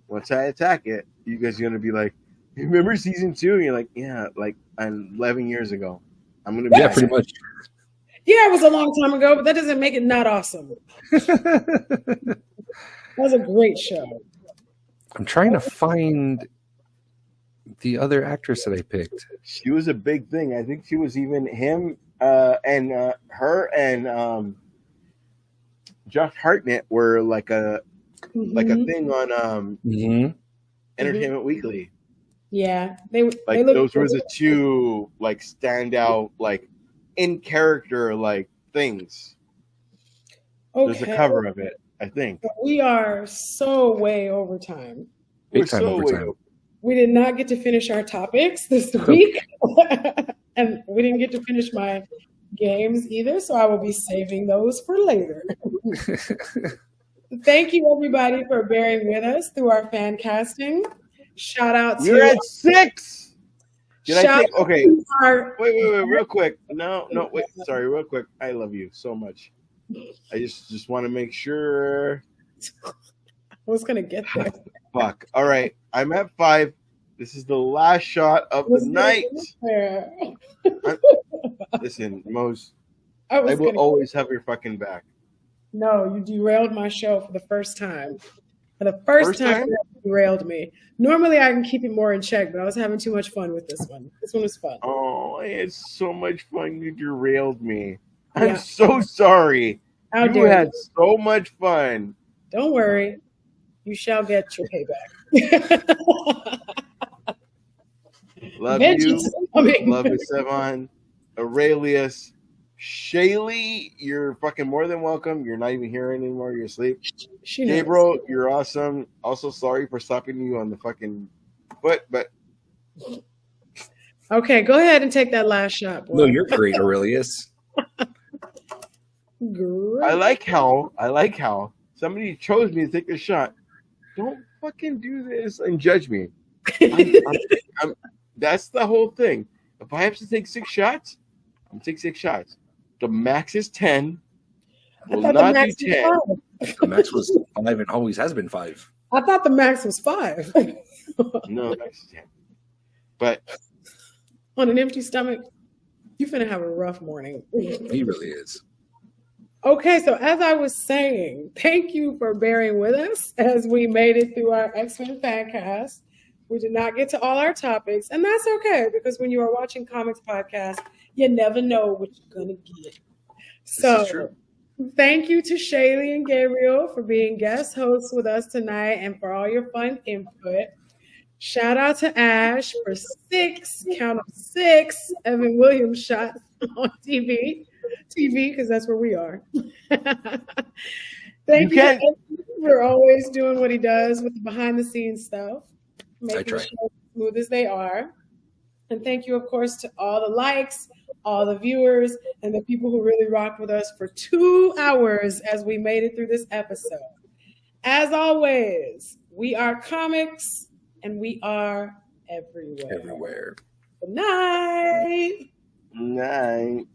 once I attack it, you guys are gonna be like, you remember season 2? And you're like, yeah, like 11 years ago. I'm gonna be Yeah, like, pretty much. Yeah, it was a long time ago, but that doesn't make it not awesome. That was a great show. I'm trying to find the other actress that I picked. She was a big thing. I think she was even him and her and Josh Hartnett were like a thing on Entertainment Weekly. Yeah, they Like look those were good. the 2 like standout like in character like things. There's a Okay. cover of it, I think. We are so way over time. Big We're time so overtime. way- We did not get to finish our topics this week, and we didn't get to finish my games either. So I will be saving those for later. Thank you, everybody, for bearing with us through our fan casting. Shout out to We're at 6. Did I shout take? Okay, out to our wait, real quick. No, wait. Sorry, real quick. I love you so much. I just want to make sure. I was gonna get there. Fuck. All right, I'm at 5. This is the last shot of the night. There. Listen, Mose, I was I will gonna. always have your fucking back. No, you derailed my show for the first time. For the first time, you derailed me. Normally, I can keep it more in check, but I was having too much fun with this one. This one was fun. Oh, I had so much fun. You derailed me. Yeah. I'm so sorry. How You dare had you? so much fun. Don't worry. You shall get your payback. Love Vengeance you. is coming. Love you, Sevon. Aurelius. Shaylee, you're fucking more than welcome. You're not even here anymore. You're asleep. She knows. Gabriel, you're awesome. Also, sorry for stopping you on the fucking foot, but Okay, go ahead and take that last shot, boy. No, you're great, Aurelius. Great. I like how somebody chose me to take the shot. Don't fucking do this and judge me. That's the whole thing. If I have to take 6 shots, I'm taking 6 shots. The max is 10. I Will thought the not max do was 10. 5. The max was 5 and always has been 5. I thought the max was 5. No, the max is 10. But On an empty stomach, you finna have a rough morning. He really is. Okay, so as I was saying, thank you for bearing with us as we made it through our X-Men fan cast. We did not get to all our topics, and that's okay because when you are watching Comix podcast, you never know what you're gonna get. So, This is true. thank you to Shaylee and Gabriel for being guest hosts with us tonight and for all your fun input. Shout out to Ash for 6, count of 6, Evan Williams shots on TV, because that's where we are. Thank you to Evan for always doing what he does with the behind the scenes stuff, making try. the show as smooth as they are. And thank you, of course, to all the likes, all the viewers, and the people who really rocked with us for 2 hours as we made it through this episode. As always, we are Comix, and we are everywhere. Everywhere. Good night. night.